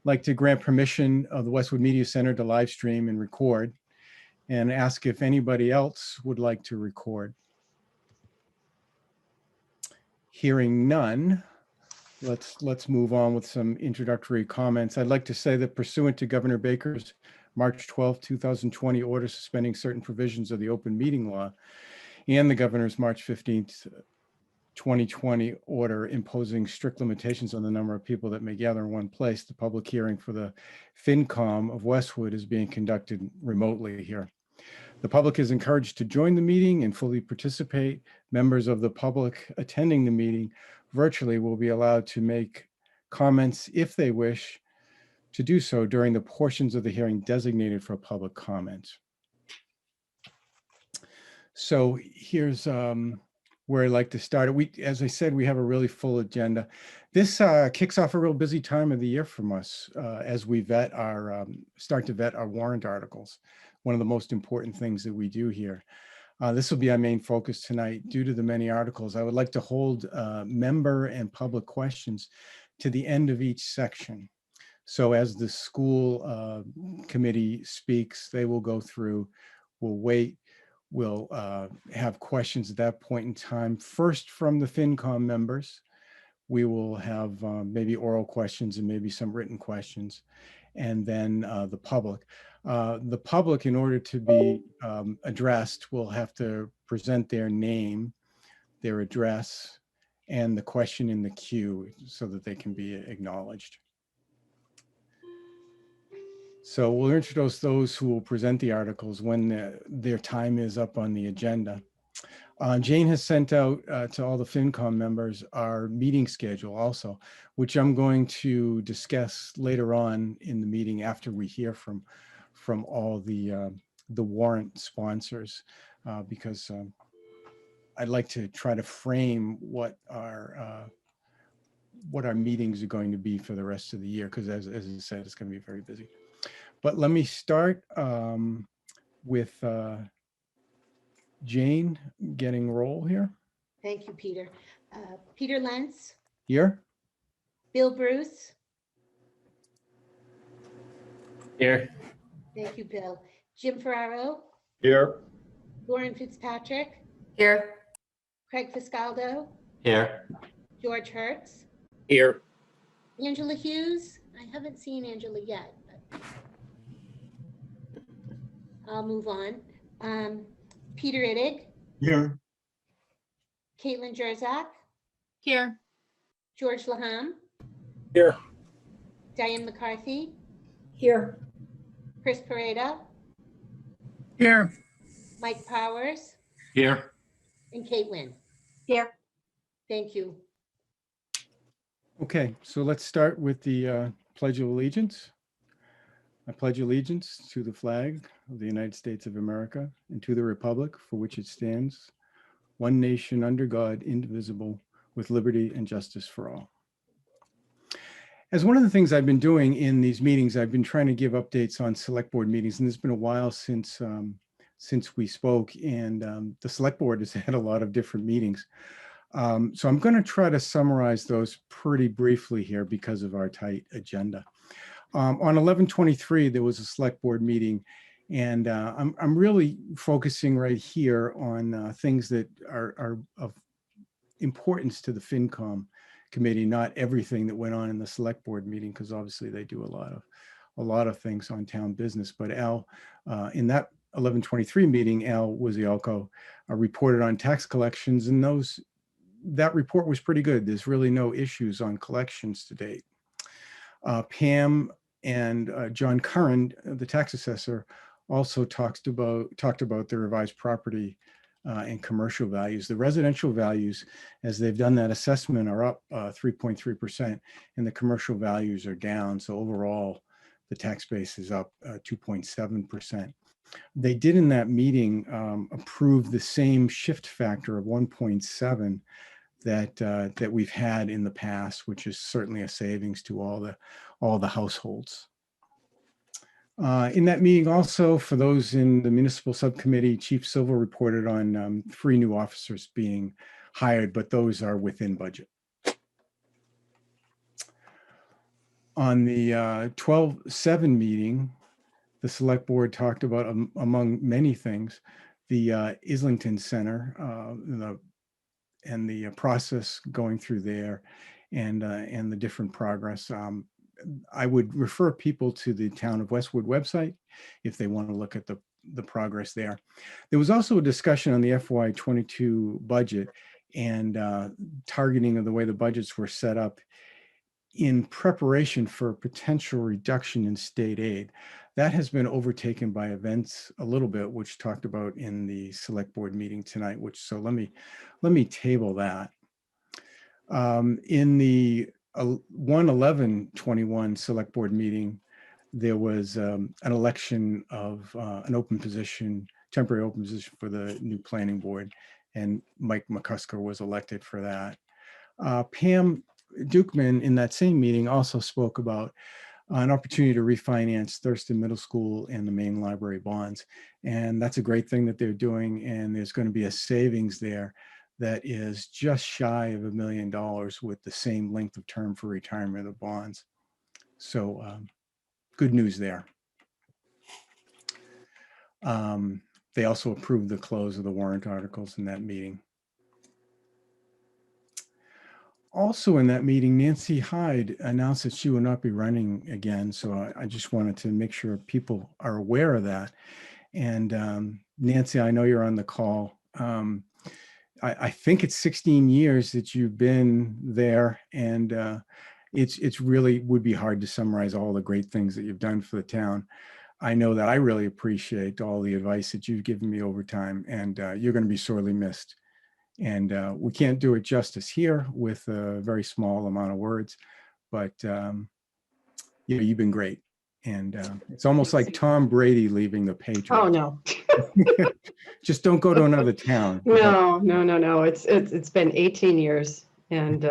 like to grant permission of the Westwood Media Center to live stream and record, and ask if anybody else would like to record. Hearing none, let's move on with some introductory comments. I'd like to say that pursuant to Governor Baker's March 12, 2020 order suspending certain provisions of the open meeting law and the governor's March 15th, 2020 order imposing strict limitations on the number of people that may gather in one place, the public hearing for the FinCom of Westwood is being conducted remotely here. The public is encouraged to join the meeting and fully participate. Members of the public attending the meeting virtually will be allowed to make comments if they wish to do so during the portions of the hearing designated for public comment. So here's where I'd like to start. As I said, we have a really full agenda. This kicks off a real busy time of the year from us as we start to vet our warrant articles. One of the most important things that we do here. This will be our main focus tonight. Due to the many articles, I would like to hold member and public questions to the end of each section. So as the school committee speaks, they will go through, we'll wait, we'll have questions at that point in time. First from the FinCom members, we will have maybe oral questions and maybe some written questions, and then the public. The public, in order to be addressed, will have to present their name, their address, and the question in the queue so that they can be acknowledged. So we'll introduce those who will present the articles when their time is up on the agenda. Jane has sent out to all the FinCom members our meeting schedule also, which I'm going to discuss later on in the meeting after we hear from all the warrant sponsors, because I'd like to try to frame what our meetings are going to be for the rest of the year, because as I said, it's going to be very busy. But let me start with Jane getting roll here. Thank you, Peter. Peter Lentz. Here. Bill Bruce. Here. Thank you, Bill. Jim Ferraro. Here. Lauren Fitzpatrick. Here. Craig Fiscaldo. Here. George Hertz. Here. Angela Hughes. I haven't seen Angela yet, but I'll move on. Peter Ittig. Here. Caitlin Jerzak. Here. George Laham. Here. Diane McCarthy. Here. Chris Pareda. Here. Mike Powers. Here. And Kate Wynn. Here. Thank you. Okay, so let's start with the Pledge of Allegiance. I pledge allegiance to the flag of the United States of America and to the republic for which it stands, one nation under God, indivisible, with liberty and justice for all. As one of the things I've been doing in these meetings, I've been trying to give updates on select board meetings, and it's been a while since we spoke, and the select board has had a lot of different meetings. So I'm going to try to summarize those pretty briefly here because of our tight agenda. On 11/23, there was a select board meeting, and I'm really focusing right here on things that are of importance to the FinCom committee, not everything that went on in the select board meeting, because obviously they do a lot of things on town business. But Al, in that 11/23 meeting, Al Wasialko reported on tax collections, and that report was pretty good. There's really no issues on collections to date. Pam and John Curran, the tax assessor, also talked about the revised property and commercial values. The residential values, as they've done that assessment, are up 3.3%, and the commercial values are down. So overall, the tax base is up 2.7%. They did in that meeting approve the same shift factor of 1.7 that we've had in the past, which is certainly a savings to all the households. In that meeting also, for those in the municipal subcommittee, Chief Silva reported on 3 new officers being hired, but those are within budget. On the 12/7 meeting, the select board talked about, among many things, the Islington Center, and the process going through there, and the different progress. I would refer people to the Town of Westwood website if they want to look at the progress there. There was also a discussion on the FY22 budget and targeting of the way the budgets were set up in preparation for a potential reduction in state aid. That has been overtaken by events a little bit, which talked about in the select board meeting tonight, so let me table that. In the 1/11/21 select board meeting, there was an election of an open position, temporary open position for the new planning board, and Mike McCusker was elected for that. Pam Dukeman in that same meeting also spoke about an opportunity to refinance Thurston Middle School and the main library bonds. And that's a great thing that they're doing. And there's going to be a savings there that is just shy of $1 million with the same length of term for retirement of the bonds. So good news there. They also approved the close of the warrant articles in that meeting. Also in that meeting, Nancy Hyde announced that she will not be running again. So I just wanted to make sure people are aware of that. And Nancy, I know you're on the call. I think it's 16 years that you've been there, and it's really would be hard to summarize all the great things that you've done for the town. I know that I really appreciate all the advice that you've given me over time, and you're going to be sorely missed. And we can't do it justice here with a very small amount of words, but you've been great. And it's almost like Tom Brady leaving the Patriots. Oh, no. Just don't go to another town. No. It's been 18 years, and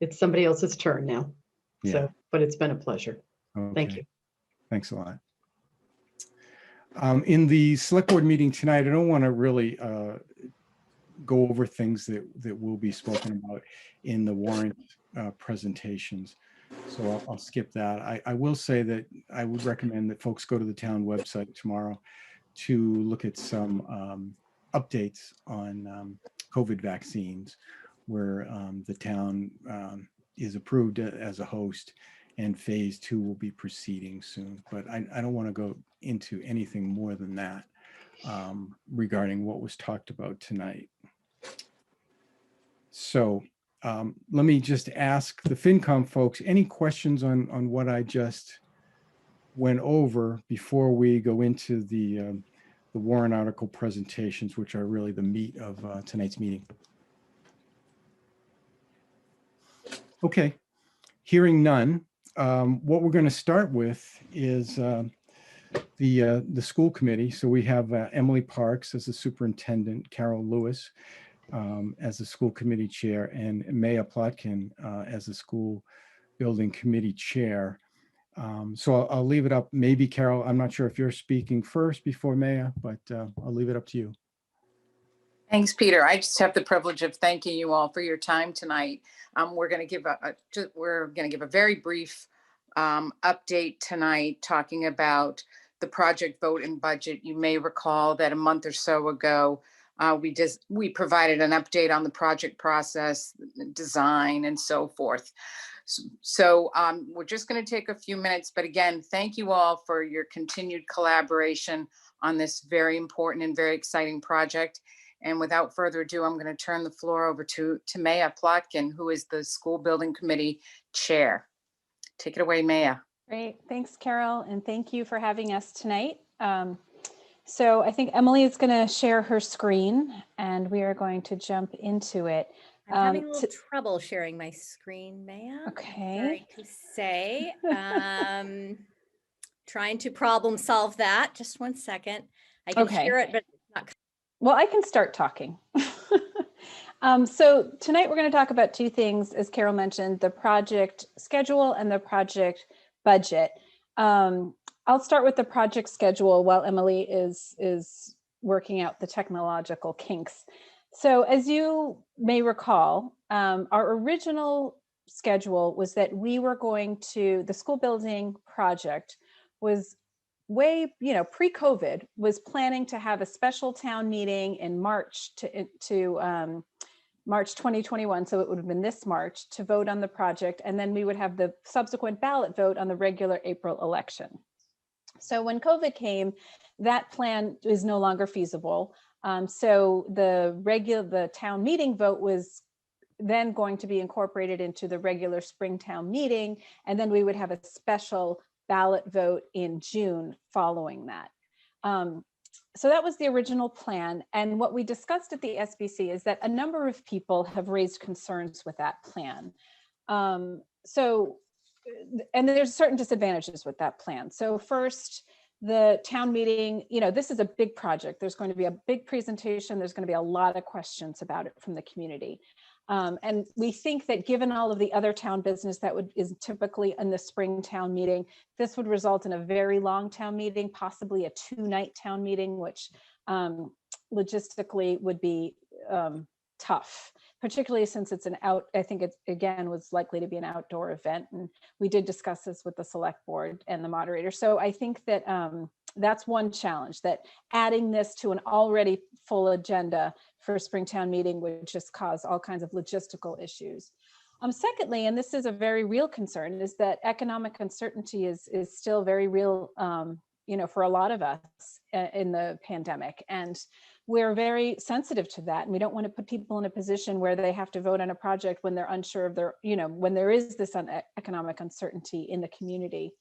it's somebody else's turn now. Yeah. So, but it's been a pleasure. Okay. Thank you. Thanks a lot. In the select board meeting tonight, I don't want to really go over things that will be spoken about in the warrant presentations. So I'll skip that. I will say that I would recommend that folks go to the town website tomorrow to look at some updates on COVID vaccines, where the town is approved as a host, and phase 2 will be proceeding soon. But I don't want to go into anything more than that regarding what was talked about tonight. So let me just ask the FinCom folks, any questions on what I just went over before we go into the warrant article presentations, which are really the meat of tonight's meeting? Okay, hearing none, what we're going to start with is the school committee. So we have Emily Parks as the superintendent, Carol Lewis as the school committee chair, and Maya Plotkin as the school building committee chair. So I'll leave it up. Maybe Carol, I'm not sure if you're speaking first before Maya, but I'll leave it up to you. Thanks, Peter. I just have the privilege of thanking you all for your time tonight. We're going to give a very brief update tonight, talking about the project vote and budget. You may recall that a month or so ago, we provided an update on the project process, design, and so forth. So we're just going to take a few minutes, but again, thank you all for your continued collaboration on this very important and very exciting project. And without further ado, I'm going to turn the floor over to Maya Plotkin, who is the school building committee chair. Take it away, Maya. Great. Thanks, Carol. And thank you for having us tonight. So I think Emily is going to share her screen and we are going to jump into it. I'm having a little trouble sharing my screen, Maya. Okay. Sorry to say. Trying to problem solve that. Just one second. I can share it, but it's not. Well, I can start talking. So tonight we're going to talk about two things, as Carol mentioned, the project schedule and the project budget. I'll start with the project schedule while Emily is working out the technological kinks. So as you may recall, our original schedule was that we were going to, the school building project was way, pre-COVID, was planning to have a special town meeting in March to March 2021. So it would have been this March to vote on the project. And then we would have the subsequent ballot vote on the regular April election. So when COVID came, that plan is no longer feasible. So the town meeting vote was then going to be incorporated into the regular spring town meeting. And then we would have a special ballot vote in June following that. So that was the original plan. And what we discussed at the SBC is that a number of people have raised concerns with that plan. And there's certain disadvantages with that plan. So first, the town meeting, this is a big project. There's going to be a big presentation. There's going to be a lot of questions about it from the community. And we think that given all of the other town business that is typically in the spring town meeting, this would result in a very long town meeting, possibly a 2-night town meeting, which logistically would be tough, particularly since it's I think it again was likely to be an outdoor event. And we did discuss this with the select board and the moderator. So I think that that's one challenge, that adding this to an already full agenda for Springtown meeting would just cause all kinds of logistical issues. Secondly, and this is a very real concern, is that economic uncertainty is still very real, for a lot of us in the pandemic. And we're very sensitive to that. And we don't want to put people in a position where they have to vote on a project when they're unsure of their, when there is this economic uncertainty in the community.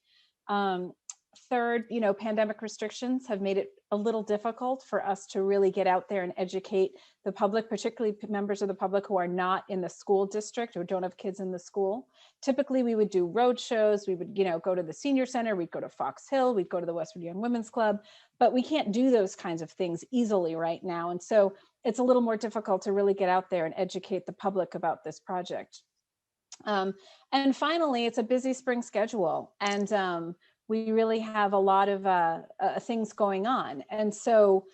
Third, pandemic restrictions have made it a little difficult for us to really get out there and educate the public, particularly members of the public who are not in the school district or don't have kids in the school. Typically, we would do road shows. We would, go to the senior center. We'd go to Fox Hill. We'd go to the West Virginia Women's Club, but we can't do those kinds of things easily right now. And so it's a little more difficult to really get out there and educate the public about this project. And finally, it's a busy spring schedule. And we really have a lot of things going on. And so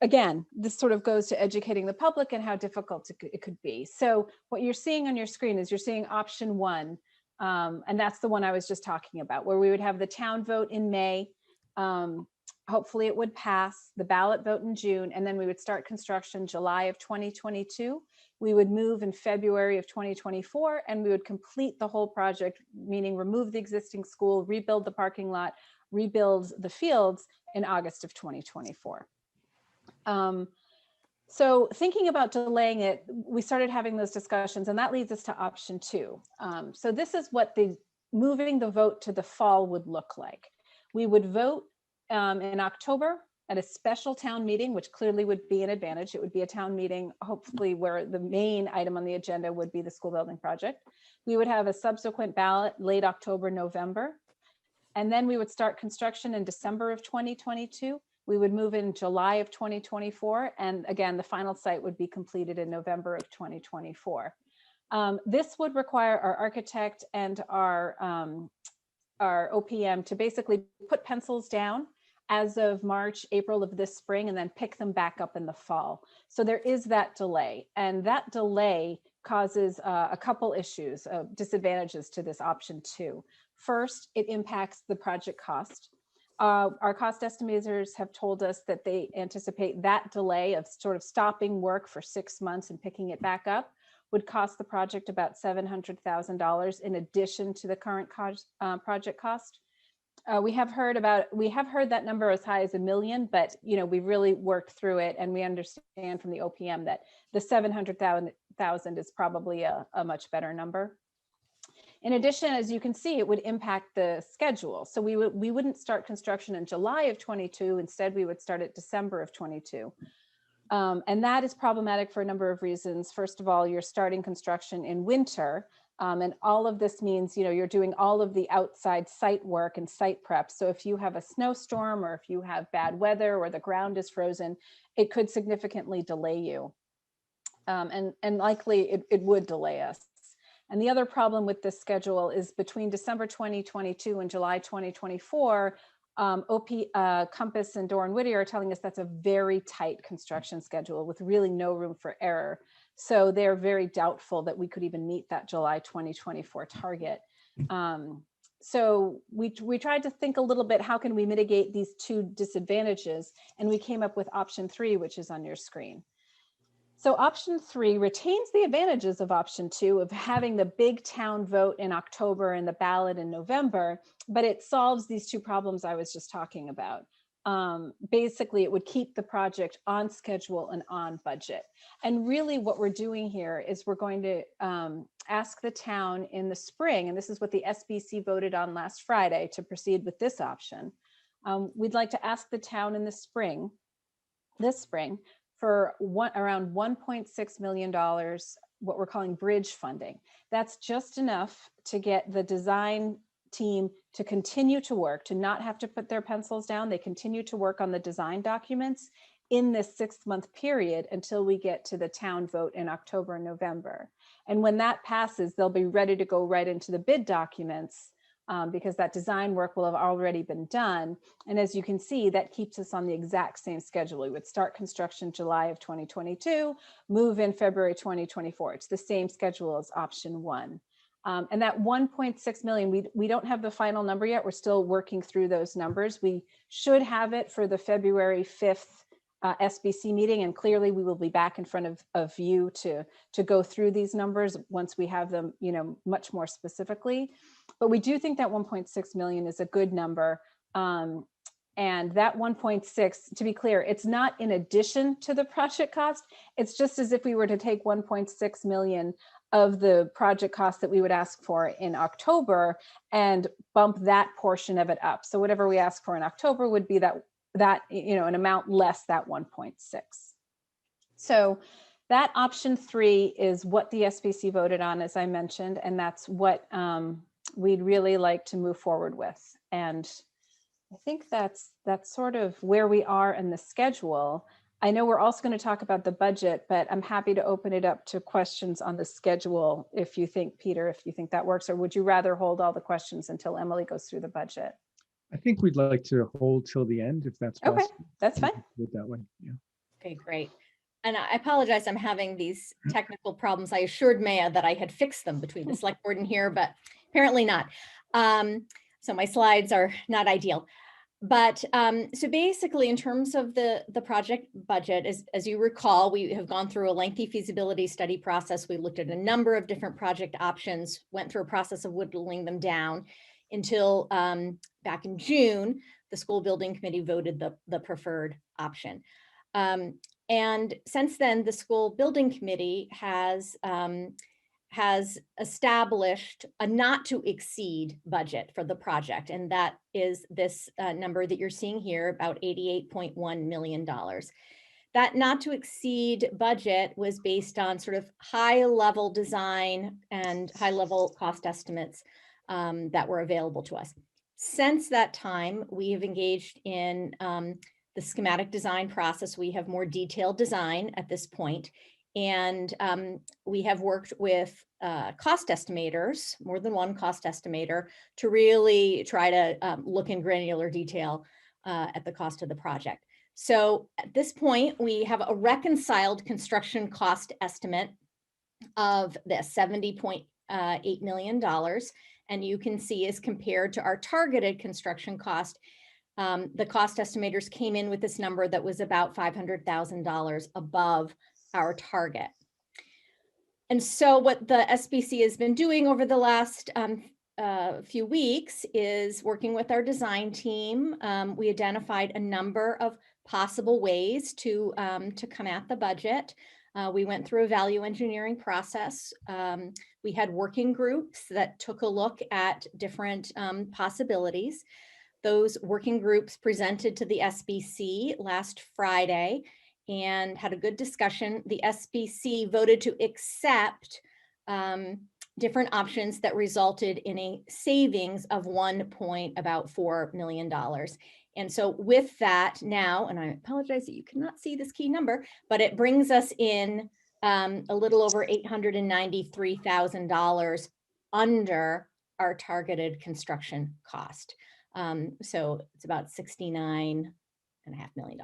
again, this sort of goes to educating the public and how difficult it could be. So what you're seeing on your screen is you're seeing option 1. And that's the one I was just talking about, where we would have the town vote in May. Hopefully it would pass, the ballot vote in June, and then we would start construction July of 2022. We would move in February of 2024, and we would complete the whole project, meaning remove the existing school, rebuild the parking lot, rebuild the fields in August of 2024. So thinking about delaying it, we started having those discussions, and that leads us to option 2. So this is what moving the vote to the fall would look like. We would vote in October at a special town meeting, which clearly would be an advantage. It would be a town meeting, hopefully, where the main item on the agenda would be the school building project. We would have a subsequent ballot late October, November. And then we would start construction in December of 2022. We would move in July of 2024. And again, the final site would be completed in November of 2024. This would require our architect and our OPM to basically put pencils down as of March, April of this spring, and then pick them back up in the fall. So there is that delay, and that delay causes a couple issues, disadvantages to this option 2. First, it impacts the project cost. Our cost estimators have told us that they anticipate that delay of sort of stopping work for 6 months and picking it back up would cost the project about $700,000 in addition to the current project cost. We have heard that number as high as $1 million, but we've really worked through it, and we understand from the OPM that the 700,000 is probably a much better number. In addition, as you can see, it would impact the schedule. So we wouldn't start construction in July of 22. Instead, we would start at December of 22. And that is problematic for a number of reasons. First of all, you're starting construction in winter. And all of this means, you're doing all of the outside site work and site prep. So if you have a snowstorm, or if you have bad weather, or the ground is frozen, it could significantly delay you. And likely it would delay us. And the other problem with this schedule is between December 2022 and July 2024, Compass and Doran Whittier are telling us that's a very tight construction schedule with really no room for error. So they're very doubtful that we could even meet that July 2024 target. So we tried to think a little bit, how can we mitigate these two disadvantages? And we came up with option 3, which is on your screen. So option 3 retains the advantages of option 2 of having the big town vote in October and the ballot in November, but it solves these two problems I was just talking about. Basically, it would keep the project on schedule and on budget. And really what we're doing here is we're going to ask the town in the spring, and this is what the SBC voted on last Friday to proceed with this option. We'd like to ask the town in the spring, this spring, for around $1.6 million, what we're calling bridge funding. That's just enough to get the design team to continue to work, to not have to put their pencils down. They continue to work on the design documents in this 6-month period until we get to the town vote in October and November. And when that passes, they'll be ready to go right into the bid documents because that design work will have already been done. And as you can see, that keeps us on the exact same schedule. We would start construction July of 2022, move in February 2024. It's the same schedule as option 1. And that 1.6 million, we don't have the final number yet. We're still working through those numbers. We should have it for the February 5th SBC meeting, and clearly we will be back in front of you to go through these numbers once we have them, much more specifically. But we do think that 1.6 million is a good number. And that 1.6, to be clear, it's not in addition to the project cost. It's just as if we were to take 1.6 million of the project cost that we would ask for in October and bump that portion of it up. So whatever we ask for in October would be that an amount less that 1.6. So that option 3 is what the SBC voted on, as I mentioned, and that's what we'd really like to move forward with. And I think that's sort of where we are in the schedule. I know we're also going to talk about the budget, but I'm happy to open it up to questions on the schedule if you think, Peter, if you think that works, or would you rather hold all the questions until Emily goes through the budget? I think we'd like to hold till the end if that's possible. Okay, that's fine. Do it that way, yeah. Okay, great. And I apologize, I'm having these technical problems. I assured Maya that I had fixed them between the select board and here, but apparently not. So my slides are not ideal. But so basically, in terms of the project budget, as you recall, we have gone through a lengthy feasibility study process. We looked at a number of different project options, went through a process of whittling them down until back in June, the school building committee voted the preferred option. And since then, the school building committee has established a not to exceed budget for the project. And that is this number that you're seeing here, about $88.1 million. That not to exceed budget was based on sort of high level design and high level cost estimates that were available to us. Since that time, we have engaged in the schematic design process. We have more detailed design at this point. And we have worked with cost estimators, more than one cost estimator, to really try to look in granular detail at the cost of the project. So at this point, we have a reconciled construction cost estimate of this $70.8 million. And you can see as compared to our targeted construction cost, the cost estimators came in with this number that was about $500,000 above our target. And so what the SBC has been doing over the last few weeks is working with our design team. We identified a number of possible ways to come at the budget. We went through a value engineering process. We had working groups that took a look at different possibilities. Those working groups presented to the SBC last Friday and had a good discussion. The SBC voted to accept different options that resulted in a savings of about $4 million. And so with that now, and I apologize that you cannot see this key number, but it brings us in a little over $893,000 under our targeted construction cost. So it's about $69.5 million.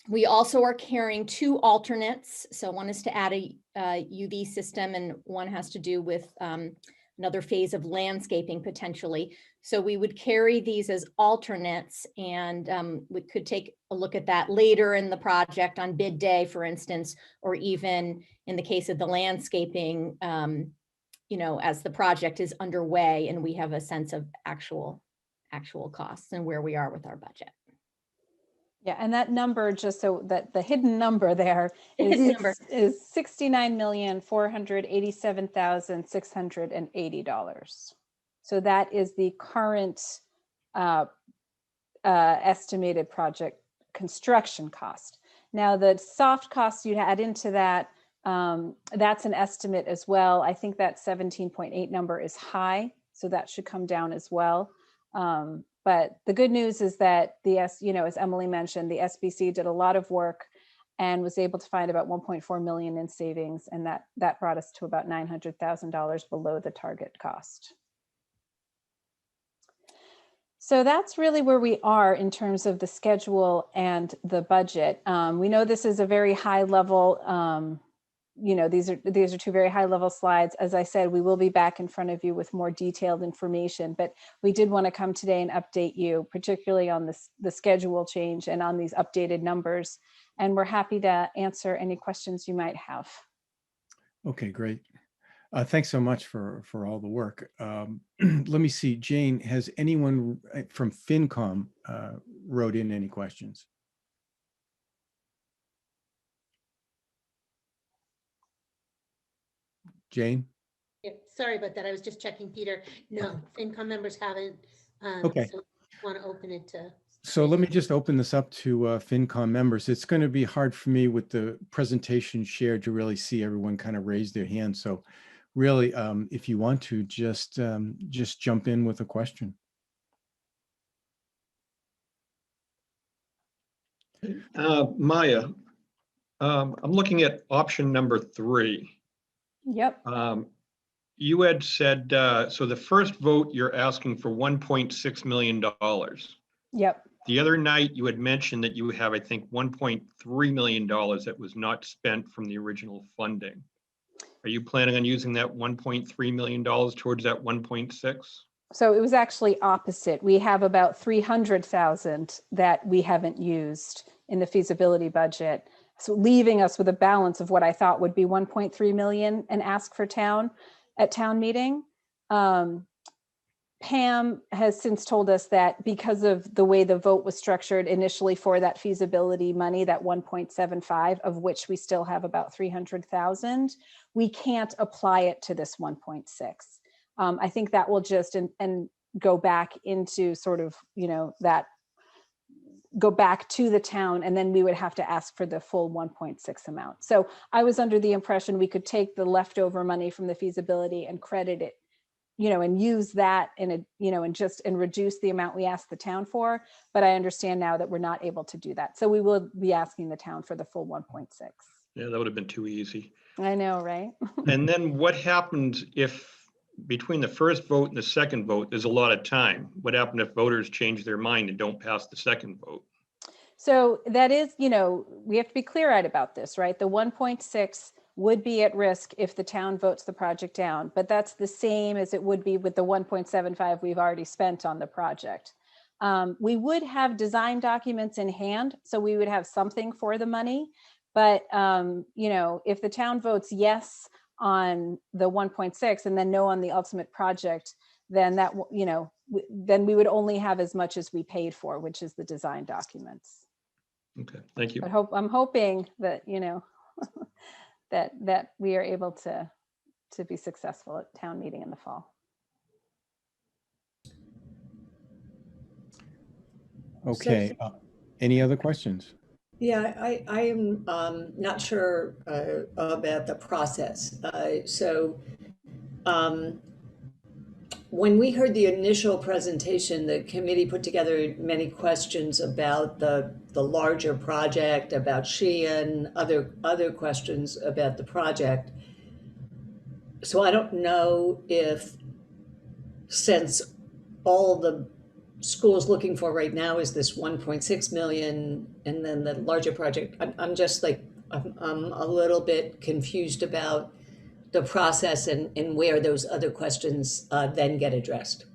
We also are carrying 2 alternates. So one is to add a UV system, and one has to do with another phase of landscaping potentially. So we would carry these as alternates, and we could take a look at that later in the project on bid day, for instance, or even in the case of the landscaping, you know, as the project is underway and we have a sense of actual costs and where we are with our budget. Yeah, and that number, just so that the hidden number there The is, hidden number. is $69,487,680. So that is the current estimated project construction cost. Now, the soft costs you add into that, that's an estimate as well. I think that 17.8 number is high, so that should come down as well. But the good news is that you know, as Emily mentioned, the SBC did a lot of work and was able to find about 1.4 million in savings, and that brought us to about $900,000 below the target cost. So that's really where we are in terms of the schedule and the budget. We know this is a very high level, you know, these are 2 very high level slides. As I said, we will be back in front of you with more detailed information, but we did want to come today and update you, particularly on the schedule change and on these updated numbers. And we're happy to answer any questions you might have. Okay, great. Thanks so much for all the work. Let me see, Jane, has anyone from FinCom wrote in any questions? Jane? Yeah, sorry about that. I was just checking, Peter. No, FinCom members haven't. Okay. So want to open it to. So let me just open this up to FinCom members. It's going to be hard for me with the presentation shared to really see everyone kind of raise their hand. So really, if you want to, just jump in with a question. Maya, I'm looking at option number 3. Yep. You had said, so the first vote, you're asking for $1.6 million. Yep. The other night, you had mentioned that you have, I think, $1.3 million that was not spent from the original funding. Are you planning on using that $1.3 million towards that 1.6? So it was actually opposite. We have about 300,000 that we haven't used in the feasibility budget. So leaving us with a balance of what I thought would be 1.3 million and ask for at town meeting. Pam has since told us that because of the way the vote was structured initially for that feasibility money, that 1.75, of which we still have about 300,000, we can't apply it to this 1.6. I think that will just and go back into sort of, you know, that go back to the town, and then we would have to ask for the full 1.6 amount. So I was under the impression we could take the leftover money from the feasibility and credit it, you know, and use that in a, you know, and reduce the amount we asked the town for. But I understand now that we're not able to do that. So we will be asking the town for the full 1.6. Yeah, that would have been too easy. I know, right? And then what happens if between the first vote and the second vote, there's a lot of time? What happens if voters change their mind and don't pass the second vote? So that is, you know, we have to be clear-eyed about this, right? The 1.6 would be at risk if the town votes the project down, but that's the same as it would be with the 1.75 we've already spent on the project. We would have design documents in hand, so we would have something for the money. But, you know, if the town votes yes on the 1.6 and then no on the ultimate project, then that, you know, then we would only have as much as we paid for, which is the design documents. Okay, thank you. But I'm hoping that, you know, that we are able to be successful at town meeting in the fall. Okay, any other questions? Yeah, I am not sure about the process. When we heard the initial presentation, the committee put together many questions about the larger project, about Sheehan, other questions about the project. So I don't know if, since all the school's looking for right now is this 1.6 million, and then the larger project. I'm just like, I'm a little bit confused about the process and where those other questions then get addressed.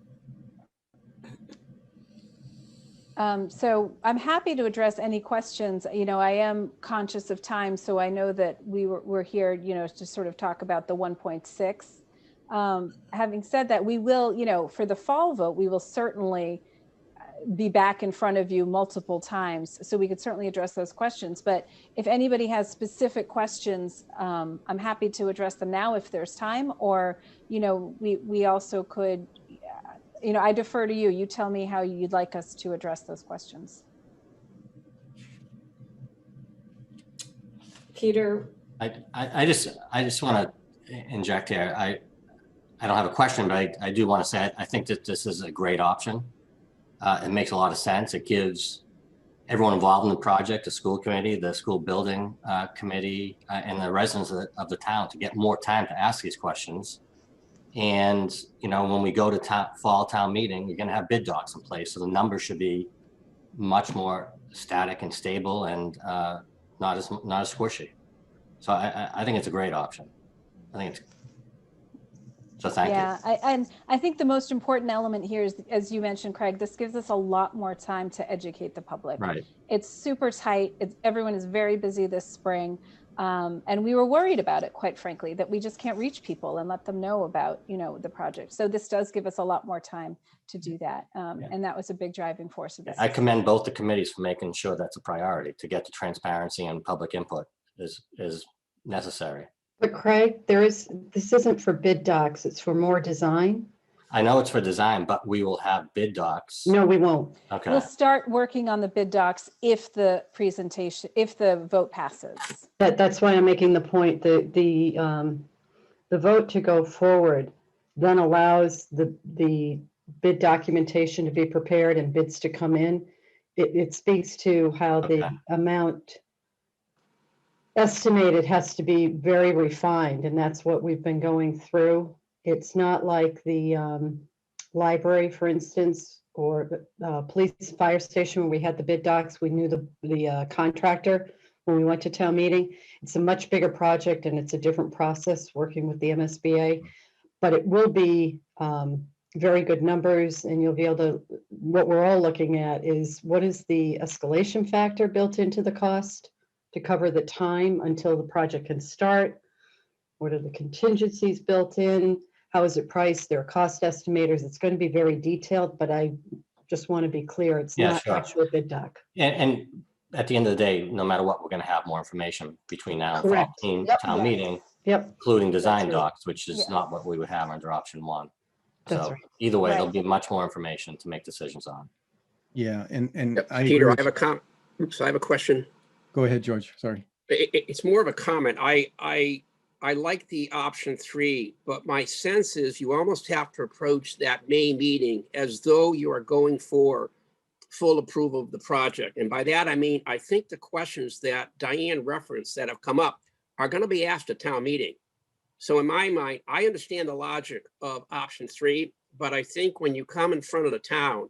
So I'm happy to address any questions. You know, I am conscious of time, so I know that we're here, you know, to sort of talk about the 1.6. Having said that, we will, you know, for the fall vote, we will certainly be back in front of you multiple times, so we could certainly address those questions. But if anybody has specific questions, I'm happy to address them now if there's time, or, you know, we also could, you know, I defer to you. You tell me how you'd like us to address those questions. Peter? I just want to inject here. I don't have a question, but I do want to say I think that this is a great option. It makes a lot of sense. It gives everyone involved in the project, the school committee, the school building committee, and the residents of the town to get more time to ask these questions. And, you know, when we go to fall town meeting, you're going to have bid docs in place. So the numbers should be much more static and stable and not as squishy. So I think it's a great option. I think it's, so thank you. Yeah, I think the most important element here is, as you mentioned, Craig, this gives us a lot more time to educate the public. Right. It's super tight. Everyone is very busy this spring. And we were worried about it, quite frankly, that we just can't reach people and let them know about, you know, the project. So this does give us a lot more time to do that. And that was a big driving force of this. I commend both the committees for making sure that's a priority, to get the transparency and public input is necessary. But Craig, this isn't for bid docs, it's for more design. I know it's for design, but we will have bid docs. No, we won't. Okay. We'll start working on the bid docs if the vote passes. That's why I'm making the point that the vote to go forward then allows the bid documentation to be prepared and bids to come in. It speaks to how the amount estimated has to be very refined, and that's what we've been going through. It's not like the library, for instance, or police fire station where we had the bid docs. We knew the contractor when we went to town meeting. It's a much bigger project and it's a different process working with the MSBA, but it will be very good numbers, and you'll be able to, what we're all looking at is what is the escalation factor built into the cost to cover the time until the project can start? What are the contingencies built in? How is it priced? There are cost estimators. It's going to be very detailed, but I just want to be clear. It's not actual bid doc. And at the end of the day, no matter what, we're going to have more information between now and Correct. town meeting, Yep. including design That's right. docs, which is not what we would have under option one. That's So right. either way, there'll Right. be much more information to make decisions on. Yeah, and I Peter, agree I have I have a question. Go ahead, George. Sorry. It's more of a comment. I like the option 3, but my sense is you almost have to approach that May meeting as though you are going for full approval of the project. And by that, I mean, I think the questions that Diane referenced that have come up are going to be asked at town meeting. So in my mind, I understand the logic of option 3, but I think when you come in front of the town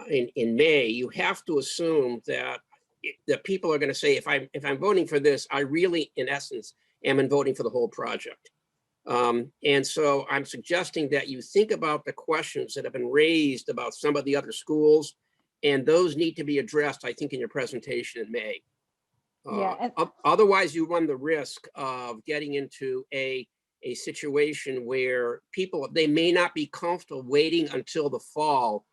in May, you have to assume that people are going to say, if I'm voting for this, I really, in essence, am voting for the whole project. And so I'm suggesting that you think about the questions that have been raised about some of the other schools, and those need to be addressed, I think, in your presentation in May. Otherwise, you run the risk of getting into a situation where people, they may not be comfortable waiting until the fall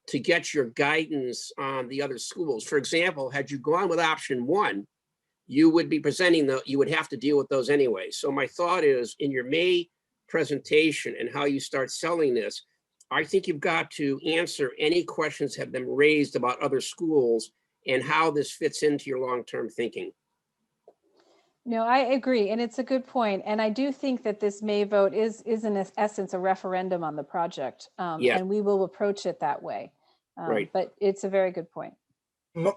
to get your guidance on the other schools. For example, had you gone with option 1, you would be presenting you would have to deal with those anyway. So my thought is, in your May presentation and how you start selling this, I think you've got to answer any questions that have been raised about other schools and how this fits into your long-term thinking. No, I agree. And it's a good point. And I do think that this May vote is in essence a referendum on the project. Yes. And we will approach it that way. Right. But it's a very good point.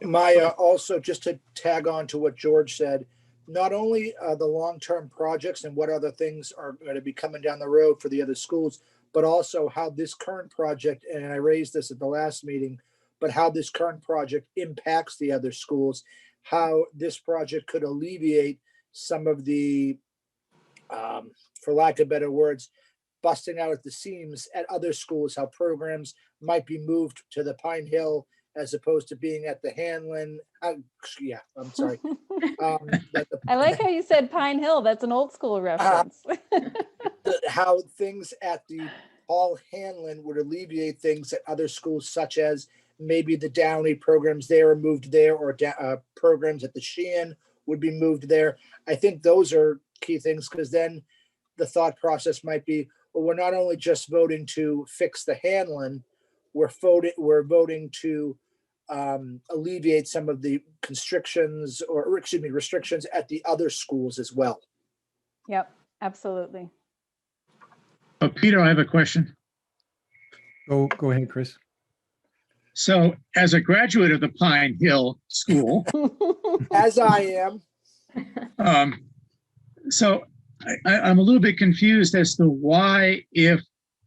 Maya, also just to tag on to what George said, not only the long-term projects and what other things are going to be coming down the road for the other schools, but also how this current project, and I raised this at the last meeting, but how this current project impacts the other schools, how this project could alleviate some of the, for lack of better words, busting out at the seams at other schools, how programs might be moved to the Pine Hill as opposed to being at the Hanlon. Yeah, I'm sorry. I like how you said Pine Hill. That's an old school reference. How things at the Paul Hanlon would alleviate things at other schools, such as maybe the Downey programs there are moved there, or programs at the Sheehan would be moved there. I think those are key things, because then the thought process might be, well, we're not only just voting to fix the Hanlon, we're voting to alleviate some of the constrictions, or excuse me, restrictions at the other schools as well. Yep, absolutely. Oh, Peter, I have a question. Go ahead, Chris. So as a graduate of the Pine Hill School, As I am. So I'm a little bit confused as to why, if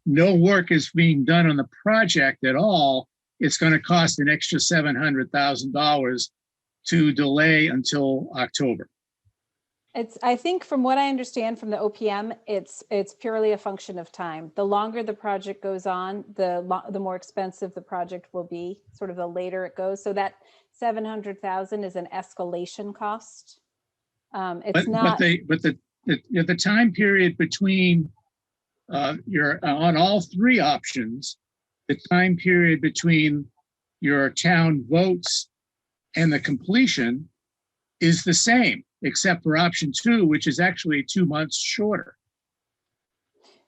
no work is being done on the project at all, it's going to cost an extra $700,000 to delay until October. I think from what I understand from the OPM, it's purely a function of time. The longer the project goes on, the more expensive the project will be, sort of the later it goes. So that 700,000 is an escalation cost. It's not. But the time period between your on all three options, the time period between your town votes and the completion is the same, except for option 2, which is actually 2 months shorter.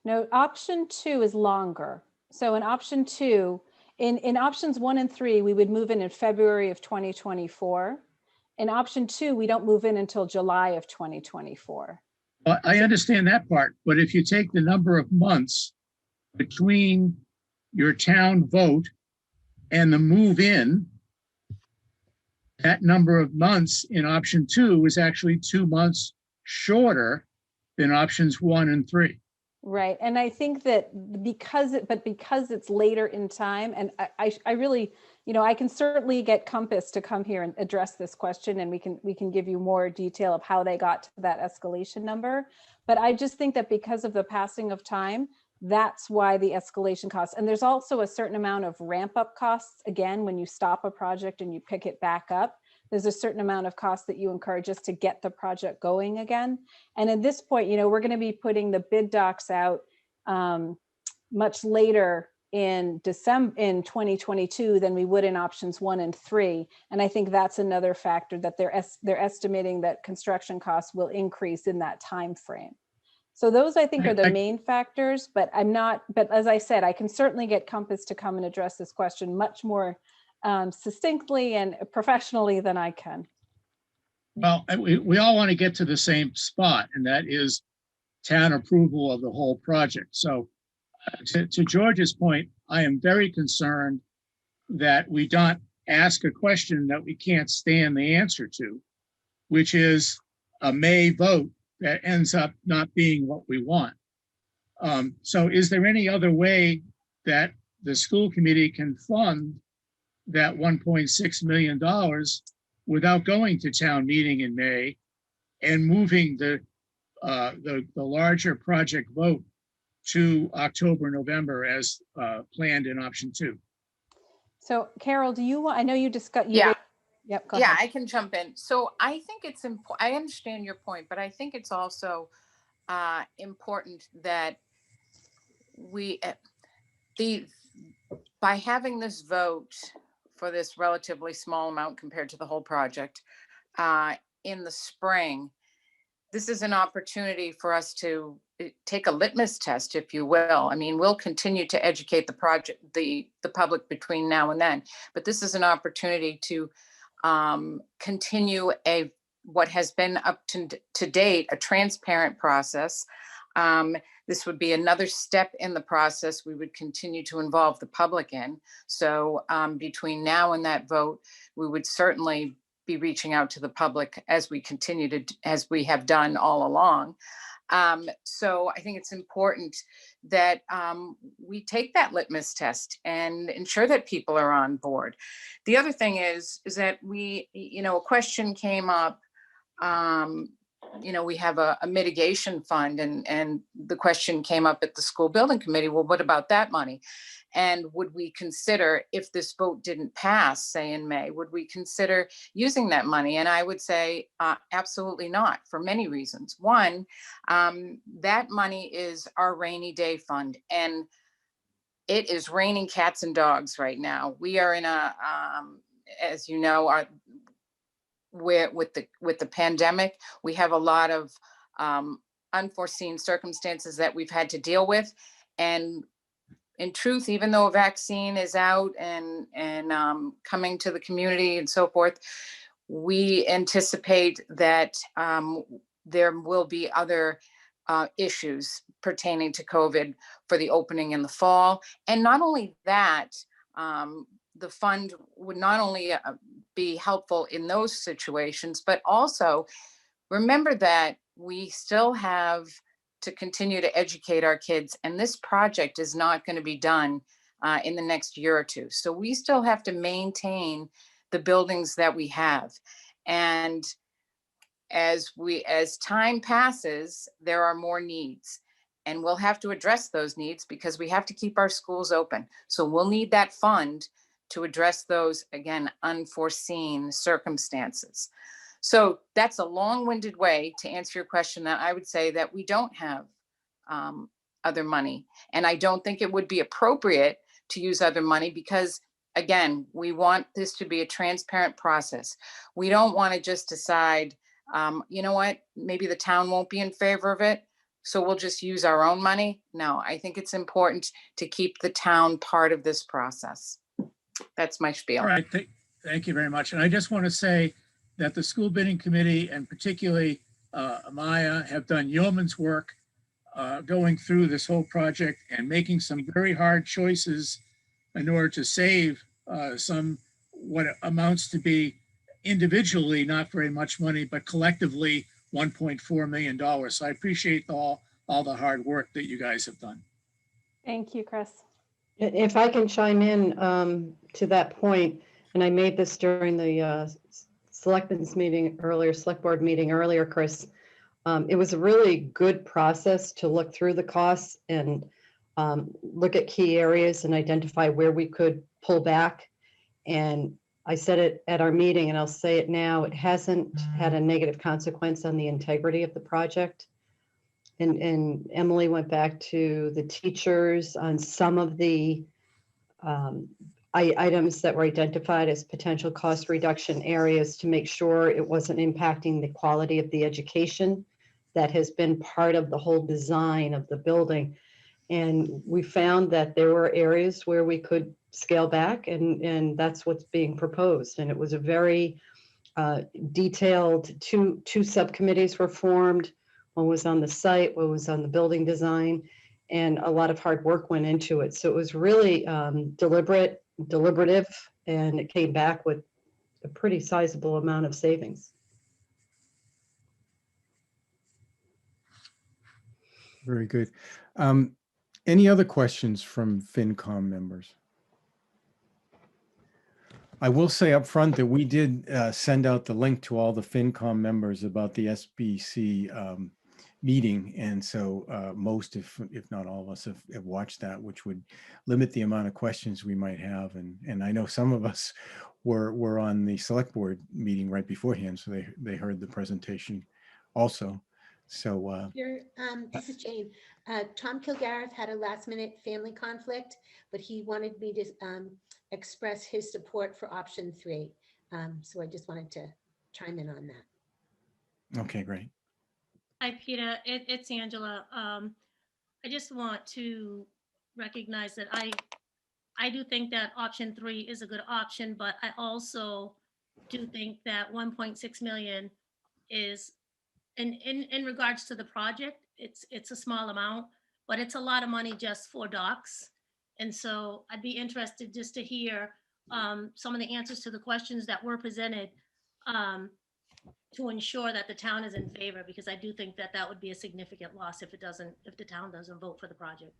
No, option 2 is longer. So in option 2, in options 1 and 3, we would move in February of 2024. In option 2, we don't move in until July of 2024. I understand that part, but if you take the number of months between your town vote and the move in, that number of months in option 2 is actually 2 months shorter than options 1 and 3. Right. And I think that because it's later in time, and I really, I can certainly get Compass to come here and address this question, and we can give you more detail of how they got to that escalation number. But I just think that because of the passing of time, that's why the escalation costs. And there's also a certain amount of ramp up costs. Again, when you stop a project and you pick it back up, there's a certain amount of cost that you incur just to get the project going again. And at this point, we're going to be putting the bid docs out much later in December in 2022 than we would in options 1 and 3. And I think that's another factor, that they're estimating that construction costs will increase in that time frame. So those, I think, are the main factors, but as I said, I can certainly get Compass to come and address this question much more succinctly and professionally than I can. Well, we all want to get to the same spot, and that is town approval of the whole project. So to George's point, I am very concerned that we don't ask a question that we can't stand the answer to, which is a May vote that ends up not being what we want. So is there any other way that the school committee can fund that $1.6 million without going to town meeting in May and moving the larger project vote to October, November as planned in option 2? So Carol, do you want, I know you discussed. Yeah. Yep. Go Yeah, ahead. I can jump in. So I think it's important. I understand your point, but I think it's also important that we, by having this vote for this relatively small amount compared to the whole project in the spring, this is an opportunity for us to take a litmus test, if you will. I mean, we'll continue to educate the public between now and then, but this is an opportunity to continue what has been up to date, a transparent process. This would be another step in the process we would continue to involve the public in. So between now and that vote, we would certainly be reaching out to the public as we continue as we have done all along. So I think it's important that we take that litmus test and ensure that people are on board. The other thing is that a question came up. We have a mitigation fund, and the question came up at the school building committee, well, what about that money? And would we consider, if this vote didn't pass, say in May, would we consider using that money? And I would say absolutely not, for many reasons. One, that money is our rainy day fund, and it is raining cats and dogs right now. We are in as you know, where with the pandemic, we have a lot of unforeseen circumstances that we've had to deal with. And in truth, even though a vaccine is out and coming to the community and so forth, we anticipate that there will be other issues pertaining to COVID for the opening in the fall. And not only that, the fund would not only be helpful in those situations, but also remember that we still have to continue to educate our kids, and this project is not going to be done in the next year or two. So we still have to maintain the buildings that we have. And as time passes, there are more needs, and we'll have to address those needs because we have to keep our schools open. So we'll need that fund to address those, again, unforeseen circumstances. So that's a long-winded way to answer your question. That I would say that we don't have other money. And I don't think it would be appropriate to use other money because, again, we want this to be a transparent process. We don't want to just decide, you know what, maybe the town won't be in favor of it, so we'll just use our own money. No, I think it's important to keep the town part of this process. That's my spiel. All right, thank you very much. And I just want to say that the school bidding committee and particularly Amaya have done yeoman's work going through this whole project and making some very hard choices in order to save some what amounts to be individually not very much money, but collectively $1.4 million. So I appreciate all the hard work that you guys have done. Thank you, Chris. If I can chime in to that point, and I made this during the select board meeting earlier, Chris, it was a really good process to look through the costs and look at key areas and identify where we could pull back. And I said it at our meeting, and I'll say it now, it hasn't had a negative consequence on the integrity of the project. And Emily went back to the teachers on some of the items that were identified as potential cost reduction areas to make sure it wasn't impacting the quality of the education that has been part of the whole design of the building. And we found that there were areas where we could scale back, and that's what's being proposed. And it was a very detailed, two subcommittees were formed. One was on the site, one was on the building design, and a lot of hard work went into it. So it was really deliberative, and it came back with a pretty sizable amount of savings. Very good. Any other questions from FinCom members? I will say up front that we did send out the link to all the FinCom members about the SBC meeting. And so most, if not all of us have watched that, which would limit the amount of questions we might have. And I know some of us were on the select board meeting right beforehand, so they heard the presentation also. So this is Jane. Tom Kilgariff had a last-minute family conflict, but he wanted me to express his support for option 3. So I just wanted to chime in on that. Okay, great. Hi, Peter. It's Angela. I just want to recognize that I do think that option 3 is a good option, but I also do think that 1.6 million is, in regards to the project, it's a small amount, but it's a lot of money just for docks. And so I'd be interested just to hear some of the answers to the questions that were presented. to ensure that the town is in favor, because I do think that that would be a significant loss if the town doesn't vote for the project.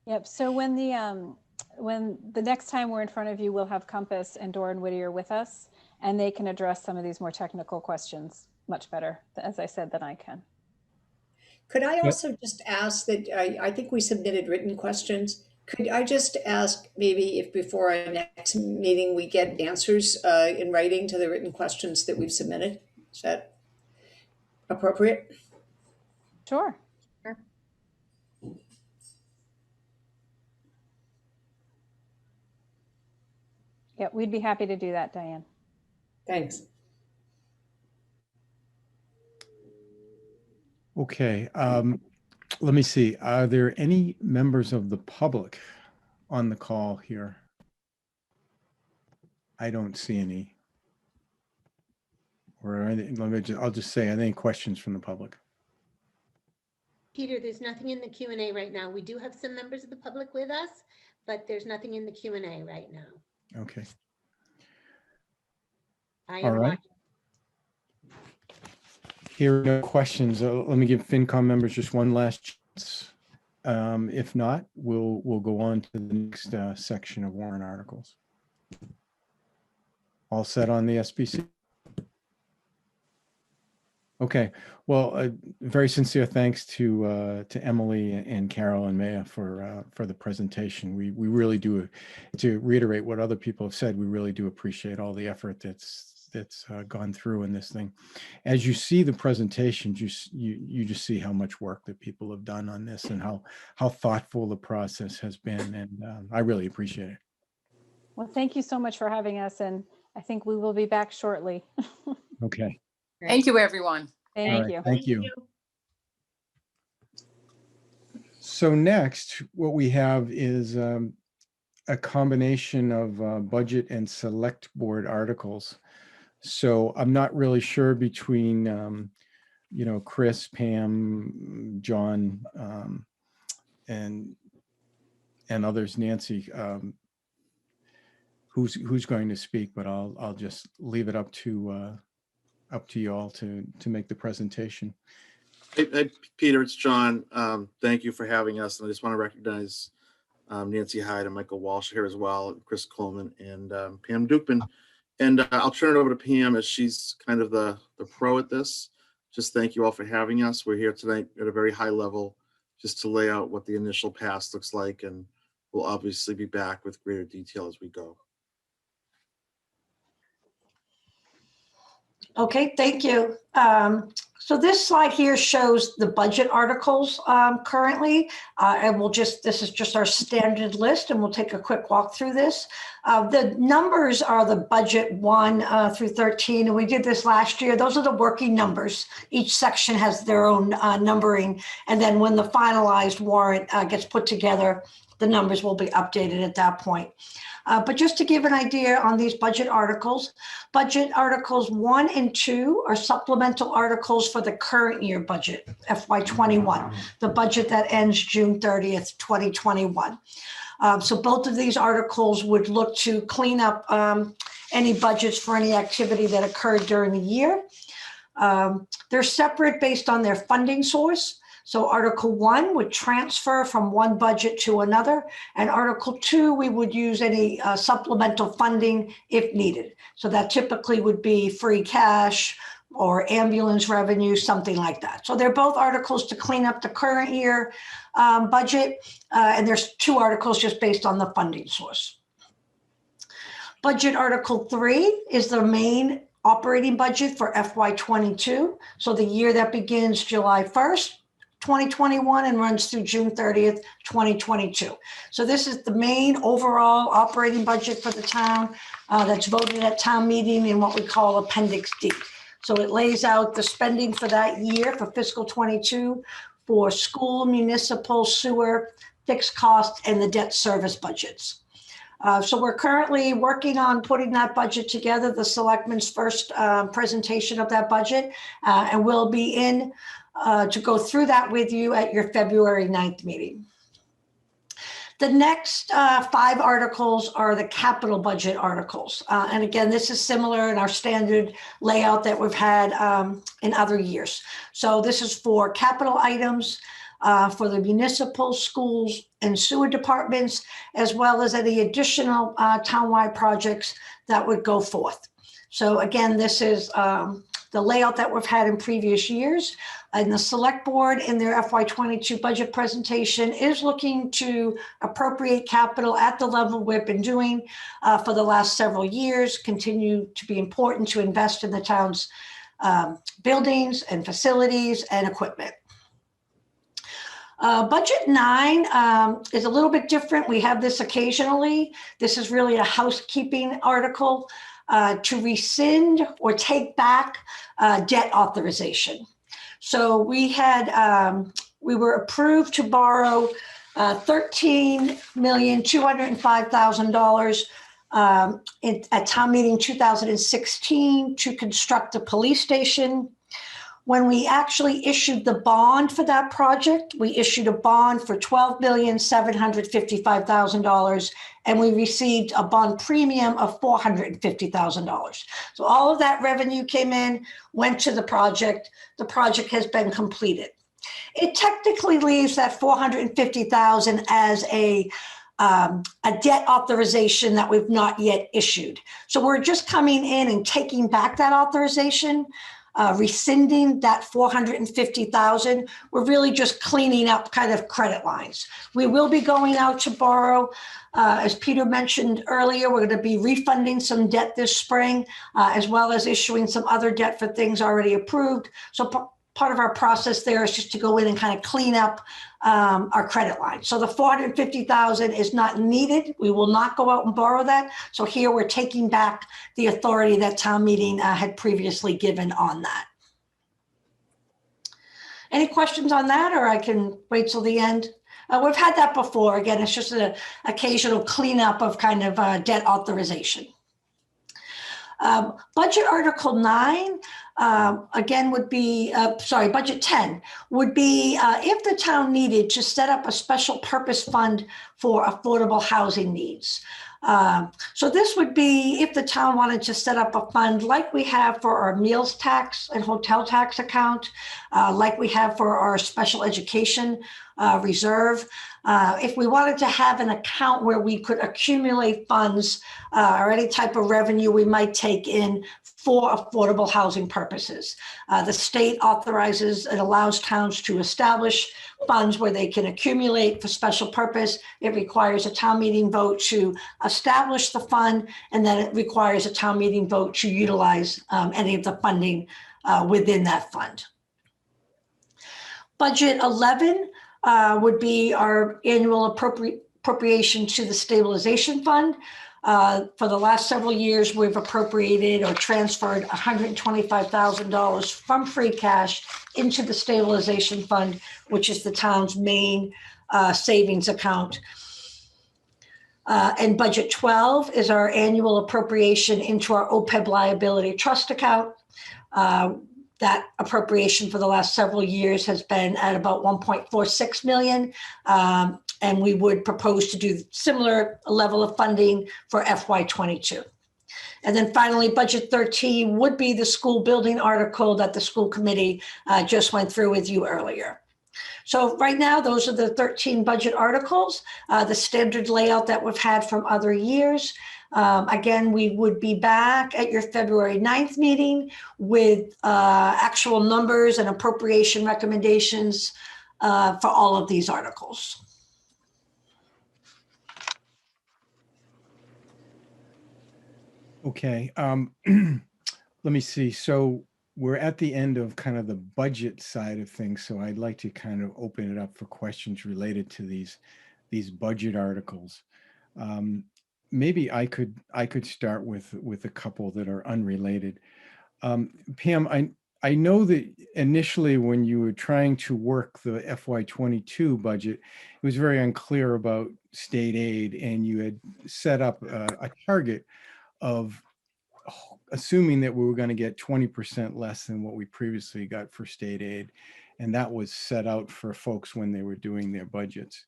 Yep. So when the next time we're in front of you, we'll have Compass and Doran Whittier with us, and they can address some of these more technical questions much better, as I said, than I can. Could I also just ask that, I think we submitted written questions. Could I just ask maybe if before our next meeting, we get answers in writing to the written questions that we've submitted? Is that appropriate? Sure. Yeah, we'd be happy to do that, Diane. Thanks. Okay, let me see. Are there any members of the public on the call here? I don't see any. Or I'll just say, are there any questions from the public? Peter, there's nothing in the Q&A right now. We do have some members of the public with us, but there's nothing in the Q&A right now. Okay. I All am right. watching. Here are no questions. Let me give FinCom members just one last chance. If not, we'll go on to the next section of warrant articles. All set on the SBC? Okay. Well, very sincere thanks to Emily and Carol and Maya for the presentation. We really do, to reiterate what other people have said, we really do appreciate all the effort that's gone through in this thing. As you see the presentation, you just see how much work that people have done on this and how thoughtful the process has been, and I really appreciate it. Well, thank you so much for having us, and I think we will be back shortly. Okay. Thank you, everyone. Thank All right, you. Thank you. So next, what we have is a combination of budget and select board articles. So I'm not really sure between, Chris, Pam, John, and others, Nancy, who's going to speak, but I'll just leave it up to you all to make the presentation. Hey, Peter, it's John. Thank you for having us. And I just want to recognize Nancy Hyde and Michael Walsh here as well, Chris Coleman and Pam Dukman. And I'll turn it over to Pam as she's kind of the pro at this. Just thank you all for having us. We're here tonight at a very high level just to lay out what the initial pass looks like. And we'll obviously be back with greater detail as we go. Okay, thank you. So this slide here shows the budget articles currently, and this is just our standard list, and we'll take a quick walk through this. The numbers are the budget 1 through 13, and we did this last year. Those are the working numbers. Each section has their own numbering, and then when the finalized warrant gets put together, the numbers will be updated at that point. But just to give an idea on these budget articles 1 and 2 are supplemental articles for the current year budget, FY21, the budget that ends June 30th, 2021. So both of these articles would look to clean up any budgets for any activity that occurred during the year. They're separate based on their funding source. So Article 1 would transfer from one budget to another, and Article 2, we would use any supplemental funding if needed. So that typically would be free cash or ambulance revenue, something like that. So they're both articles to clean up the current year budget, and there's 2 articles just based on the funding source. Budget Article 3 is the main operating budget for FY22. So the year that begins July 1st, 2021 and runs through June 30th, 2022. So this is the main overall operating budget for the town that's voted at town meeting in what we call Appendix D. So it lays out the spending for that year for fiscal 22 for school, municipal, sewer, fixed costs, and the debt service budgets. So we're currently working on putting that budget together, the selectmen's first presentation of that budget, and we'll be in to go through that with you at your February 9th meeting. The next 5 articles are the capital budget articles. And again, this is similar in our standard layout that we've had in other years. So this is for capital items for the municipal, schools, and sewer departments, as well as any additional townwide projects that would go forth. So again, this is the layout that we've had in previous years. And the select board in their FY22 budget presentation is looking to appropriate capital at the level we've been doing for the last several years, continue to be important to invest in the town's buildings and facilities and equipment. Budget 9 is a little bit different. We have this occasionally. This is really a housekeeping article to rescind or take back debt authorization. So we were approved to borrow $13,205,000 at town meeting 2016 to construct a police station. When we actually issued the bond for that project, we issued a bond for $12,755,000, and we received a bond premium of $450,000. So all of that revenue came in, went to the project. The project has been completed. It technically leaves that $450,000 as a debt authorization that we've not yet issued. So we're just coming in and taking back that authorization. Rescinding that $450,000, we're really just cleaning up kind of credit lines. We will be going out to borrow. As Peter mentioned earlier, we're going to be refunding some debt this spring, as well as issuing some other debt for things already approved. So part of our process there is just to go in and kind of clean up our credit line. So the $450,000 is not needed. We will not go out and borrow that. So here we're taking back the authority that town meeting had previously given on that. Any questions on that, or I can wait till the end? We've had that before. Again, it's just an occasional cleanup of kind of debt authorization. Budget Article 9, again, would be, Budget 10 would be if the town needed to set up a special purpose fund for affordable housing needs. So this would be if the town wanted to set up a fund like we have for our meals tax and hotel tax account, like we have for our special education reserve. If we wanted to have an account where we could accumulate funds or any type of revenue we might take in for affordable housing purposes. The state authorizes and allows towns to establish funds where they can accumulate for special purpose. It requires a town meeting vote to establish the fund, and then it requires a town meeting vote to utilize any of the funding within that fund. Budget 11 would be our annual appropriation to the stabilization fund. For the last several years, we've appropriated or transferred $125,000 from free cash into the stabilization fund, which is the town's main savings account. And budget 12 is our annual appropriation into our OPEB liability trust account. That appropriation for the last several years has been at about 1.46 million. And we would propose to do similar level of funding for FY22. And then finally, budget 13 would be the school building article that the school committee just went through with you earlier. So right now, those are the 13 budget articles, the standard layout that we've had from other years. Again, we would be back at your February 9th meeting with actual numbers and appropriation recommendations for all of these articles. Okay, let me see. So we're at the end of kind of the budget side of things. So I'd like to kind of open it up for questions related to these budget articles. Maybe I could start with a couple that are unrelated. Pam, I know that initially when you were trying to work the FY22 budget, it was very unclear about state aid, and you had set up a target of assuming that we were going to get 20% less than what we previously got for state aid. And that was set out for folks when they were doing their budgets.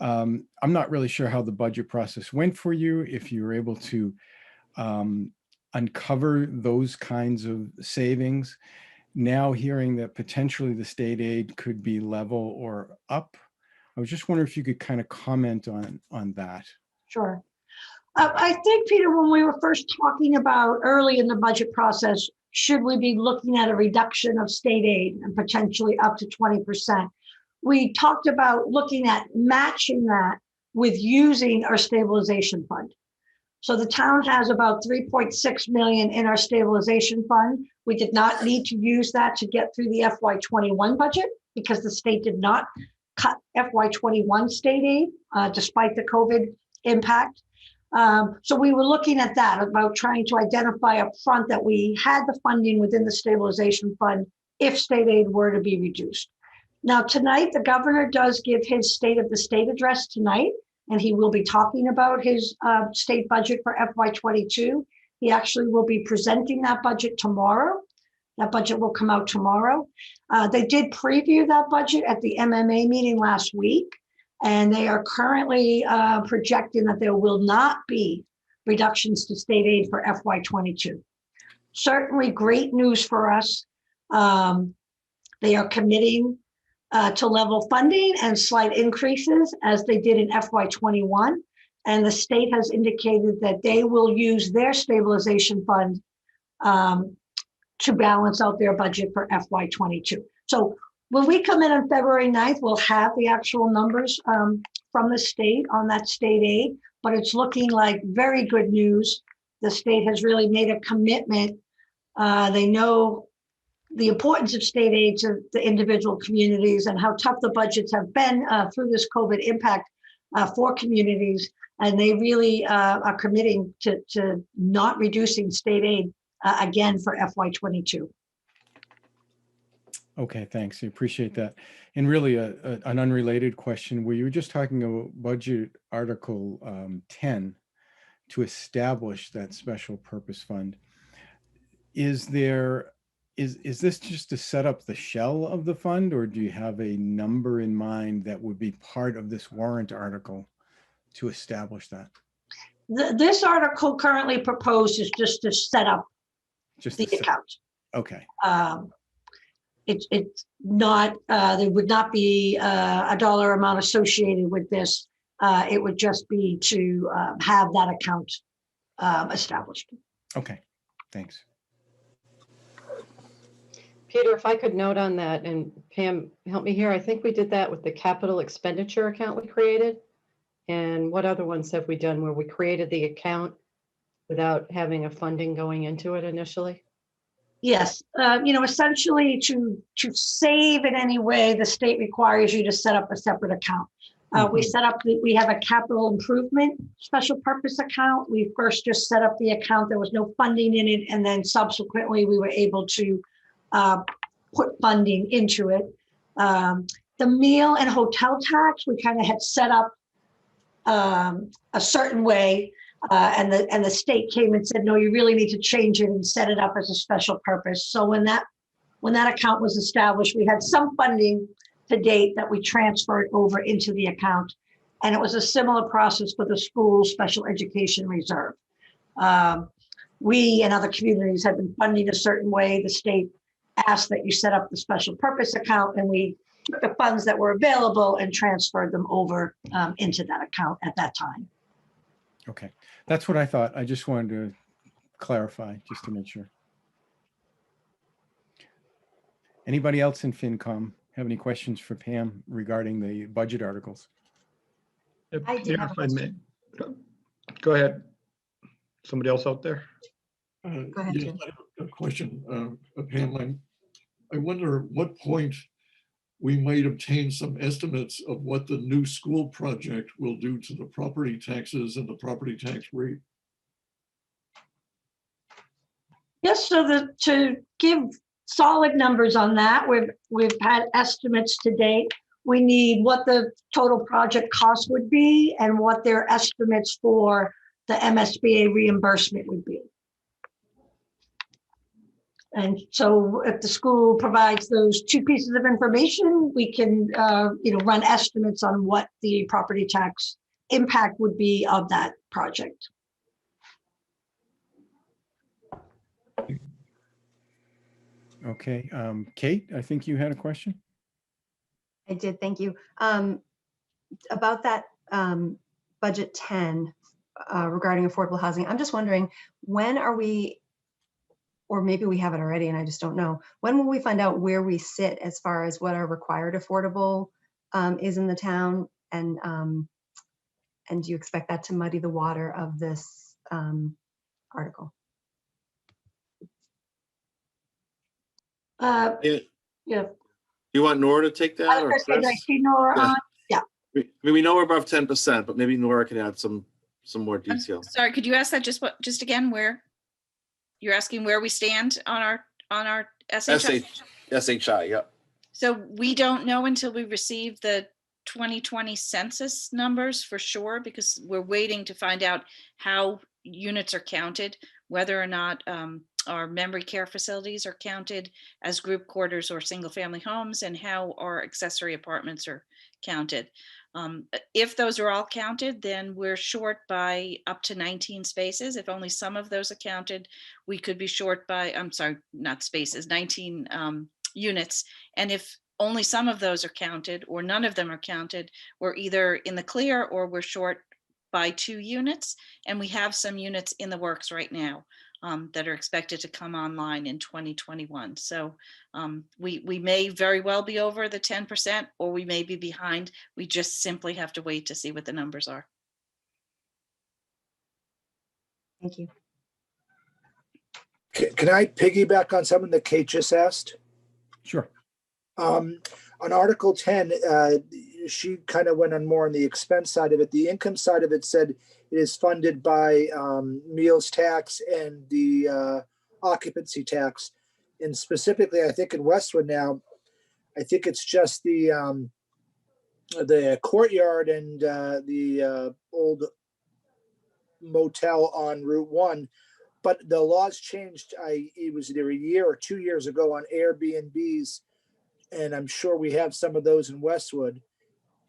I'm not really sure how the budget process went for you, if you were able to uncover those kinds of savings. Now hearing that potentially the state aid could be level or up, I was just wondering if you could kind of comment on that. Sure. I think, Peter, when we were first talking about early in the budget process, should we be looking at a reduction of state aid and potentially up to 20%? We talked about looking at matching that with using our stabilization fund. So the town has about 3.6 million in our stabilization fund. We did not need to use that to get through the FY21 budget because the state did not cut FY21 state aid despite the COVID impact. So we were looking at that, about trying to identify up front that we had the funding within the stabilization fund if state aid were to be reduced. Now tonight, the governor does give his state of the state address tonight, and he will be talking about his state budget for FY22. He actually will be presenting that budget tomorrow. That budget will come out tomorrow. They did preview that budget at the MMA meeting last week, and they are currently projecting that there will not be reductions to state aid for FY22. Certainly great news for us. They are committing to level funding and slight increases as they did in FY21. And the state has indicated that they will use their stabilization fund to balance out their budget for FY22. So when we come in on February 9th, we'll have the actual numbers from the state on that state aid, but it's looking like very good news. The state has really made a commitment. They know the importance of state aid to the individual communities and how tough the budgets have been through this COVID impact for communities. And they really are committing to not reducing state aid again for FY22. Okay, thanks. I appreciate that. And really an unrelated question, where you were just talking about budget article 10 to establish that special purpose fund. Is this just to set up the shell of the fund, or do you have a number in mind that would be part of this warrant article to establish that? This article currently proposed is just to set up the account. Okay. It's not, there would not be a dollar amount associated with this. It would just be to have that account established. Okay, thanks. Peter, if I could note on that, and Pam, help me here. I think we did that with the capital expenditure account we created. And what other ones have we done where we created the account without having a funding going into it initially? Yes, essentially to save in any way, the state requires you to set up a separate account. We have a capital improvement special purpose account. We first just set up the account. There was no funding in it. And then subsequently we were able to put funding into it. The meal and hotel tax, we kind of had set up a certain way. And the state came and said, no, you really need to change it and set it up as a special purpose. So when that account was established, we had some funding to date that we transferred over into the account. And it was a similar process for the school special education reserve. We and other communities have been funding a certain way. The state asked that you set up the special purpose account, and we took the funds that were available and transferred them over into that account at that time. Okay, that's what I thought. I just wanted to clarify just to make sure. Anybody else in FinCom have any questions for Pam regarding the budget articles? I do have a question. Go ahead. Somebody else out there? Go ahead, yes, I have a question, Pam. I wonder at what point we might obtain some estimates of what the new school project will do to the property taxes and the property tax rate. Yes, so to give solid numbers on that, we've had estimates to date. We need what the total project cost would be and what their estimates for the MSBA reimbursement would be. And so if the school provides those two pieces of information, we can, run estimates on what the property tax impact would be of that project. Okay, Kate, I think you had a question? I did, thank you. About that budget 10 regarding affordable housing, I'm just wondering, when are we, or maybe we have it already and I just don't know, when will we find out where we sit as far as what our required affordable is in the town? And do you expect that to muddy the water of this article? Yeah. You want Nora to take that? I Or was gonna say, did I Chris? see Nora Yeah. on? Yeah. We know we're above 10%, but maybe Nora can add some more detail. Sorry, could you ask that just again, where? You're asking where we stand on our SHI? SHI, yep. So we don't know until we receive the 2020 census numbers for sure, because we're waiting to find out how units are counted, whether or not our memory care facilities are counted as group quarters or single family homes, and how our accessory apartments are counted. If those are all counted, then we're short by up to 19 spaces. If only some of those are counted, we could be short by, I'm sorry, not spaces, 19 units. And if only some of those are counted or none of them are counted, we're either in the clear or we're short by 2 units. And we have some units in the works right now that are expected to come online in 2021. So we may very well be over the 10%, or we may be behind. We just simply have to wait to see what the numbers are. Thank you. Can I piggyback on something that Kate just asked? Sure. On Article 10, she kind of went on more on the expense side of it. The income side of it said it is funded by meals tax and the occupancy tax. And specifically, I think in Westwood now, I think it's just the courtyard and the old motel on Route 1. But the laws changed. It was either a year or 2 years ago on Airbnbs, and I'm sure we have some of those in Westwood.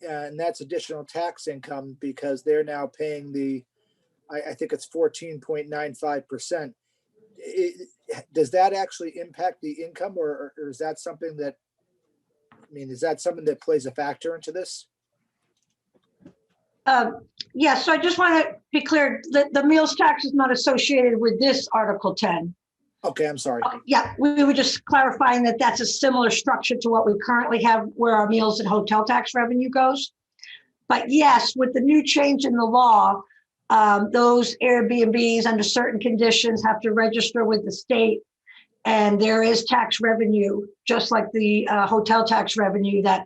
And that's additional tax income because they're now paying I think it's 14.95%. Does that actually impact the income, or is that something that, is that something that plays a factor into this? Yeah, so I just want to be clear that the meals tax is not associated with this Article 10. Okay, I'm sorry. Yeah, we were just clarifying that that's a similar structure to what we currently have where our meals and hotel tax revenue goes. But yes, with the new change in the law, those Airbnbs under certain conditions have to register with the state. And there is tax revenue, just like the hotel tax revenue that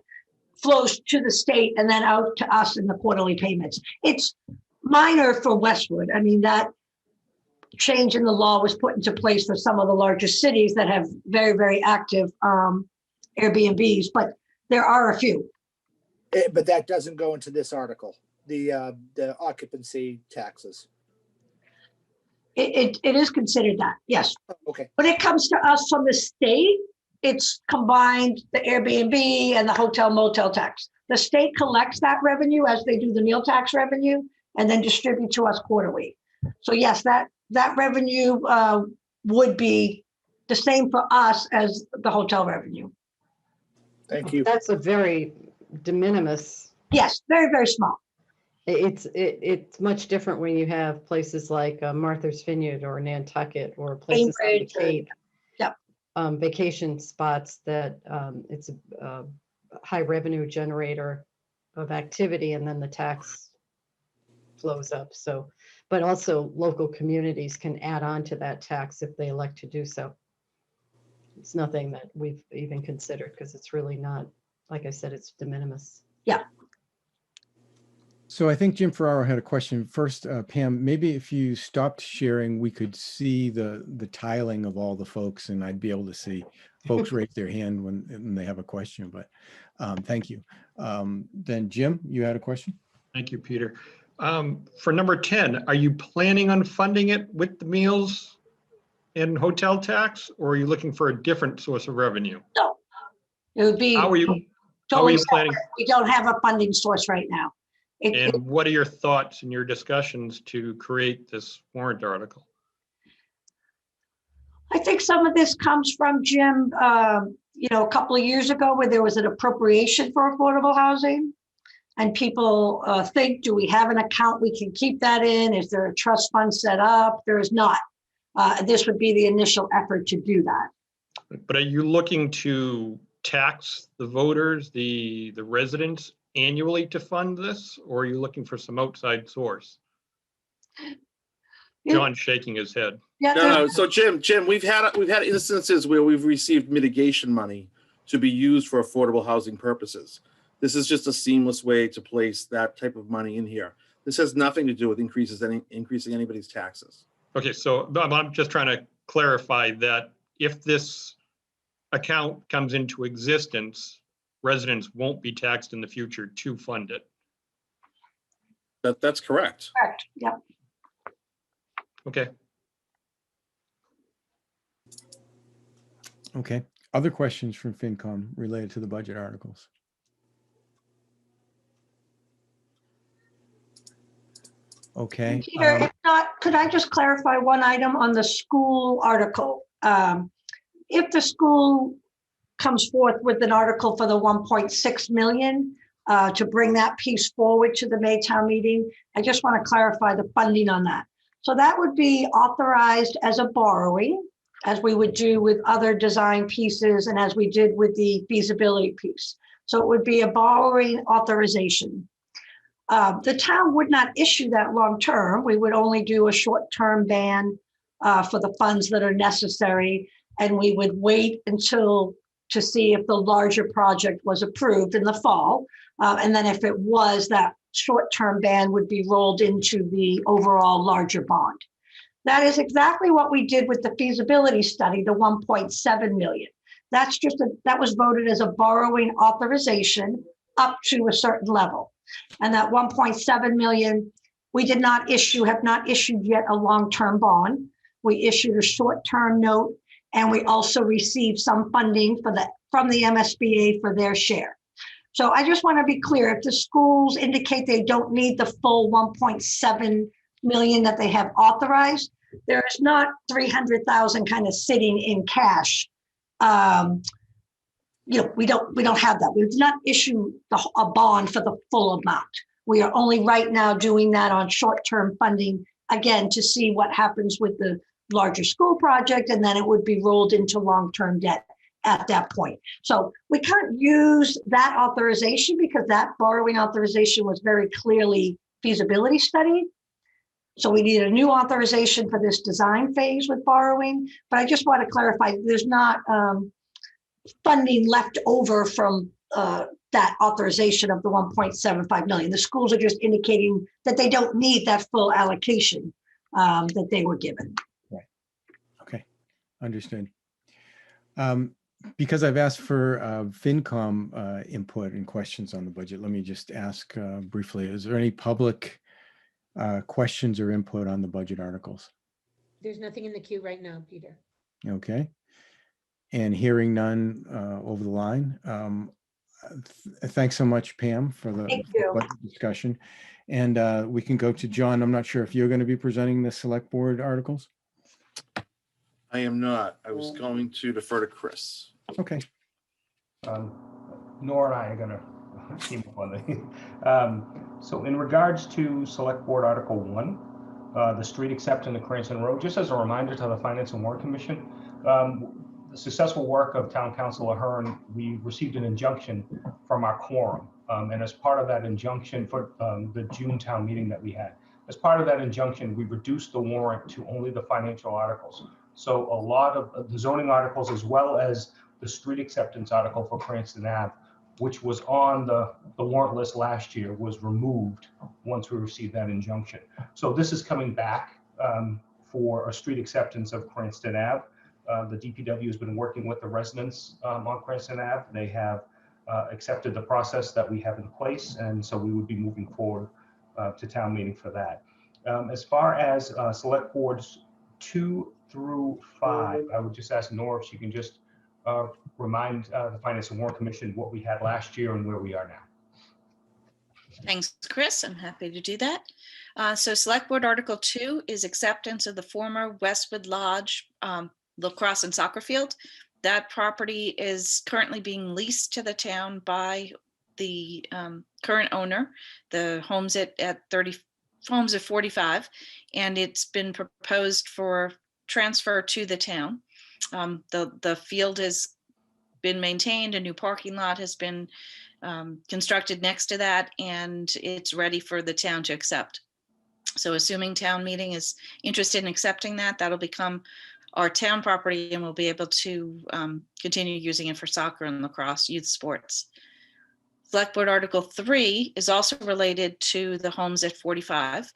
flows to the state and then out to us in the quarterly payments. It's minor for Westwood. I mean, that change in the law was put into place for some of the larger cities that have very, very active Airbnbs, but there are a few. But that doesn't go into this article, the occupancy taxes. It is considered that, yes. Okay. When it comes to us from the state, it's combined the Airbnb and the hotel motel tax. The state collects that revenue as they do the meal tax revenue and then distribute to us quarterly. So yes, that revenue would be the same for us as the hotel revenue. Thank you. That's a very de minimis. Yes, very, very small. It's much different when you have places like Martha's Vineyard or Nantucket or places on the Cape. Yep. Vacation spots that it's a high revenue generator of activity, and then the tax flows up. So, but also local communities can add on to that tax if they elect to do so. It's nothing that we've even considered because it's really not, like I said, it's de minimis. Yeah. So I think Jim Ferraro had a question. First, Pam, maybe if you stopped sharing, we could see the tiling of all the folks, and I'd be able to see folks raise their hand when they have a question, but thank you. Then Jim, you had a question? Thank you, Peter. For number 10, are you planning on funding it with the meals and hotel tax, or are you looking for a different source of revenue? No, it would be How are you totally planning? separate. We don't have a funding source right now. And what are your thoughts and your discussions to create this warrant article? I think some of this comes from Jim, a couple of years ago where there was an appropriation for affordable housing. And people think, do we have an account we can keep that in? Is there a trust fund set up? There is not. This would be the initial effort to do that. But are you looking to tax the voters, the residents annually to fund this, or are you looking for some outside source? John's shaking his head. No. So Jim, we've had instances where we've received mitigation money to be used for affordable housing purposes. This is just a seamless way to place that type of money in here. This has nothing to do with increasing anybody's taxes. Okay, so I'm just trying to clarify that if this account comes into existence, residents won't be taxed in the future to fund it. That's correct. Correct. Yep. Okay. Okay. Other questions from FinCom related to the budget articles? Okay. Peter, if not, could I just clarify one item on the school article? If the school comes forth with an article for the 1.6 million to bring that piece forward to the May town meeting, I just want to clarify the funding on that. So that would be authorized as a borrowing, as we would do with other design pieces and as we did with the feasibility piece. So it would be a borrowing authorization. The town would not issue that long term. We would only do a short-term ban for the funds that are necessary. And we would wait until to see if the larger project was approved in the fall. And then if it was, that short-term ban would be rolled into the overall larger bond. That is exactly what we did with the feasibility study, the 1.7 million. That was voted as a borrowing authorization up to a certain level. And that 1.7 million, we have not issued yet a long-term bond. We issued a short-term note, and we also received some funding from the MSBA for their share. So I just want to be clear, if the schools indicate they don't need the full 1.7 million that they have authorized, there is not 300,000 kind of sitting in cash. We don't have that. We did not issue a bond for the full amount. We are only right now doing that on short-term funding, again, to see what happens with the larger school project, and then it would be rolled into long-term debt at that point. So we can't use that authorization because that borrowing authorization was very clearly feasibility study. So we need a new authorization for this design phase with borrowing. But I just want to clarify, there's not funding left over from that authorization of the 1.75 million. The schools are just indicating that they don't need that full allocation that they were given. Right. Okay. Understood. Because I've asked for FinCom input and questions on the budget, let me just ask briefly, is there any public questions or input on the budget articles? There's nothing in the queue right now, Peter. Okay. And hearing none over the line. Thanks so much, Pam, for the budget discussion. And we can go to John. I'm not sure if you're going to be presenting the select board articles. I am not. I was going to defer to Chris. Okay. Nora and I are going to team up on the. So in regards to Select Board Article 1, the street acceptance of Cranston Road, just as a reminder to the Finance and Warrant Commission, the successful work of Town Councilor Hearn, we received an injunction from our quorum. And as part of that injunction for the June town meeting that we had, as part of that injunction, we reduced the warrant to only the financial articles. So a lot of the zoning articles, as well as the street acceptance article for Cranston Ave, which was on the warrant list last year, was removed once we received that injunction. So this is coming back for a street acceptance of Cranston Ave. The DPW has been working with the residents on Cranston Ave. They have accepted the process that we have in place, and so we would be moving forward to town meeting for that. As far as Select Boards 2 through 5. I would just ask Nora if she can just remind the Finance and Warrant Commission what we had last year and where we are now. Thanks, Chris. I'm happy to do that. So Select Board Article 2 is acceptance of the former Westwood Lodge lacrosse and soccer field. That property is currently being leased to the town by the current owner, the homes at 45, and it's been proposed for transfer to the town. The field has been maintained, a new parking lot has been constructed next to that, and it's ready for the town to accept. So assuming town meeting is interested in accepting that, that'll become our town property, and we'll be able to continue using it for soccer and lacrosse youth sports. Select Board Article 3 is also related to the homes at 45.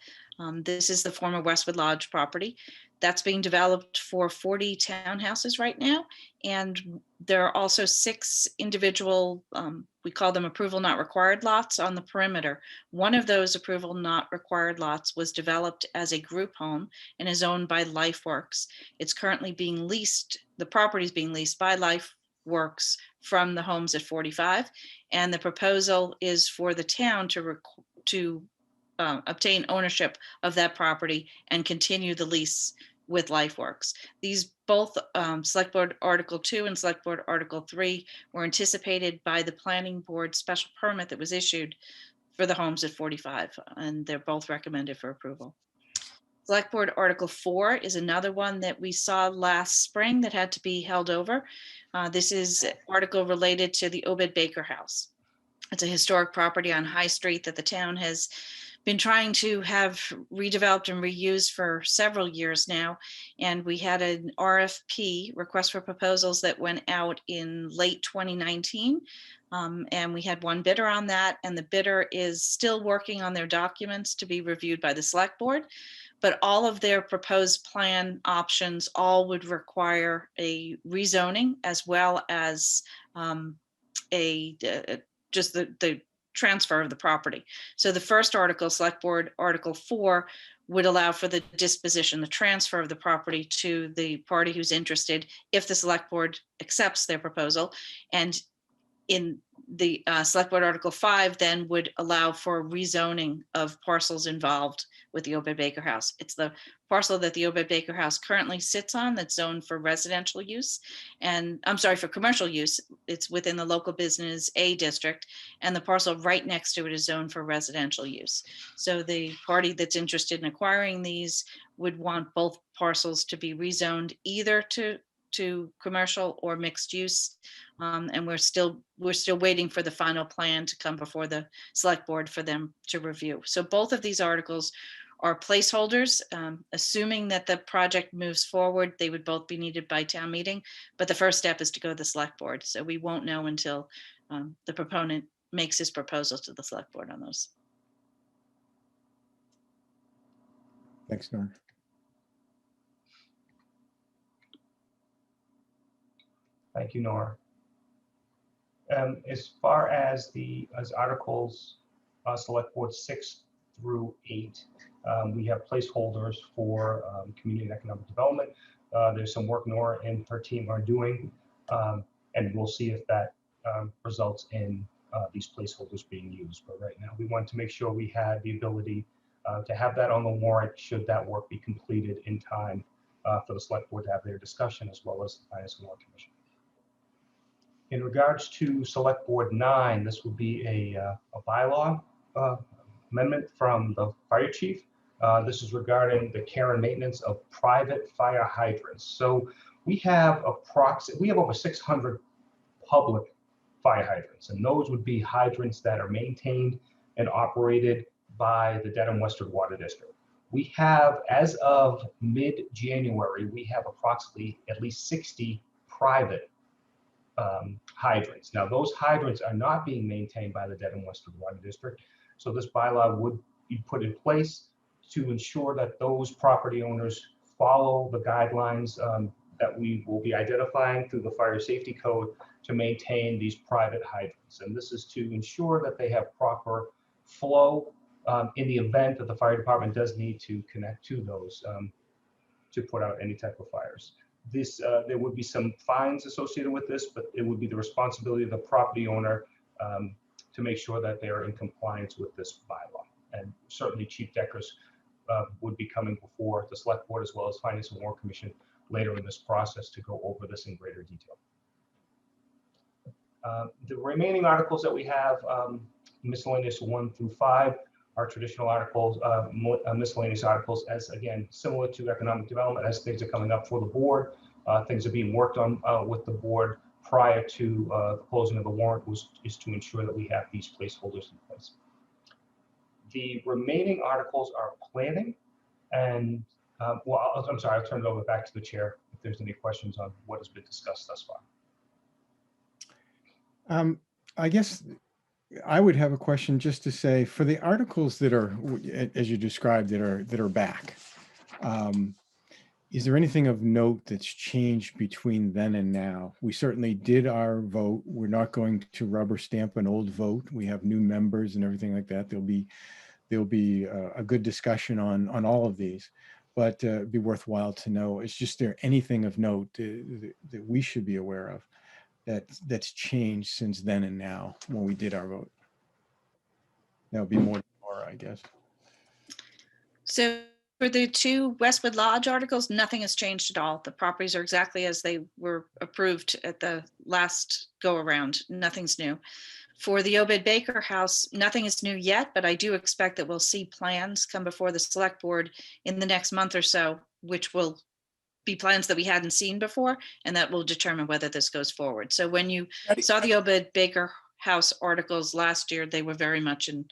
This is the former Westwood Lodge property. That's being developed for 40 townhouses right now. And there are also 6 individual, we call them approval not required lots on the perimeter. One of those approval not required lots was developed as a group home and is owned by LifeWorks. It's currently being leased, the property is being leased by LifeWorks from the homes at 45. And the proposal is for the town to obtain ownership of that property and continue the lease with LifeWorks. These both Select Board Article 2 and Select Board Article 3 were anticipated by the Planning Board special permit that was issued for the homes at 45, and they're both recommended for approval. Select Board Article 4 is another one that we saw last spring that had to be held over. This is an article related to the Obed Baker House. It's a historic property on High Street that the town has been trying to have redeveloped and reused for several years now. And we had an RFP, request for proposals, that went out in late 2019. And we had one bidder on that, and the bidder is still working on their documents to be reviewed by the Select Board. But all of their proposed plan options all would require a rezoning, as well as just the transfer of the property. So the first article, Select Board Article 4, would allow for the disposition, the transfer of the property to the party who's interested if the Select Board accepts their proposal. And in the Select Board Article 5 then would allow for rezoning of parcels involved with the Obed Baker House. It's the parcel that the Obed Baker House currently sits on that's zoned for residential use, and I'm sorry, for commercial use. It's within the local business A district, and the parcel right next to it is zoned for residential use. So the party that's interested in acquiring these would want both parcels to be rezoned either to commercial or mixed use. And we're still waiting for the final plan to come before the Select Board for them to review. So both of these articles are placeholders. Assuming that the project moves forward, they would both be needed by town meeting, but the first step is to go to the Select Board. So we won't know until the proponent makes his proposal to the Select Board on those. Thanks, Nora. Thank you, Nora. As far as articles Select Board 6 through 8, we have placeholders for community and economic development. There's some work Nora and her team are doing, and we'll see if that results in these placeholders being used. But right now, we want to make sure we had the ability to have that on the warrant should that work be completed in time for the Select Board to have their discussion, as well as the Finance and Warrant Commission. In regards to Select Board 9, this would be a bylaw amendment from the fire chief. This is regarding the care and maintenance of private fire hydrants. So we have over 600 public fire hydrants, and those would be hydrants that are maintained and operated by the Dedham Western Water District. We have, as of mid-January, we have approximately at least 60 private hydrants. Now, those hydrants are not being maintained by the Dedham Western Water District, so this bylaw would be put in place to ensure that those property owners follow the guidelines that we will be identifying through the fire safety code to maintain these private hydrants. And this is to ensure that they have proper flow in the event that the fire department does need to connect to those. to put out any type of fires. This, there would be some fines associated with this, but it would be the responsibility of the property owner to make sure that they are in compliance with this bylaw. And certainly Chief Deckers would be coming before the Select Board as well as Finance and Warrant Commission later in this process to go over this in greater detail. The remaining articles that we have, miscellaneous 1 through 5, are traditional articles, miscellaneous articles, as again, similar to economic development, as things are coming up for the board. Things are being worked on with the board prior to the closing of the warrant, is to ensure that we have these placeholders in place. The remaining articles are planning, and well, I'm sorry, I'll turn it over back to the chair if there's any questions on what has been discussed thus far. I guess I would have a question just to say, for the articles that are, as you described, that are back, is there anything of note that's changed between then and now? We certainly did our vote. We're not going to rubber stamp an old vote. We have new members and everything like that. There'll be a good discussion on all of these, but it'd be worthwhile to know, is just there anything of note that we should be aware of that's changed since then and now when we did our vote? That would be more, I guess. So for the 2 Westwood Lodge articles, nothing has changed at all. The properties are exactly as they were approved at the last go around. Nothing's new. For the Obed Baker house, nothing is new yet, but I do expect that we'll see plans come before the Select Board in the next month or so, which will be plans that we hadn't seen before, and that will determine whether this goes forward. So when you saw the Obed Baker house articles last year, they were very much in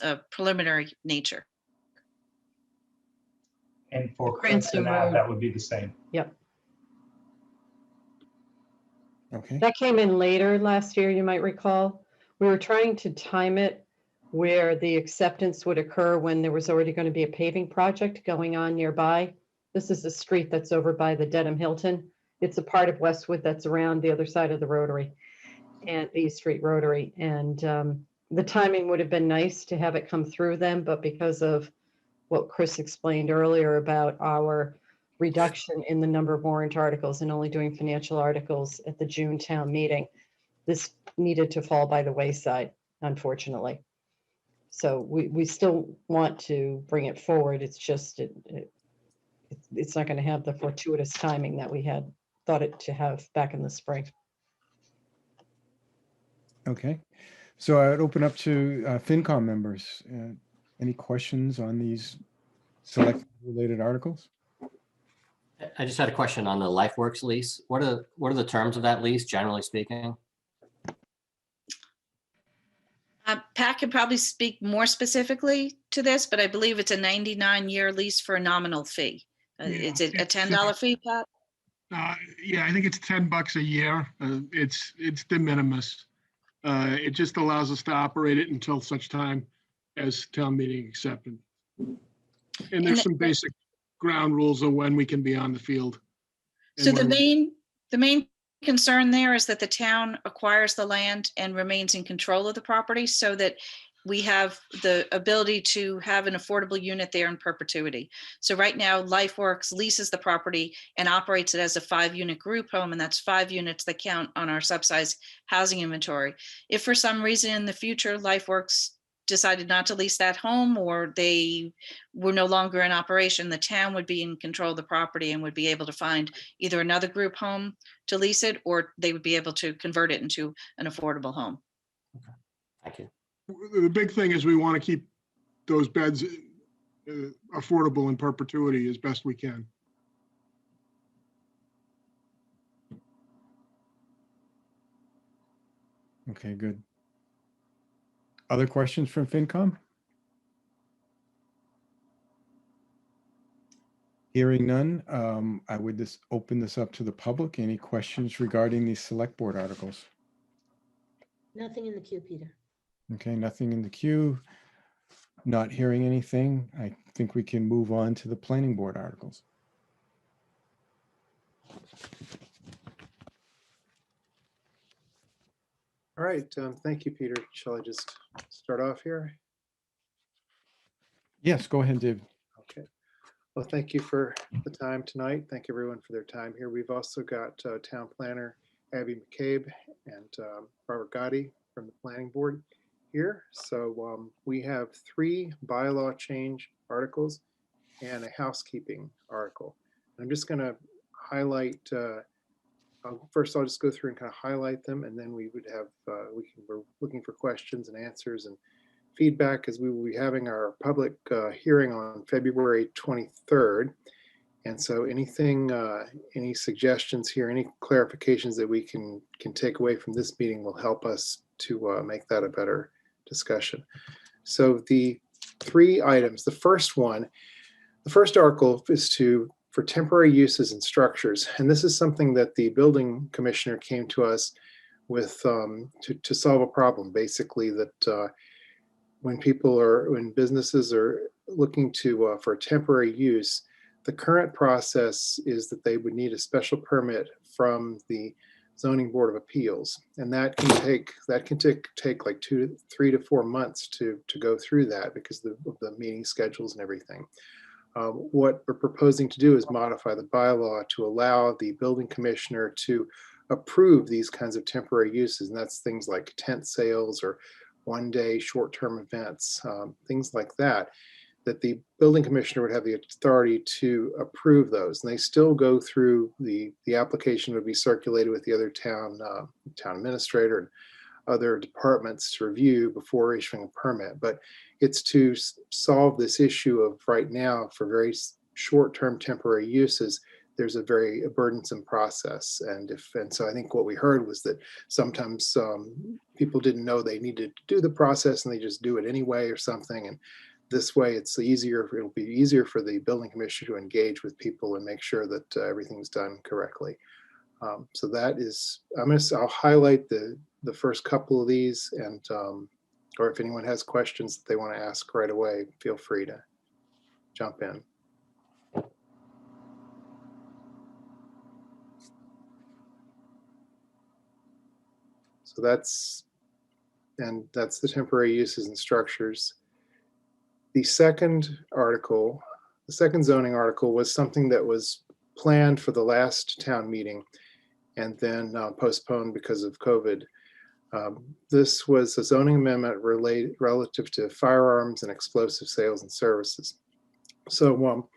a preliminary nature. And for Cranston Cranston Ave, Road. that would be the same. Yep. Okay. That came in later last year, you might recall. We were trying to time it where the acceptance would occur when there was already going to be a paving project going on nearby. This is the street that's over by the Dedham Hilton. It's a part of Westwood that's around the other side of the Rotary and the East Street Rotary. And the timing would have been nice to have it come through them, but because of what Chris explained earlier about our reduction in the number of warrant articles and only doing financial articles at the June town meeting, this needed to fall by the wayside, unfortunately. So we still want to bring it forward. It's just, it's not going to have the fortuitous timing that we had thought it to have back in the spring. Okay. So I would open up to FinCom members. Any questions on these select related articles? I just had a question on the LifeWorks lease. What are the terms of that lease, generally speaking? Pat could probably speak more specifically to this, but I believe it's a 99-year lease for a nominal fee. Is it a $10 fee, Pat? Yeah, I think it's $10 a year. It's de minimis. It just allows us to operate it until such time as town meeting accepted. And there's some basic ground rules of when we can be on the field. So the main concern there is that the town acquires the land and remains in control of the property so that we have the ability to have an affordable unit there in perpetuity. So right now, LifeWorks leases the property and operates it as a 5-unit group home, and that's 5 units that count on our subsidized housing inventory. If for some reason in the future, LifeWorks decided not to lease that home, or they were no longer in operation, the town would be in control of the property and would be able to find either another group home to lease it, or they would be able to convert it into an affordable home. Okay. Thank you. The big thing is we want to keep those beds affordable in perpetuity as best we can. Okay, good. Other questions from FinCom? Hearing none, I would just open this up to the public. Any questions regarding these select board articles? Nothing in the queue, Peter. Okay, nothing in the queue. Not hearing anything. I think we can move on to the planning board articles. All right, thank you, Peter. Shall I just start off here? Yes, go ahead, David. Okay. Well, thank you for the time tonight. Thank everyone for their time here. We've also got Town Planner Abby McCabe and Barbara Gotti from the Planning Board here. So we have 3 bylaw change articles and a housekeeping article. I'm just going to highlight, first I'll just go through and kind of highlight them, and then we would have, we're looking for questions and answers and feedback, as we will be having our public hearing on February 23rd. And so anything, any suggestions here, any clarifications that we can take away from this meeting will help us to make that a better discussion. So the 3 items, the first article is for temporary uses and structures. And this is something that the building commissioner came to us with to solve a problem, basically, that when businesses are looking to for temporary use, the current process is that they would need a special permit from the Zoning Board of Appeals, and that can take like 3 to 4 months to go through that because of the meeting schedules and everything. What we're proposing to do is modify the bylaw to allow the building commissioner to approve these kinds of temporary uses, and that's things like tent sales or one-day short-term events, things like that the building commissioner would have the authority to approve those. And they still go through the application would be circulated with the other town administrator and other departments to review before issuing a permit. But it's to solve this issue of right now for very short-term temporary uses, there's a very burdensome process. And so I think what we heard was that sometimes people didn't know they needed to do the process and they just do it anyway or something. And this way it'll be easier for the building commissioner to engage with people and make sure that everything's done correctly. So that is, I'll highlight the first couple of these, and or if anyone has questions that they want to ask right away, feel free to jump in. So that's the temporary uses and structures. The second zoning article was something that was planned for the last town meeting and then postponed because of COVID. This was a zoning amendment relative to firearms and explosive sales and services. So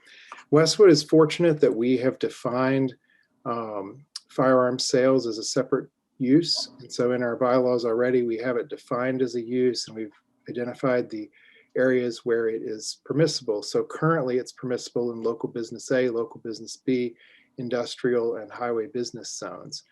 Westwood is fortunate that we have defined firearm sales as a separate use. And so in our bylaws already, we have it defined as a use, and we've identified the areas where it is permissible. So currently it's permissible in local business A, local business B, industrial and highway business zones.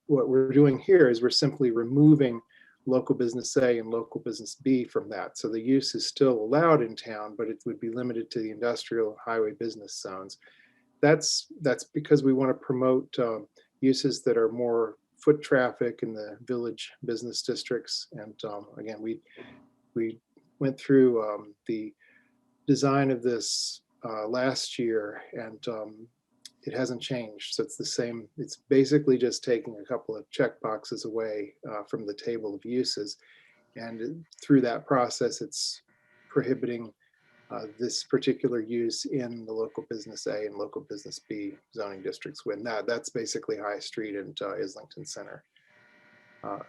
What we're doing here is we're simply removing local business A and local business B from that. So the use is still allowed in town, but it would be limited to the industrial and highway business zones. That's because we want to promote uses that are more foot traffic in the village business districts. And again, we went through the design of this last year, and it hasn't changed. So it's the same. It's basically just taking a couple of check boxes away from the table of uses. And through that process, it's prohibiting this particular use in the local business A and local business B zoning districts. When that's basically High Street and Islington Center.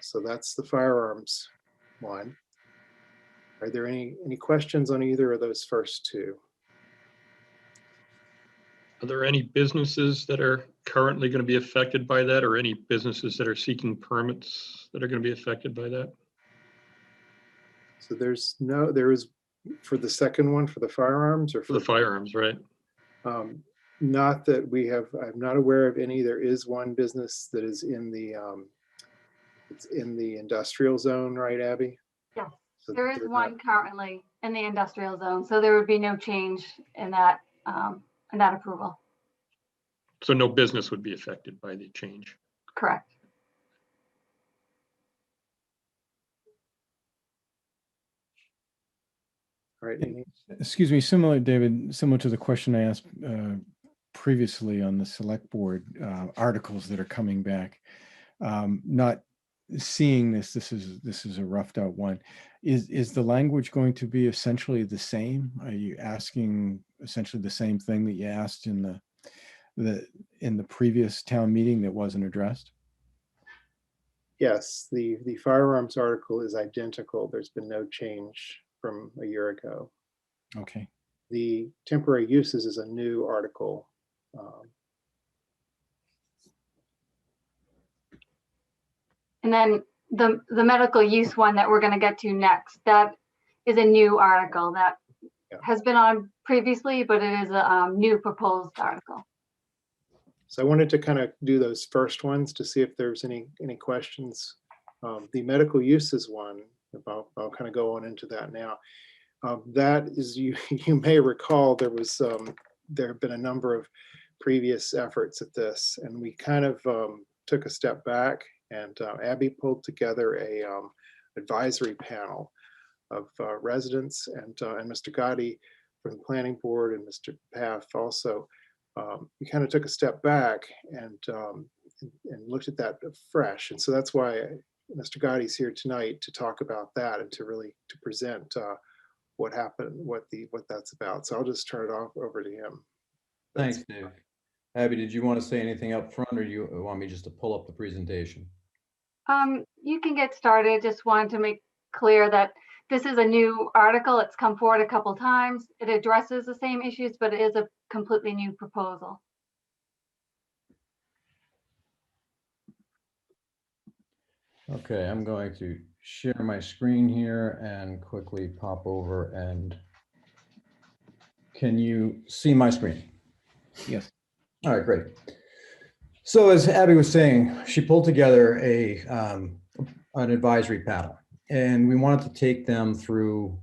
So that's the firearms one. Are there any questions on either of those first two? Are there any businesses that are currently going to be affected by that, or any businesses that are seeking permits that are going to be affected by that? So there is for the second one, for the firearms, or for the firearms, right? Not that we have, I'm not aware of any. There is one business that is in the it's in the industrial zone, right, Abby? Yes, So there is they're one currently in the industrial zone, so there would be no change in that approval. So no business would be affected by the change. Correct. All right. Excuse me, similar, David, similar to the question I asked previously on the select board articles that are coming back. Not seeing this is a roughed out one. Is the language going to be essentially the same? Are you asking essentially the same thing that you asked in the previous town meeting that wasn't addressed? Yes, the firearms article is identical. There's been no change from a year ago. Okay. The temporary uses is a new article. And then the medical use one that we're going to get to next, that is a new article that has been on previously, but it is a new proposed article. So I wanted to kind of do those first ones to see if there's any questions. The medical uses one, I'll kind of go on into that now. That is, you may recall, there have been a number of previous efforts at this, and we kind of took a step back, and Abby pulled together a advisory panel of residents and Mr. Gotti from the planning board and Mr. Path also. We kind of took a step back and looked at that fresh, and so that's why Mr. Gotti's here tonight to talk about that and to present what happened, what that's about. So I'll just turn it over to him. Thanks, Dave. Abby, did you want to say anything up front, or do you want me just to pull up the presentation? You can get started. Just wanted to make clear that this is a new article. It's come forward a couple times. It addresses the same issues, but it is a completely new proposal. Okay, I'm going to share my screen here and quickly pop over, and can you see my screen? Yes. All right, great. So as Abby was saying, she pulled together an advisory panel, and we wanted to take them through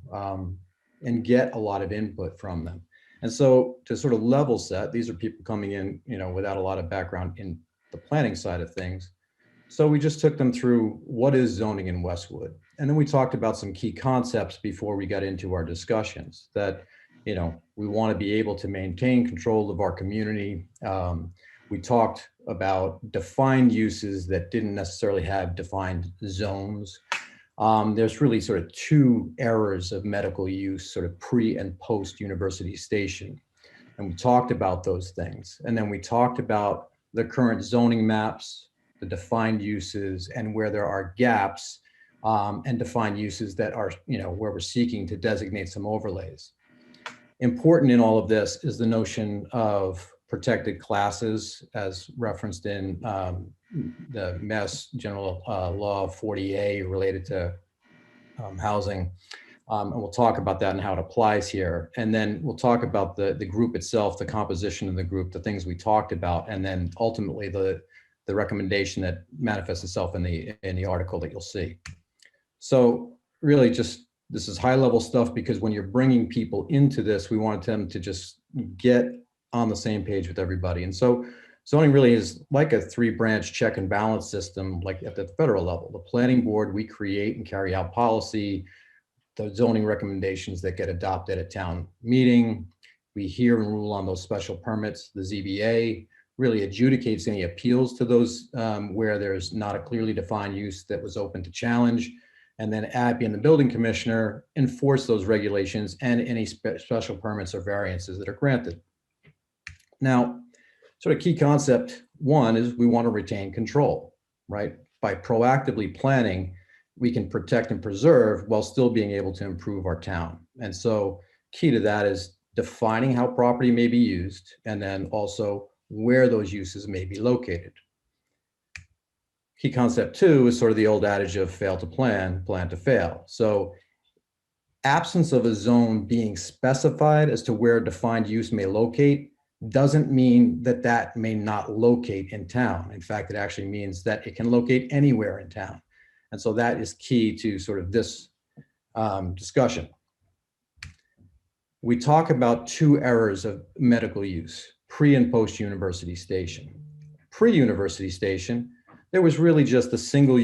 and get a lot of input from them. And so to sort of level set, these are people coming in, without a lot of background in the planning side of things. So we just took them through what is zoning in Westwood. And then we talked about some key concepts before we got into our discussions that, we want to be able to maintain control of our community. We talked about defined uses that didn't necessarily have defined zones. There's really sort of two eras of medical use, sort of pre and post University Station. And we talked about those things. And then we talked about the current zoning maps, the defined uses, and where there are gaps and defined uses that are, where we're seeking to designate some overlays. Important in all of this is the notion of protected classes as referenced in the Mass General Law 40A related to housing. And we'll talk about that and how it applies here. And then we'll talk about the group itself, the composition of the group, the things we talked about, and then ultimately the recommendation that manifests itself in the article that you'll see. So really just, this is high level stuff because when you're bringing people into this, we want them to just get on the same page with everybody. And so zoning really is like a 3-branch check and balance system, like at the federal level. The planning board, we create and carry out policy, the zoning recommendations that get adopted at town meeting. We hear and rule on those special permits. The ZBA really adjudicates any appeals to those where there's not a clearly defined use that was open to challenge. And then Abby and the building commissioner enforce those regulations and any special permits or variances that are granted. Now, sort of key concept one is we want to retain control, right? By proactively planning, we can protect and preserve while still being able to improve our town. And so key to that is defining how property may be used and then also where those uses may be located. Key concept two is sort of the old adage of fail to plan, plan to fail. So absence of a zone being specified as to where defined use may locate doesn't mean that that may not locate in town. In fact, it actually means that it can locate anywhere in town. And so that is key to sort of this discussion. We talk about two eras of medical use, pre and post University Station. Pre-University Station, there was really just a single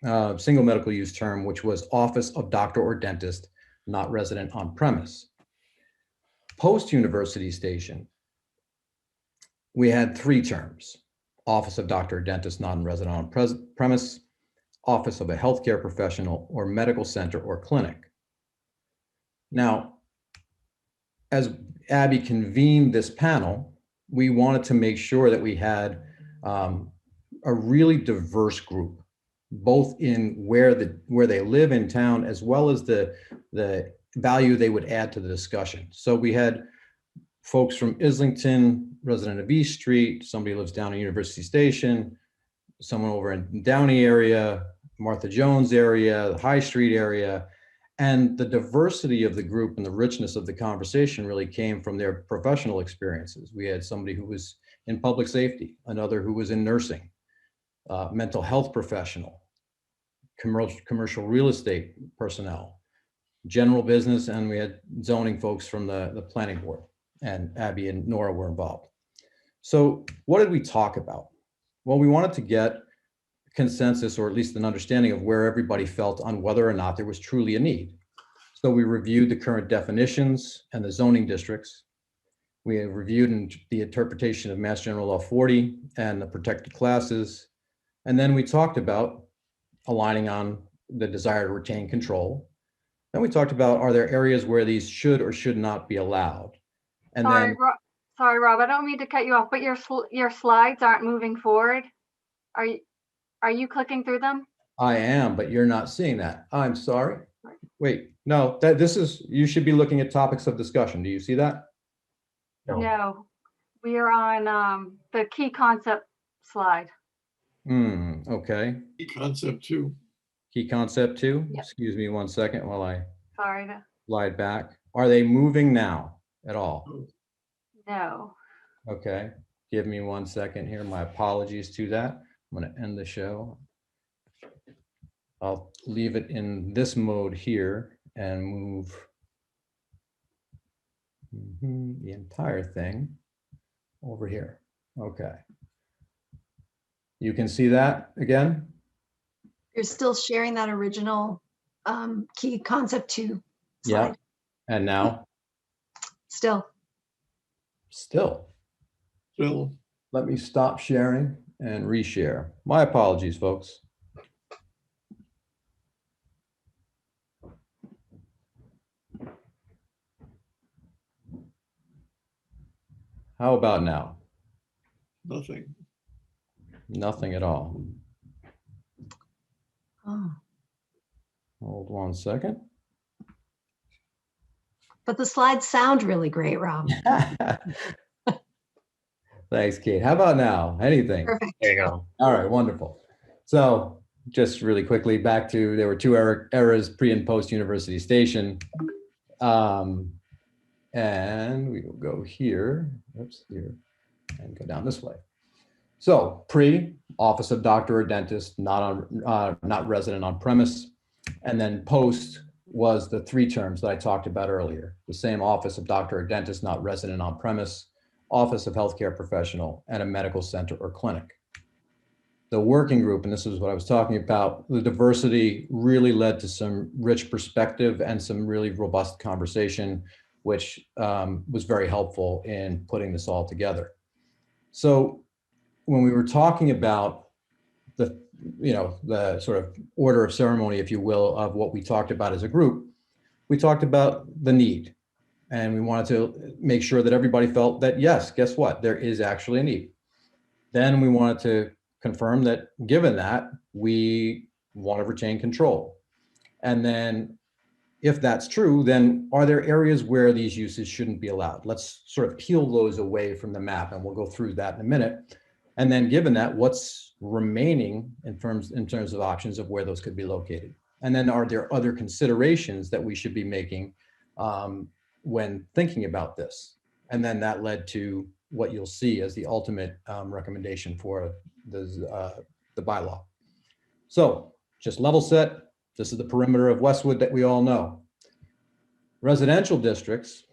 medical use term, which was office of doctor or dentist, not resident on premise. Post-University Station, we had 3 terms: office of doctor or dentist, non-resident on premise, office of a healthcare professional, or medical center or clinic. Now, as Abby convened this panel, we wanted to make sure that we had a really diverse group, both in where they live in town, as well as the value they would add to the discussion. So we had folks from Islington, resident of East Street, somebody who lives down in University Station, someone over in Downey area, Martha Jones area, the High Street area. And the diversity of the group and the richness of the conversation really came from their professional experiences. We had somebody who was in public safety, another who was in nursing, mental health professional, commercial real estate personnel, general business, and we had zoning folks from the planning board, and Abby and Nora were involved. So what did we talk about? Well, we wanted to get consensus, or at least an understanding of where everybody felt on whether or not there was truly a need. So we reviewed the current definitions and the zoning districts. We have reviewed the interpretation of Mass General Law 40 and the protected classes. And then we talked about aligning on the desire to retain control. Then we talked about, are there areas where these should or should not be allowed? And then, Sorry, Rob, I don't mean to cut you off, but your slides aren't moving forward. Are you clicking through them? I am, but you're not seeing that. I'm sorry. Wait, no, you should be looking at topics of discussion. Do you see that? No, we are on the key concept slide. Okay. Key concept 2. Key concept 2. Yep. Excuse me one second while I Sorry. slide back. Are they moving now at all? No. Okay. Give me 1 second here. My apologies to that. I'm going to end the show. I'll leave it in this mode here and move the entire thing over here. Okay. You can see that again? You're still sharing that original key concept 2 slide. Yeah. And now? Still. Still. Let me stop sharing and reshare. My apologies, folks. How about now? Nothing. Nothing at all. Oh. Hold 1 second. But the slides sound really great, Rob. Thanks, Kate. How about now? Anything? Perfect. There you go. All right, wonderful. So just really quickly back to, there were 2 eras, pre and post University Station. And we will go here, oops, here, and go down this way. So pre, office of doctor or dentist, not resident on premise. And then post was the 3 terms that I talked about earlier. The same office of doctor or dentist, not resident on premise, office of healthcare professional, and a medical center or clinic. The working group, and this is what I was talking about, the diversity really led to some rich perspective and some really robust conversation, which was very helpful in putting this all together. So when we were talking about the sort of order of ceremony, if you will, of what we talked about as a group, we talked about the need. And we wanted to make sure that everybody felt that, yes, guess what? There is actually a need. Then we wanted to confirm that given that, we want to retain control. And then if that's true, then are there areas where these uses shouldn't be allowed? Let's sort of peel those away from the map, and we'll go through that in a minute. And then given that, what's remaining in terms of options of where those could be located? And then are there other considerations that we should be making when thinking about this? And then that led to what you'll see as the ultimate recommendation for the bylaw. So just level set. This is the perimeter of Westwood that we all know. Residential districts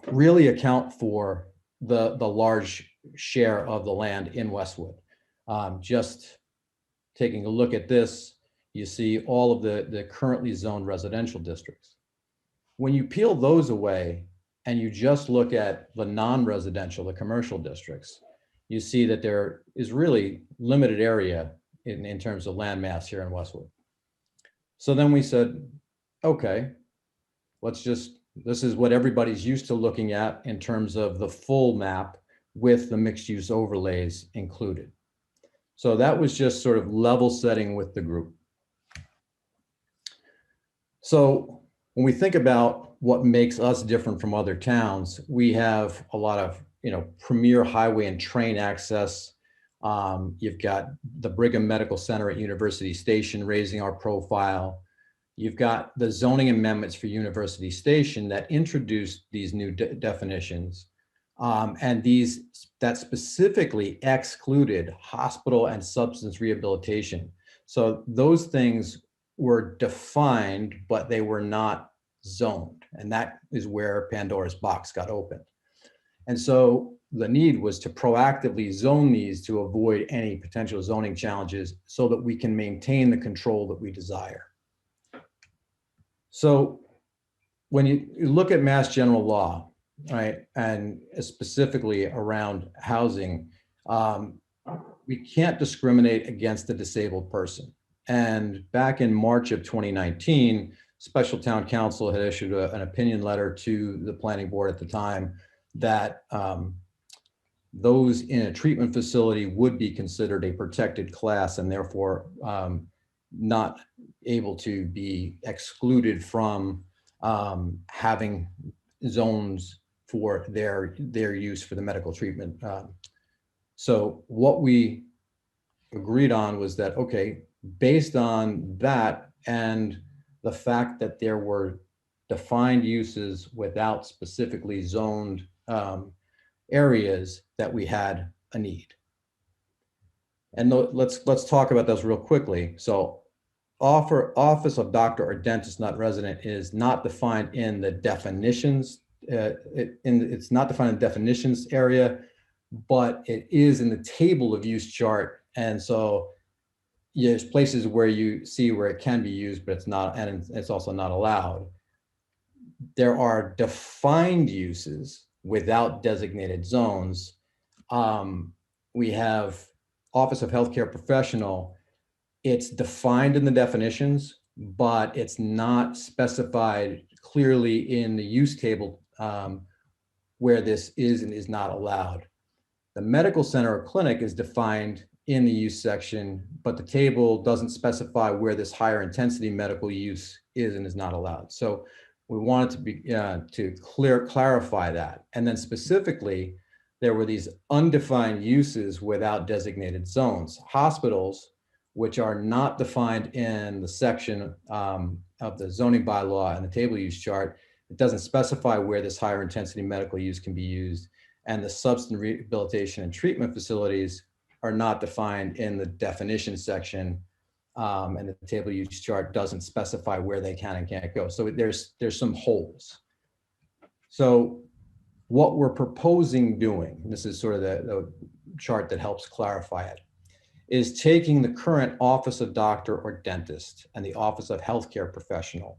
really account for the large share of the land in Westwood. Just taking a look at this, you see all of the currently zoned residential districts. When you peel those away and you just look at the non-residential, the commercial districts, you see that there is really limited area in terms of land mass here in Westwood. So then we said, okay, let's just This is what everybody's used to looking at in terms of the full map with the mixed use overlays included. So that was just sort of level setting with the group. So when we think about what makes us different from other towns, we have a lot of, premier highway and train access. You've got the Brigham Medical Center at University Station raising our profile. You've got the zoning amendments for University Station that introduced these new definitions. And that specifically excluded hospital and substance rehabilitation. So those things were defined, but they were not zoned. And that is where Pandora's box got opened. And so the need was to proactively zone these to avoid any potential zoning challenges so that we can maintain the control that we desire. So when you look at Mass General Law, right, and specifically around housing, we can't discriminate against the disabled person. And back in March of 2019, Special Town Council had issued an opinion letter to the planning board at the time that those in a treatment facility would be considered a protected class and therefore not able to be excluded from having zones for their use for the medical treatment. So what we agreed on was that, okay, based on that and the fact that there were defined uses without specifically zoned areas, that we had a need. And let's talk about those real quickly. So office of doctor or dentist not resident is not defined in the definitions. It's not defined in the definitions area, but it is in the table of use chart. And so there's places where you see where it can be used, but it's not, and it's also not allowed. There are defined uses without designated zones. We have Office of Healthcare Professional. It's defined in the definitions, but it's not specified clearly in the use table where this is and is not allowed. The medical center or clinic is defined in the use section, but the table doesn't specify where this higher intensity medical use is and is not allowed. So we wanted to be to clarify that. And then specifically, there were these undefined uses without designated zones. Hospitals, which are not defined in the section of the zoning bylaw and the table use chart, it doesn't specify where this higher intensity medical use can be used. And the substance rehabilitation and treatment facilities are not defined in the definition section, and the table use chart doesn't specify where they can and can't go. So there's some holes. So what we're proposing doing, and this is sort of the chart that helps clarify it, is taking the current Office of Doctor or Dentist and the Office of Healthcare Professional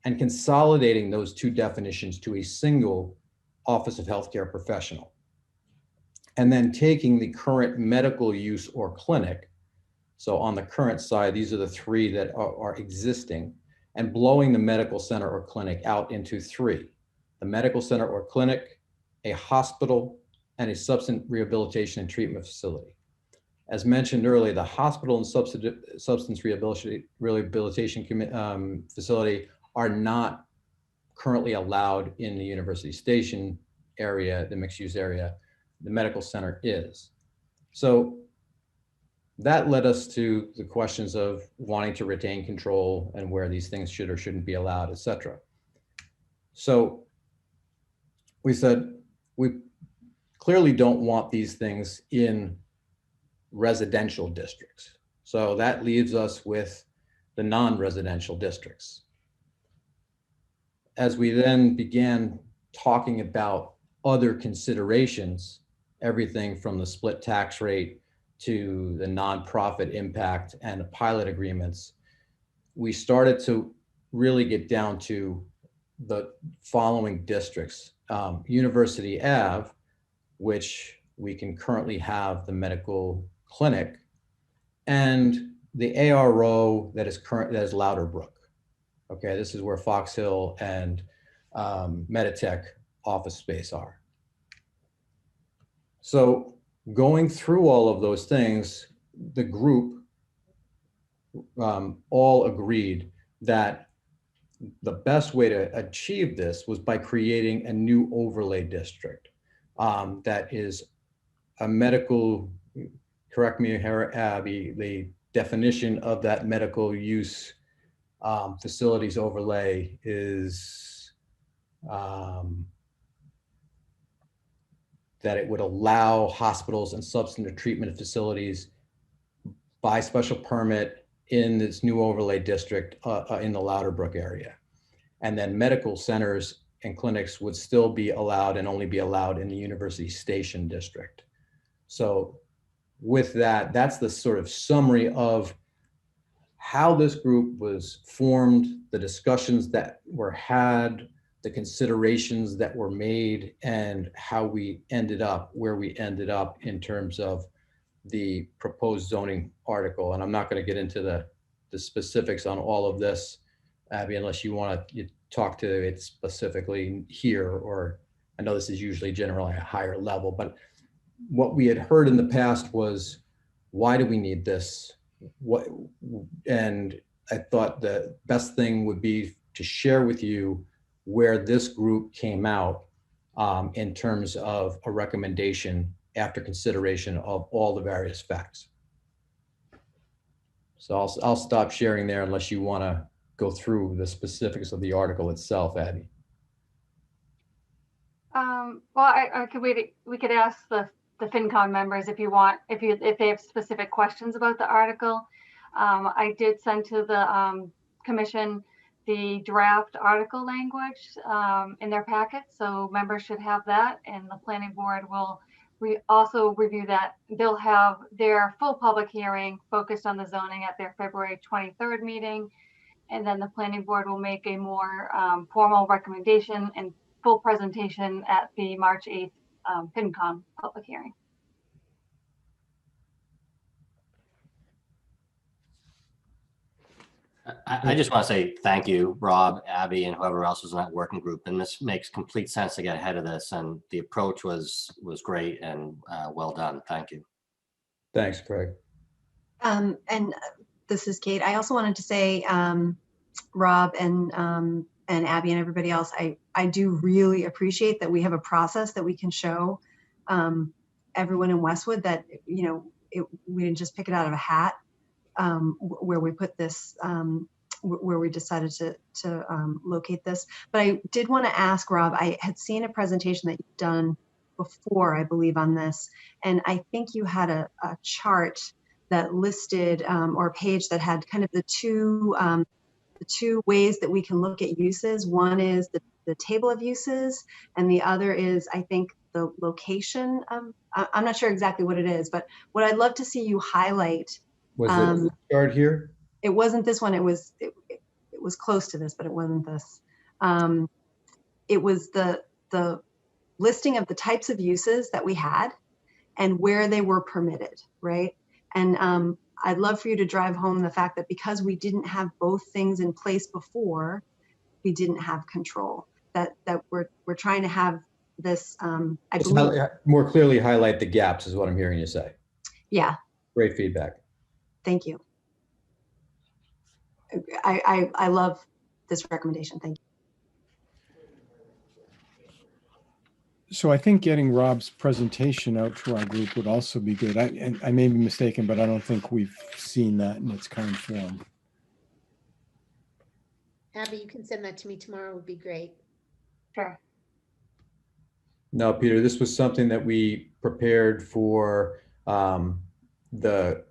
and consolidating those two definitions to a single Office of Healthcare Professional. And then taking the current medical use or clinic, so on the current side, these are the three that are existing, and blowing the medical center or clinic out into three: the medical center or clinic, a hospital, and a substance rehabilitation and treatment facility. As mentioned earlier, the hospital and substance rehabilitation facility are not currently allowed in the University Station area, the mixed use area. The medical center is. So that led us to the questions of wanting to retain control and where these things should or shouldn't be allowed, et cetera. So we said, we clearly don't want these things in residential districts. So that leaves us with the non-residential districts. As we then began talking about other considerations, everything from the split tax rate to the nonprofit impact and the pilot agreements, we started to really get down to the following districts. University Ave, which we can currently have the medical clinic, and the ARO that is Louderbrook. Okay, this is where Fox Hill and Meditech office space are. So going through all of those things, the group all agreed that the best way to achieve this was by creating a new overlay district that is a medical, correct me here, Abby, the definition of that medical use facilities overlay is that it would allow hospitals and substance treatment facilities by special permit in this new overlay district in the Louderbrook area. And then medical centers and clinics would still be allowed and only be allowed in the University Station district. So with that, that's the sort of summary of how this group was formed, the discussions that were had, the considerations that were made, and how we ended up where we ended up in terms of the proposed zoning article. And I'm not going to get into the specifics on all of this, Abby, unless you want to talk to it specifically here, or I know this is usually generally a higher level, but what we had heard in the past was, why do we need this? What, and I thought the best thing would be to share with you where this group came out in terms of a recommendation after consideration of all the various facts. So I'll stop sharing there unless you want to go through the specifics of the article itself, Abby. Well, we could ask the FinCom members if you want, if they have specific questions about the article. I did send to the commission the draft article language in their packet, so members should have that, and the planning board will also review that. They'll have their full public hearing focused on the zoning at their February 23rd meeting, and then the planning board will make a more formal recommendation and full presentation at the March 8th FinCom public hearing. I just want to say thank you, Rob, Abby, and whoever else was in that working group. And this makes complete sense to get ahead of this. And the approach was great and well done. Thank you. Thanks, Craig. And this is Kate. I also wanted to say, Rob and Abby and everybody else, I do really appreciate that we have a process that we can show everyone in Westwood that, you know, we didn't just pick it out of a hat. Where we put this, where we decided to locate this. But I did want to ask Rob, I had seen a presentation that you've done before, I believe, on this. And I think you had a chart that listed, or a page that had kind of the two ways that we can look at uses. One is the table of uses, and the other is, I think, the location of, I'm not sure exactly what it is, but what I'd love to see you highlight. Was it the chart here? It wasn't this one. It was close to this, but it wasn't this. It was the listing of the types of uses that we had and where they were permitted, right? And I'd love for you to drive home the fact that because we didn't have both things in place before, we didn't have control. That we're trying to have this. I believe more clearly highlight the gaps is what I'm hearing you say. Yeah. Great feedback. Thank you. I love this recommendation. Thank you. So I think getting Rob's presentation out to our group would also be good. I may be mistaken, but I don't think we've seen that in its current form. Abby, you can send that to me tomorrow, would be great. Sure. No, Peter, this was something that we prepared for the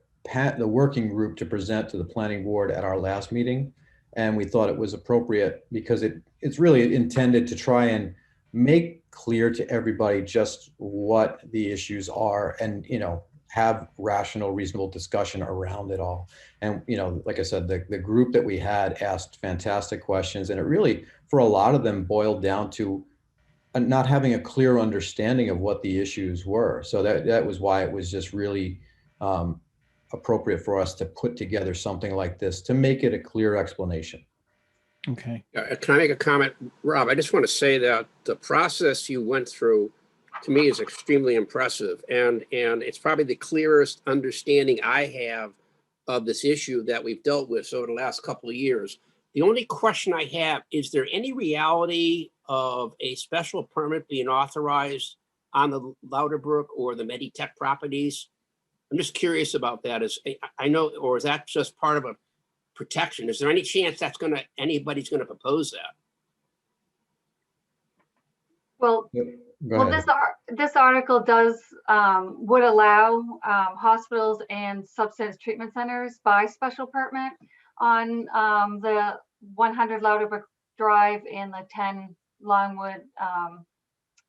working group to present to the planning board at our last meeting. And we thought it was appropriate because it's really intended to try and make clear to everybody just what the issues are and, you know, have rational, reasonable discussion around it all. And, you know, like I said, the group that we had asked fantastic questions, and it really, for a lot of them, boiled down to not having a clear understanding of what the issues were. So that was why it was just really appropriate for us to put together something like this to make it a clear explanation. Okay. Can I make a comment? Rob, I just want to say that the process you went through, to me, is extremely impressive. And it's probably the clearest understanding I have of this issue that we've dealt with over the last couple of years. The only question I have, is there any reality of a special permit being authorized on the Louderbrook or the Meditech properties? I'm just curious about that. I know, or is that just part of a protection? Is there any chance anybody's gonna propose that? Well, Go well, ahead. this article would allow hospitals and substance treatment centers by special permit on the 100 Louderbrook Drive in the 10 Longwood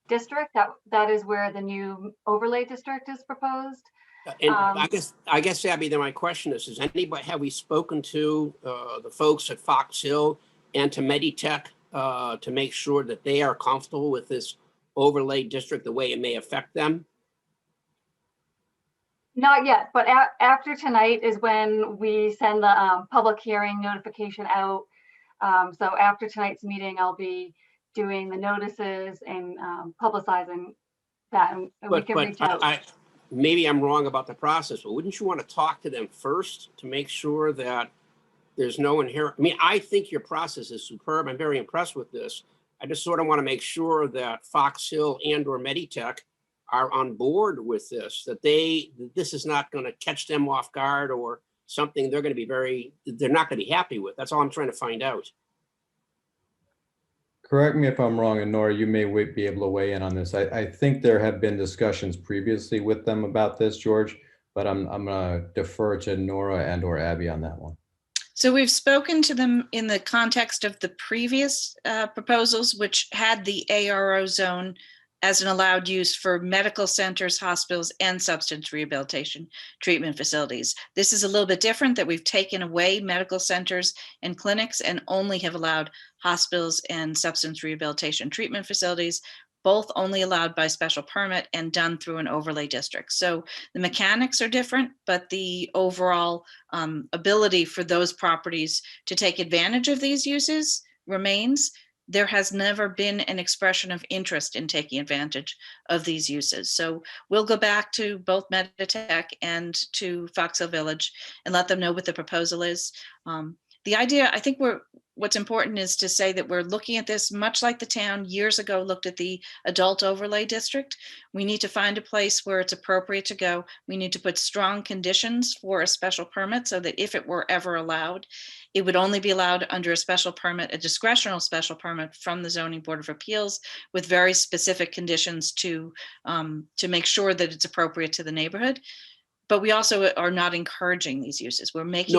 district. That is where the new overlay district is proposed. And I guess, Abby, then my question is have we spoken to the folks at Fox Hill and to Meditech to make sure that they are comfortable with this overlay district, the way it may affect them? Not yet, but after tonight is when we send the public hearing notification out. So after tonight's meeting, I'll be doing the notices and publicizing that, and we can reach out. Maybe I'm wrong about the process, but wouldn't you want to talk to them first to make sure that there's no inherent, I think your process is superb. I'm very impressed with this. I just sort of want to make sure that Fox Hill and or Meditech are on board with this, that this is not going to catch them off guard or something they're not going to be happy with. That's all I'm trying to find out. Correct me if I'm wrong, and Nora, you may be able to weigh in on this. I think there have been discussions previously with them about this, George, but I'm gonna defer to Nora and or Abby on that one. So we've spoken to them in the context of the previous proposals, which had the ARO zone as an allowed use for medical centers, hospitals, and substance rehabilitation treatment facilities. This is a little bit different, that we've taken away medical centers and clinics and only have allowed hospitals and substance rehabilitation treatment facilities, both only allowed by special permit and done through an overlay district. So the mechanics are different, but the overall ability for those properties to take advantage of these uses remains. There has never been an expression of interest in taking advantage of these uses. So we'll go back to both Meditech and to Fox Hill Village and let them know what the proposal is. The idea, I think what's important is to say that we're looking at this much like the town years ago looked at the adult overlay district. We need to find a place where it's appropriate to go. We need to put strong conditions for a special permit so that if it were ever allowed, it would only be allowed under a special permit, a discretional special permit from the Zoning Board of Appeals with very specific conditions to make sure that it's appropriate to the neighborhood. But we also are not encouraging these uses. We're making.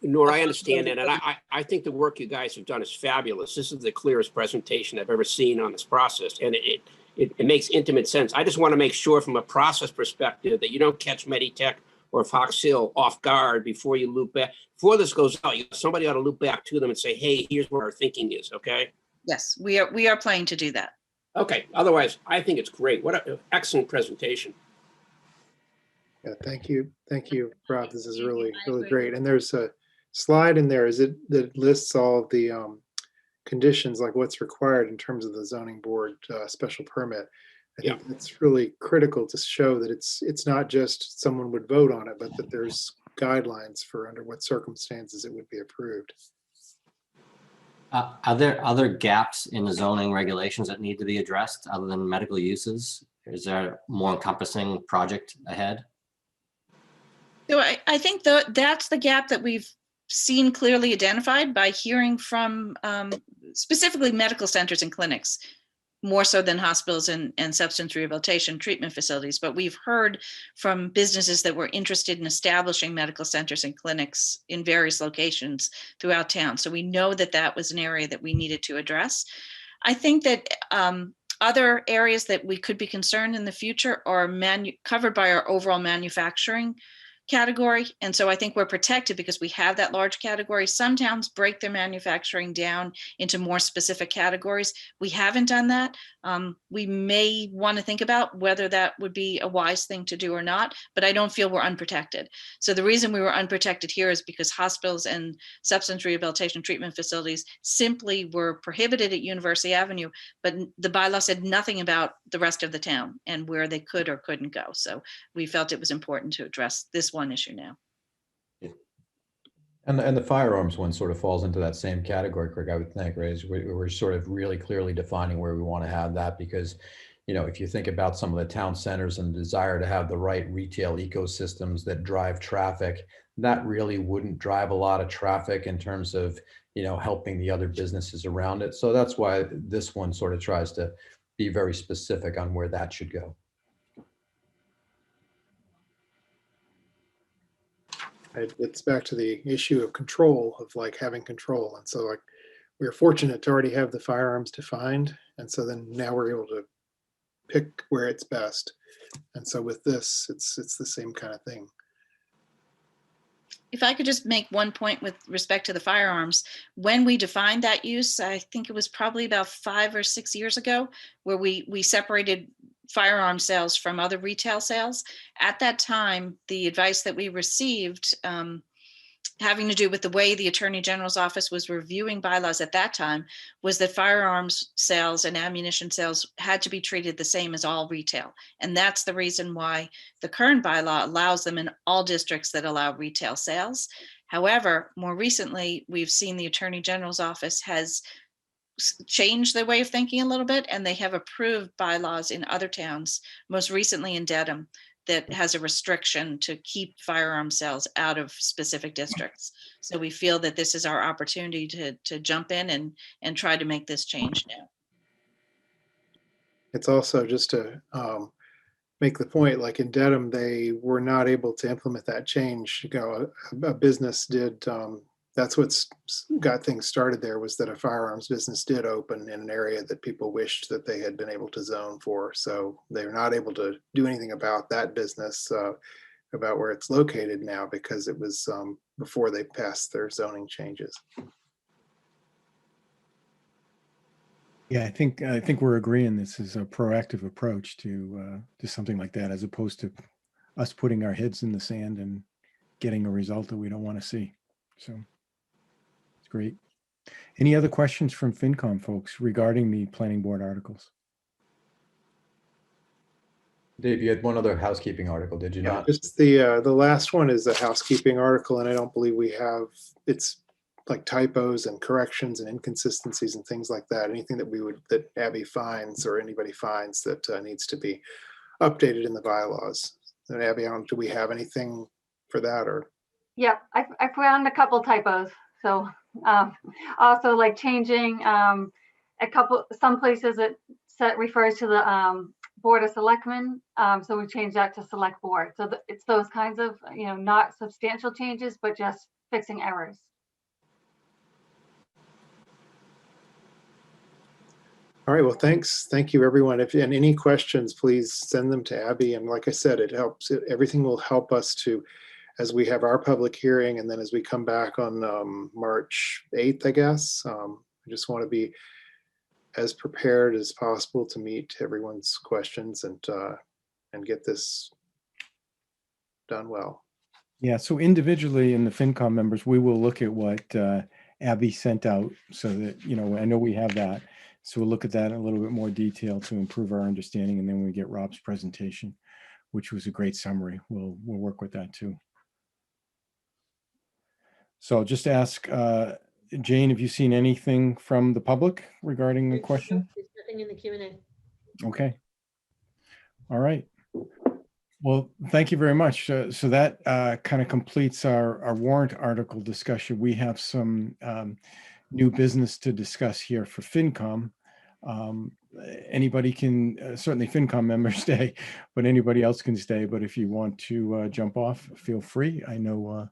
Nora, I understand that. And I think the work you guys have done is fabulous. This is the clearest presentation I've ever seen on this process. And it makes intimate sense. I just want to make sure from a process perspective that you don't catch Meditech or Fox Hill off guard before you loop back. Before this goes out, somebody ought to loop back to them and say, hey, here's what our thinking is, okay? Yes, we are planning to do that. Okay, otherwise, I think it's great. What an excellent presentation. Yeah, thank you, Rob. This is really great. And there's a slide in there that lists all of the conditions, like what's required in terms of the zoning board special permit. I think it's really critical to show that it's not just someone would vote on it, but that there's guidelines for under what circumstances it would be approved. Are there other gaps in the zoning regulations that need to be addressed other than medical uses? Is there a more encompassing project ahead? So I think that's the gap that we've seen clearly identified by hearing from specifically medical centers and clinics, more so than hospitals and substance rehabilitation treatment facilities. But we've heard from businesses that were interested in establishing medical centers and clinics in various locations throughout town. So we know that that was an area that we needed to address. I think that other areas that we could be concerned in the future are covered by our overall manufacturing category. And so I think we're protected because we have that large category. Some towns break their manufacturing down into more specific categories. We haven't done that. We may want to think about whether that would be a wise thing to do or not, but I don't feel we're unprotected. So the reason we were unprotected here is because hospitals and substance rehabilitation treatment facilities simply were prohibited at University Avenue, but the bylaw said nothing about the rest of the town and where they could or couldn't go. So we felt it was important to address this one issue now. And the firearms one sort of falls into that same category, Craig, I would think, right? Is we're sort of really clearly defining where we want to have that because, you know, if you think about some of the town centers and the desire to have the right retail ecosystems that drive traffic, that really wouldn't drive a lot of traffic in terms of, you know, helping the other businesses around it. So that's why this one sort of tries to be very specific on where that should go. It's back to the issue of control, of like having control. And so like we are fortunate to already have the firearms defined. And so then now we're able to pick where it's best. And so with this, it's the same kind of thing. If I could just make one point with respect to the firearms, when we defined that use, I think it was probably about 5 or 6 years ago, where we separated firearm sales from other retail sales. At that time, the advice that we received having to do with the way the Attorney General's office was reviewing bylaws at that time was that firearms sales and ammunition sales had to be treated the same as all retail. And that's the reason why the current bylaw allows them in all districts that allow retail sales. However, more recently, we've seen the Attorney General's office has changed their way of thinking a little bit, and they have approved bylaws in other towns, most recently in Dedham, that has a restriction to keep firearm sales out of specific districts. So we feel that this is our opportunity to jump in and try to make this change now. It's also just to make the point, like in Dedham, they were not able to implement that change. You know, a business did, that's what's got things started there, was that a firearms business did open in an area that people wished that they had been able to zone for. So they're not able to do anything about that business, about where it's located now, because it was before they passed their zoning changes. Yeah, I think we're agreeing this is a proactive approach to something like that, as opposed to us putting our heads in the sand and getting a result that we don't want to see. So it's great. Any other questions from FinCom folks regarding the planning board articles? Dave, you had one other housekeeping article, did you Yeah, not? just the last one is a housekeeping article, and I don't believe we have, it's like typos and corrections and inconsistencies and things like that. Anything that Abby finds or anybody finds that needs to be updated in the bylaws. And Abby, do we have anything for that, or? Yeah, I found a couple typos. So also like changing some places it refers to the Board of Selectmen. So we changed that to Select Board. So it's those kinds of, not substantial changes, but just fixing errors. All right, well, thanks. Thank you, everyone. If and any questions, please send them to Abby. And like I said, it helps. Everything will help us to, as we have our public hearing, and then as we come back on March 8th, I guess. I just want to be as prepared as possible to meet everyone's questions and get this done well. Yeah, so individually in the FinCom members, we will look at what Abby sent out so that, I know we have that. So we'll look at that in a little bit more detail to improve our understanding. And then we get Rob's presentation, which was a great summary. We'll work with that too. So I'll just ask Jane, have you seen anything from the public regarding the question? There's nothing in the Q&A. Okay. All right. Well, thank you very much. So that kind of completes our warrant article discussion. We have some new business to discuss here for FinCom. Anybody can, certainly FinCom members stay, but anybody else can stay. But if you want to jump off, feel free. I know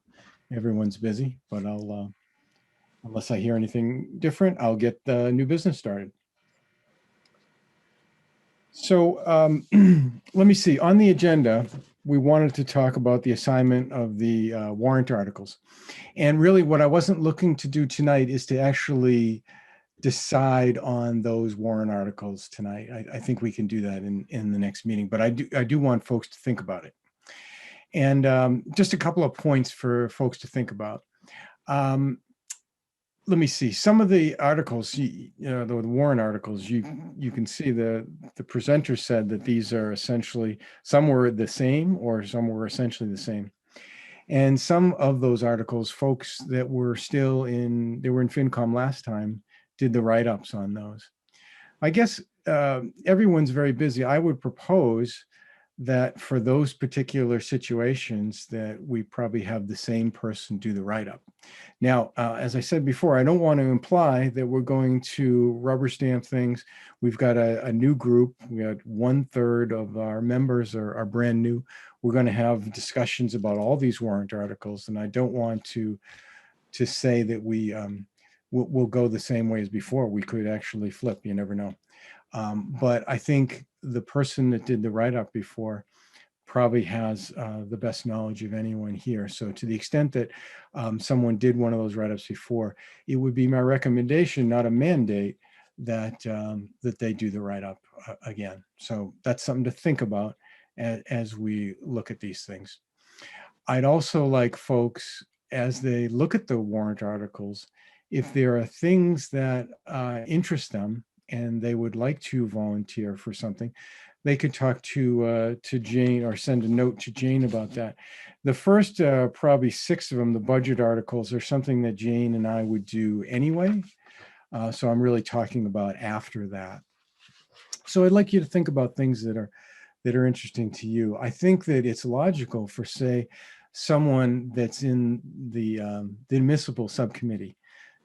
everyone's busy, but I'll, unless I hear anything different, I'll get the new business started. So let me see, on the agenda, we wanted to talk about the assignment of the warrant articles. And really what I wasn't looking to do tonight is to actually decide on those warrant articles tonight. I think we can do that in the next meeting, but I do want folks to think about it. And just a couple of points for folks to think about. Let me see. Some of the articles, the warrant articles, you can see the presenter said that these are essentially, some were the same or some were essentially the same. And some of those articles, folks that were still in, they were in FinCom last time, did the write-ups on those. I guess everyone's very busy. I would propose that for those particular situations that we probably have the same person do the write-up. Now, as I said before, I don't want to imply that we're going to rubber stamp things. We've got a new group. We got 1/3 of our members are brand new. We're going to have discussions about all these warrant articles, and I don't want to say that we'll go the same way as before. We could actually flip, you never know. But I think the person that did the write-up before probably has the best knowledge of anyone here. So to the extent that someone did one of those write-ups before, it would be my recommendation, not a mandate, that that they do the write-up again. So that's something to think about as we look at these things. I'd also like folks, as they look at the warrant articles, if there are things that interest them and they would like to volunteer for something, they could talk to Jane or send a note to Jane about that. The first probably 6 of them, the budget articles, are something that Jane and I would do anyway. So I'm really talking about after that. So I'd like you to think about things that are interesting to you. I think that it's logical for, say, someone that's in the municipal subcommittee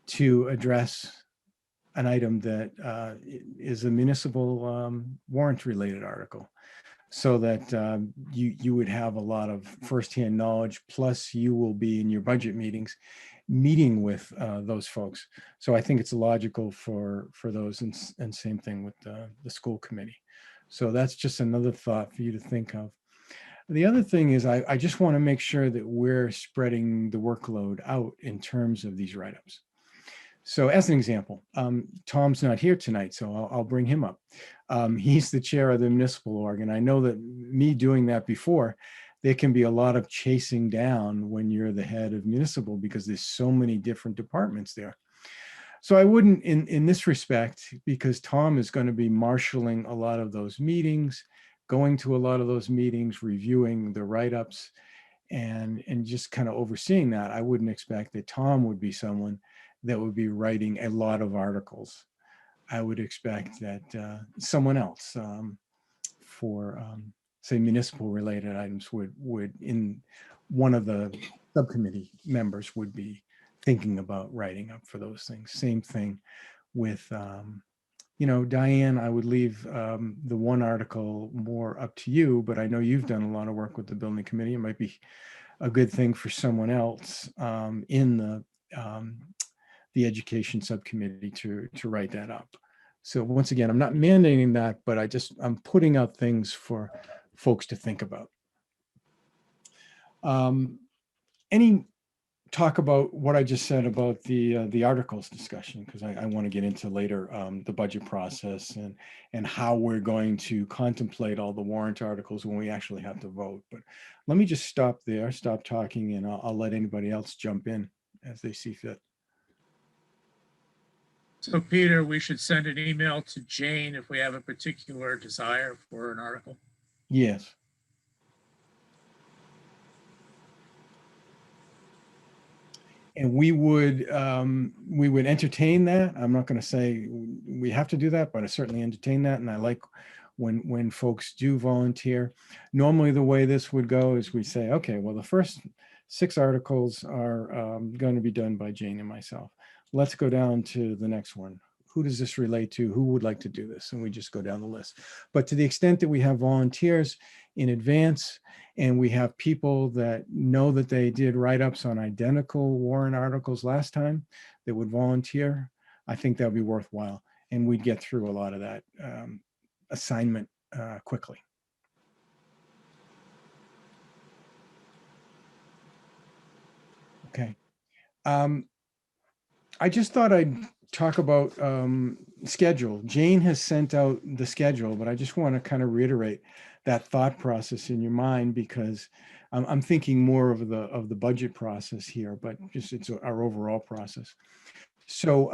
to address an item that is a municipal warrant related article, so that you would have a lot of firsthand knowledge, plus you will be in your budget meetings meeting with those folks. So I think it's logical for those, and same thing with the school committee. So that's just another thought for you to think of. The other thing is I just want to make sure that we're spreading the workload out in terms of these write-ups. So as an example, Tom's not here tonight, so I'll bring him up. He's the chair of the municipal org, and I know that me doing that before, there can be a lot of chasing down when you're the head of municipal, because there's so many different departments there. So I wouldn't, in this respect, because Tom is going to be marshaling a lot of those meetings, going to a lot of those meetings, reviewing the write-ups, and just kind of overseeing that. I wouldn't expect that Tom would be someone that would be writing a lot of articles. I would expect that someone else for say municipal related items would in one of the subcommittee members would be thinking about writing up for those things. Same thing with Diane, I would leave the one article more up to you, but I know you've done a lot of work with the building committee. It might be a good thing for someone else in the education subcommittee to write that up. So once again, I'm not mandating that, but I'm putting out things for folks to think about. Any talk about what I just said about the articles discussion, because I want to get into later the budget process and how we're going to contemplate all the warrant articles when we actually have to vote. But let me just stop there, stop talking, and I'll let anybody else jump in as they see fit. So Peter, we should send an email to Jane if we have a particular desire for an article. Yes. And we would entertain that. I'm not going to say we have to do that, but I certainly entertain that. And I like when folks do volunteer. Normally the way this would go is we say, okay, well, the first 6 articles are going to be done by Jane and myself. Let's go down to the next one. Who does this relate to? Who would like to do this? And we just go down the list. But to the extent that we have volunteers in advance, and we have people that know that they did write-ups on identical warrant articles last time that would volunteer, I think that would be worthwhile. And we'd get through a lot of that assignment quickly. Okay. I just thought I'd talk about schedule. Jane has sent out the schedule, but I just want to kind of reiterate that thought process in your mind, because I'm thinking more of the budget process here, but just it's our overall process. So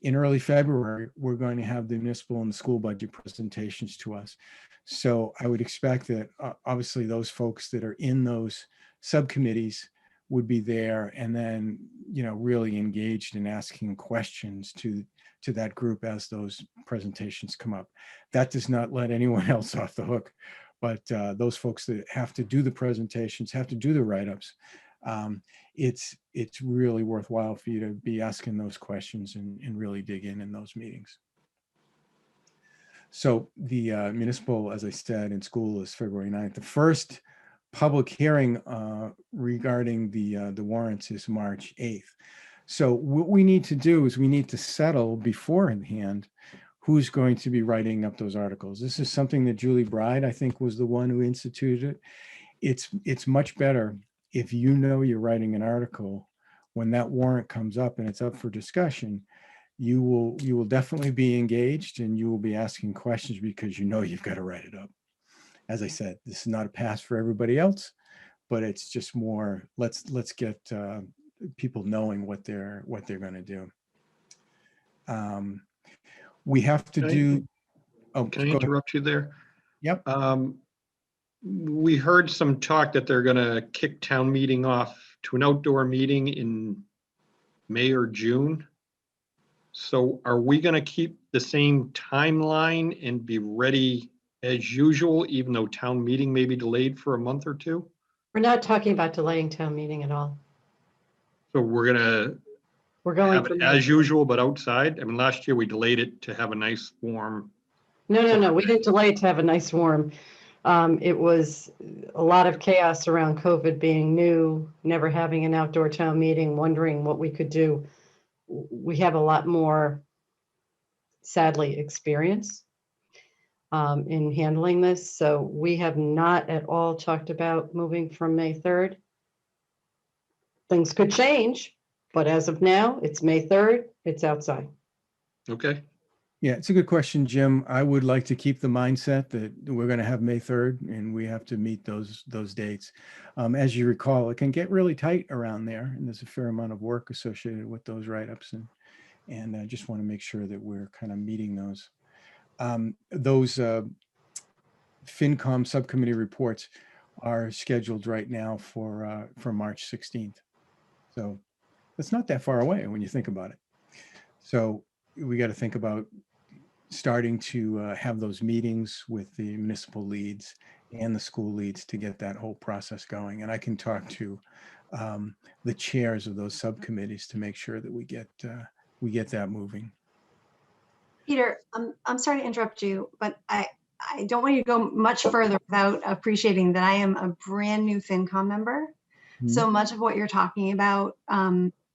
in early February, we're going to have the municipal and the school budget presentations to us. So I would expect that obviously those folks that are in those subcommittees would be there, and then, you know, really engaged in asking questions to that group as those presentations come up. That does not let anyone else off the hook, but those folks that have to do the presentations, have to do the write-ups, it's really worthwhile for you to be asking those questions and really dig in those meetings. So the municipal, as I said, in school is February 9th. The first public hearing regarding the warrants is March 8th. So what we need to do is we need to settle beforehand who's going to be writing up those articles. This is something that Julie Bride, I think, was the one who instituted it. It's much better if you know you're writing an article when that warrant comes up and it's up for discussion. You will definitely be engaged, and you will be asking questions because you know you've got to write it up. As I said, this is not a pass for everybody else, but it's just more, let's get people knowing what they're going to do. We have to do. Oh, can I interrupt you there? Yep. We heard some talk that they're going to kick town meeting off to an outdoor meeting in May or June. So are we going to keep the same timeline and be ready as usual, even though town meeting may be delayed for a month or two? We're not talking about delaying town meeting at all. So we're going going have for it May. as usual, but outside? I mean, last year we delayed it to have a nice warm. No, we didn't delay it to have a nice warm. It was a lot of chaos around COVID being new, never having an outdoor town meeting, wondering what we could do. We have a lot more, sadly, experience in handling this. So we have not at all talked about moving from May 3rd. Things could change, but as of now, it's May 3rd, it's outside. Okay. Yeah, it's a good question, Jim. I would like to keep the mindset that we're going to have May 3rd and we have to meet those dates. As you recall, it can get really tight around there, and there's a fair amount of work associated with those write-ups, and I just want to make sure that we're kind of meeting those. Those FinCom subcommittee reports are scheduled right now for March 16th. So that's not that far away when you think about it. So we got to think about starting to have those meetings with the municipal leads and the school leads to get that whole process going. And I can talk to the chairs of those subcommittees to make sure that we get that moving. Peter, I'm sorry to interrupt you, but I don't want you to go much further without appreciating that I am a brand new FinCom member. Mm-hmm. So much of what you're talking about,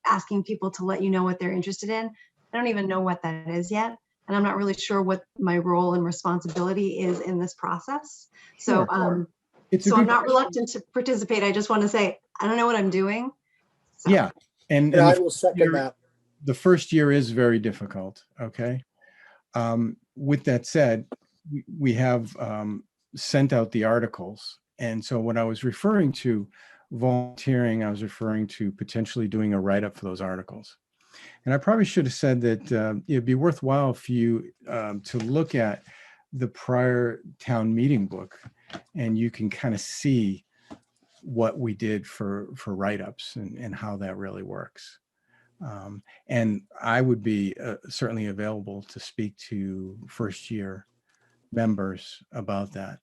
asking people to let you know what they're interested in, I don't even know what that is yet. And I'm not really sure what my role and responsibility is in this process. So, Sure. I'm not reluctant to participate. I just want to say, I don't know what I'm doing. So. Yeah. And I will second that. The first year is very difficult. Okay. With that said, we have sent out the articles. And so when I was referring to volunteering, I was referring to potentially doing a write-up for those articles. And I probably should have said that it'd be worthwhile for you to look at the prior town meeting book, and you can kind of see what we did for write-ups and how that really works. And I would be certainly available to speak to first year members about that.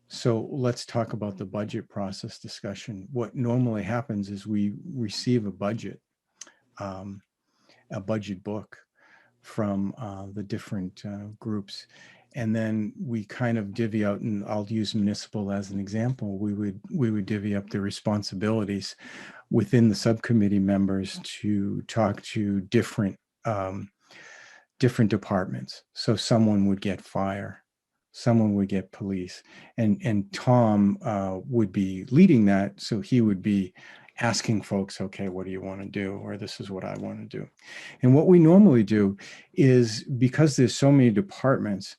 So let's talk about the budget process discussion. What normally happens is we receive a budget book from the different groups. And then we kind of divvy out, and I'll use municipal as an example. We would divvy up the responsibilities within the subcommittee members to talk to different departments. So someone would get fire, someone would get police, and Tom would be leading that. So he would be asking folks, okay, what do you want to do? Or this is what I want to do. And what we normally do is, because there's so many departments,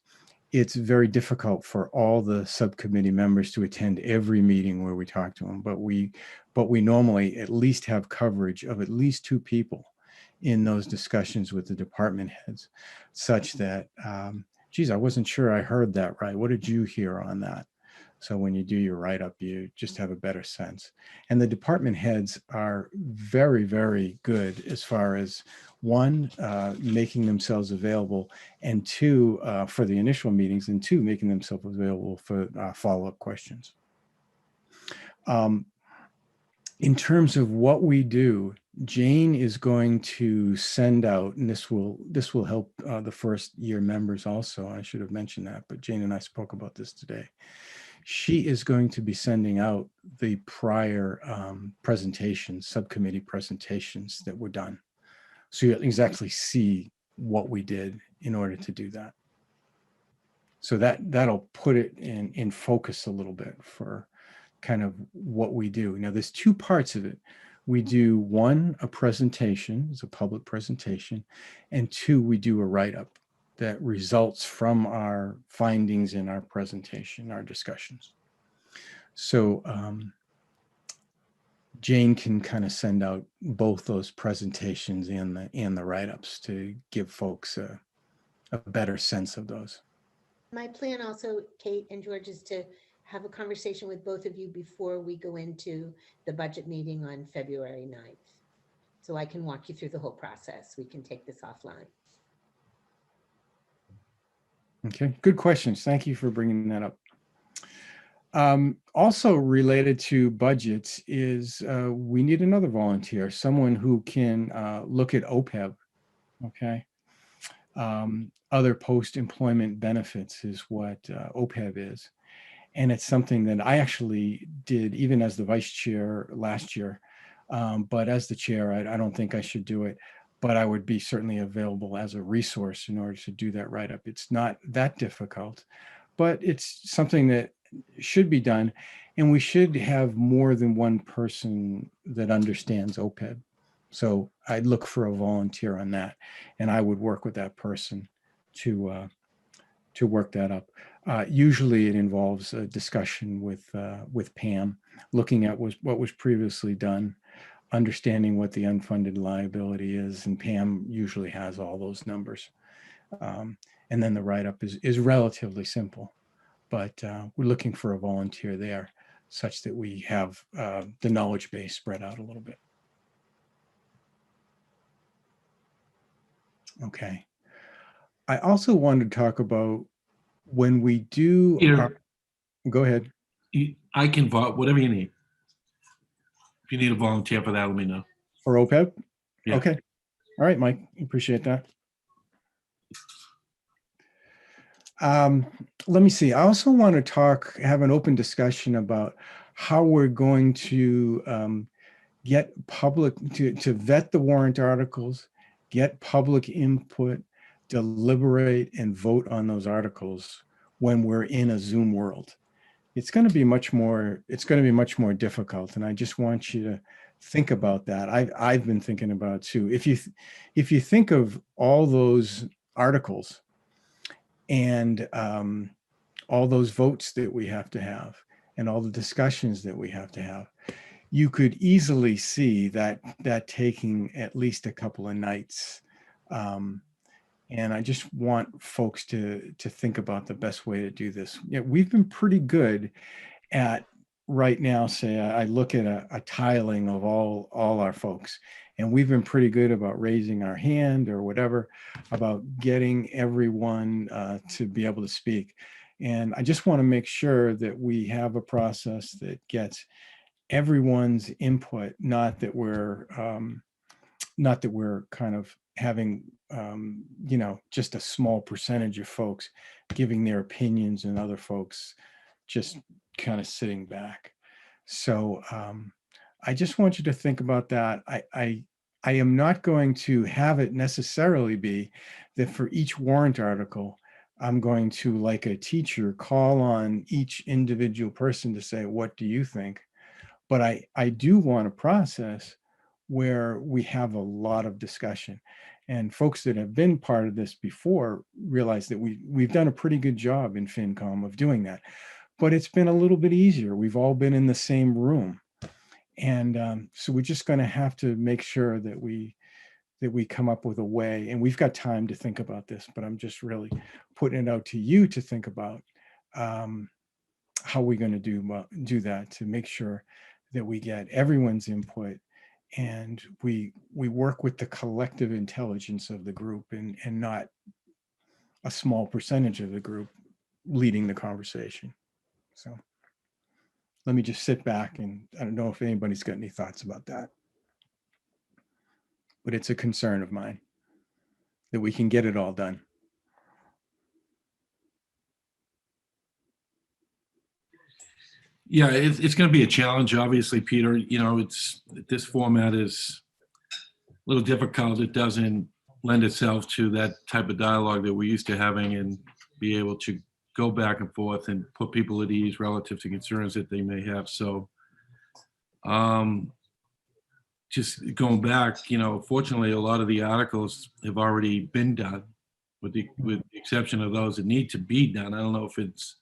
it's very difficult for all the subcommittee members to attend every meeting where we talk to them. But we normally at least have coverage of at least 2 people in those discussions with the department heads, such that, geez, I wasn't sure I heard that right. What did you hear on that? So when you do your write-up, you just have a better sense. And the department heads are very, very good as far as, 1, making themselves available, and 2, for the initial meetings, and 2, making themselves available for follow-up questions. In terms of what we do, Jane is going to send out, and this will help the first year members also. I should have mentioned that, but Jane and I spoke about this today. She is going to be sending out the prior presentations, subcommittee presentations that were done. So you'll exactly see what we did in order to do that. So that'll put it in focus a little bit for kind of what we do. Now, there's 2 parts of it. We do, 1, a presentation, it's a public presentation, and 2, we do a write-up that results from our findings in our presentation, our discussions. So Jane can kind of send out both those presentations and the write-ups to give folks a better sense of those. My plan also, Kate and George, is to have a conversation with both of you before we go into the budget meeting on February 9th. So I can walk you through the whole process. We can take this offline. Okay, good questions. Thank you for bringing that up. Also related to budgets is we need another volunteer, someone who can look at OPEB, okay? Other post-employment benefits is what OPEB is. And it's something that I actually did even as the vice chair last year. But as the chair, I don't think I should do it. But I would be certainly available as a resource in order to do that write-up. It's not that difficult, but it's something that should be done. And we should have more than one person that understands OPEB. So I'd look for a volunteer on that, and I would work with that person to work that up. Usually it involves a discussion with Pam, looking at what was previously done, understanding what the unfunded liability is, and Pam usually has all those numbers. And then the write-up is relatively simple, but we're looking for a volunteer there such that we have the knowledge base spread out a little bit. Okay. I also wanted to talk about when we do. Go ahead. I can vote, whatever you need. If you need a volunteer for that, let me know. For OPEB? Yeah. Okay. All right, Mike. Appreciate that. Let me see. I also want to have an open discussion about how we're going to get public to vet the warrant articles, get public input, deliberate and vote on those articles when we're in a Zoom world. It's going to be much more difficult. And I just want you to think about that. I've been thinking about too. If you think of all those articles and all those votes that we have to have and all the discussions that we have to have, you could easily see that taking at least a couple of nights. And I just want folks to think about the best way to do this. Yeah, we've been pretty good at right now, say I look at a tiling of all our folks, and we've been pretty good about raising our hand or whatever, about getting everyone to be able to speak. And I just want to make sure that we have a process that gets everyone's input, not that we're kind of having just a small percentage of folks giving their opinions and other folks just kind of sitting back. So I just want you to think about that. I am not going to have it necessarily be that for each warrant article, I'm going to, like a teacher, call on each individual person to say, what do you think? But I do want a process where we have a lot of discussion. And folks that have been part of this before realize that we've done a pretty good job in FinCom of doing that. But it's been a little bit easier. We've all been in the same room. And so we're just going to have to make sure that we come up with a way, and we've got time to think about this, but I'm just really putting it out to you to think about how we're going to do that, to make sure that we get everyone's input and we work with the collective intelligence of the group and not a small percentage of the group leading the conversation. So let me just sit back, and I don't know if anybody's got any thoughts about that. But it's a concern of mine that we can get it all done. Yeah, it's going to be a challenge, obviously, Peter. You know, this format is a little difficult. It doesn't lend itself to that type of dialogue that we're used to having and be able to go back and forth and put people at ease relative to concerns that they may have. So just going back, you know, fortunately, a lot of the articles have already been done with the exception of those that need to be done. I don't know if it's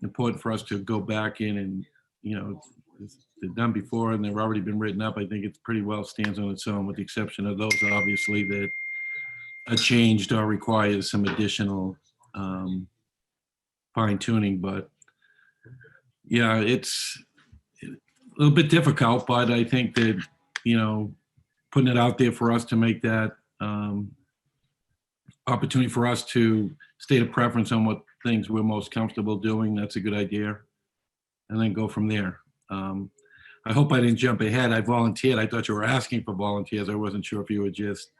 important for us to go back in and, you know, they're done before and they've already been written up. I think it pretty well stands on its own, with the exception of those, obviously, that are changed or requires some additional fine tuning. But yeah, it's a little bit difficult, but I think that, you know, putting it out there for us to make that opportunity for us to state a preference on what things we're most comfortable doing, that's a good idea. And then go from there. I hope I didn't jump ahead. I volunteered. I thought you were asking for volunteers. I wasn't sure if you were just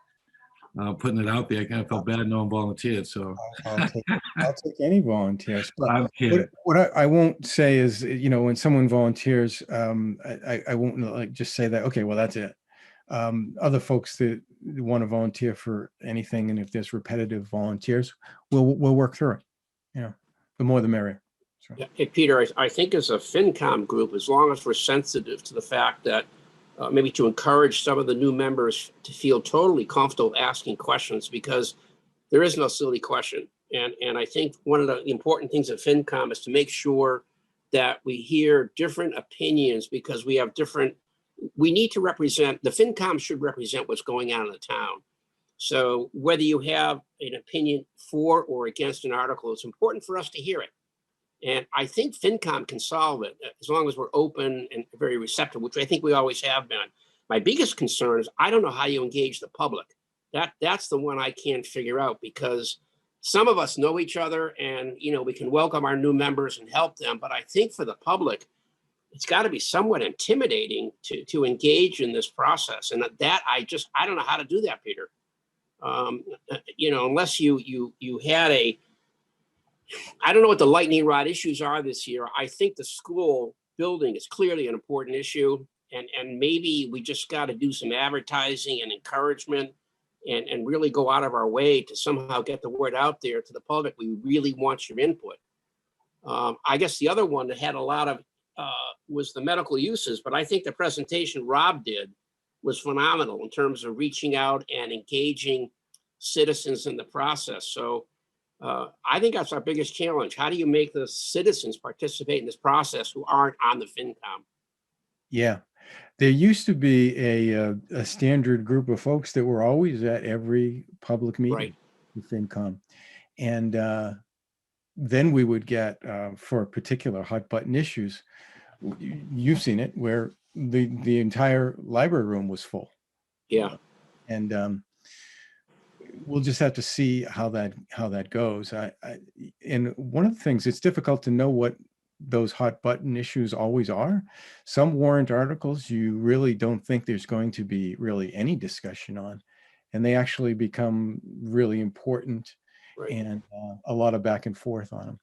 putting it out there. I kind of felt bad no one volunteered, so. I'll take any volunteers. But I'm kidding. what I won't say is, you know, when someone volunteers, I won't like just say that, okay, well, that's it. Other folks that want to volunteer for anything, and if there's repetitive volunteers, we'll work through it. You know, the more the merrier. So. Yeah. Hey, Peter, I think as a FinCom group, as long as we're sensitive to the fact that maybe to encourage some of the new members to feel totally comfortable asking questions, because there is no silly question. And I think one of the important things at FinCom is to make sure that we hear different opinions, because we have we need to represent, the FinCom should represent what's going on in the town. So whether you have an opinion for or against an article, it's important for us to hear it. And I think FinCom can solve it as long as we're open and very receptive, which I think we always have been. My biggest concern is I don't know how you engage the public. That's the one I can't figure out, because some of us know each other and, you know, we can welcome our new members and help them. But I think for the public, it's got to be somewhat intimidating to engage in this process. And that I don't know how to do that, Peter. You know, unless you had I don't know what the lightning rod issues are this year. I think the school building is clearly an important issue, and maybe we just got to do some advertising and encouragement and really go out of our way to somehow get the word out there to the public. We really want your input. I guess the other one that had a lot of was the medical uses, but I think the presentation Rob did was phenomenal in terms of reaching out and engaging citizens in the process. So I think that's our biggest challenge. How do you make the citizens participate in this process who aren't on the FinCom? Yeah, there used to be a standard group of folks that were always at every public meeting with FinCom. And then we would get, for particular hot button issues, you've seen it, where the entire library room was full. Yeah. And we'll just have to see how that goes. And one of the things, it's difficult to know what those hot button issues always are. Some warrant articles you really don't think there's going to be really any discussion on, and they actually become really important, and a lot of back and forth on them.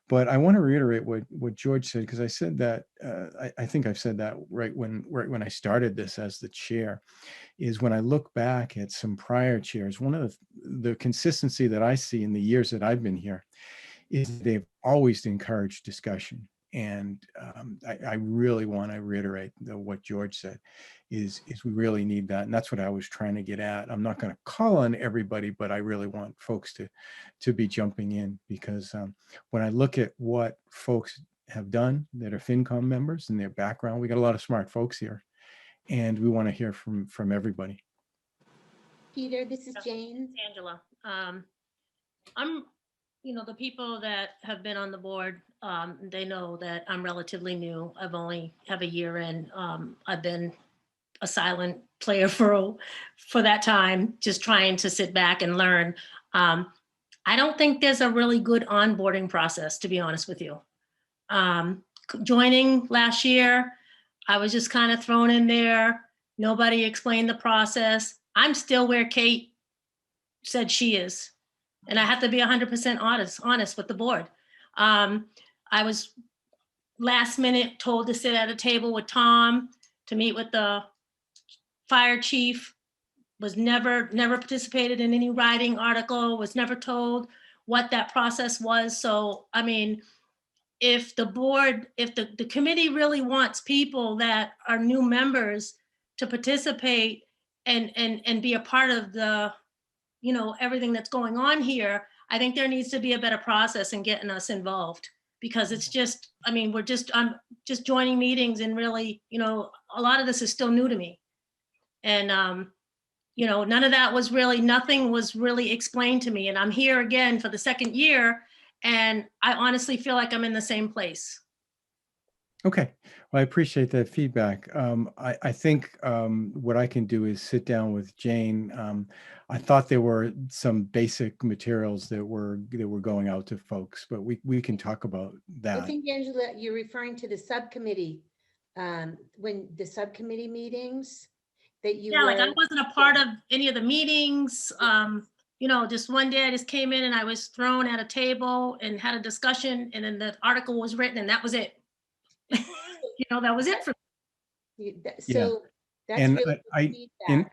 But I want to reiterate what George said, because I said that I think I've said that right when I started this as the chair, is when I look back at some prior chairs, one of the consistency that I see in the years that I've been here is they've always encouraged discussion. And I really want to reiterate what George said, is we really need that. And that's what I was trying to get at. I'm not going to call on everybody, but I really want folks to be jumping in, because when I look at what folks have done that are FinCom members and their background, we got a lot of smart folks here, and we want to hear from everybody. Peter, this is Jane. Angela. I'm, the people that have been on the board, they know that I'm relatively new. I've only have a year in. I've been a silent player for that time, just trying to sit back and learn. I don't think there's a really good onboarding process, to be honest with you. Joining last year, I was just kind of thrown in there. Nobody explained the process. I'm still where Kate said she is. And I have to be 100% honest with the board. I was last minute told to sit at a table with Tom to meet with the fire chief. Was never participated in any writing article, was never told what that process was. So, I mean, if the board, if the committee really wants people that are new members to participate and be a part of the, everything that's going on here, I think there needs to be a better process in getting us involved, because it's just, I mean, I'm just joining meetings, and really, a lot of this is still new to me. And, none of that was really, nothing was really explained to me. And I'm here again for the second year, and I honestly feel like I'm in the same place. Okay, well, I appreciate that feedback. I think what I can do is sit down with Jane. I thought there were some basic materials that were going out to folks, but we can talk about I that. think, Angela, you're referring to the subcommittee, when the subcommittee meetings that you Yeah, like I were. wasn't a part of any of the meetings. Just one day I just came in and I was thrown at a table and had a discussion, and then the article was written, and that was it. That was it for So Yeah. that's And really I good feedback.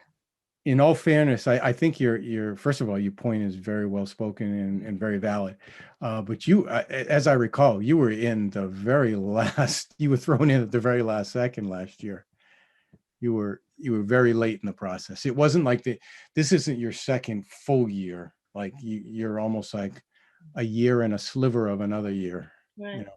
in all fairness, I think your first of all, your point is very well spoken and very valid. But you, as I recall, you were in the very last. You were thrown in at the very last second last year. You were very late in the process. It wasn't like this isn't your second full year. Like you're almost like a year and a sliver of another year. Right.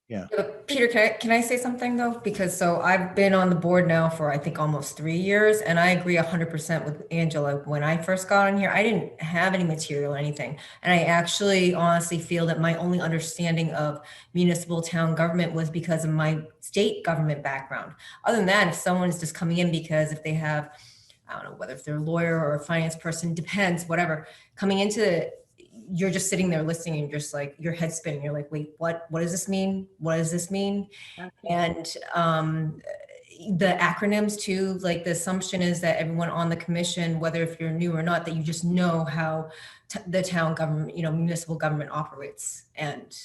Yeah. Peter, can I say something though? Because so I've been on the board now for I think almost 3 years, and I agree 100% with Angela. When I first got on here, I didn't have any material or anything. And I actually honestly feel that my only understanding of municipal town government was because of my state government background. Other than that, if someone's just coming in because if they have, I don't know, whether if they're a lawyer or a finance person, depends, whatever, coming into you're just sitting there listening and just like your head spinning. You're like, wait, what does this mean? What does this mean? Okay. And the acronyms too, like the assumption is that everyone on the commission, whether if you're new or not, that you just know how the town government, municipal government operates. And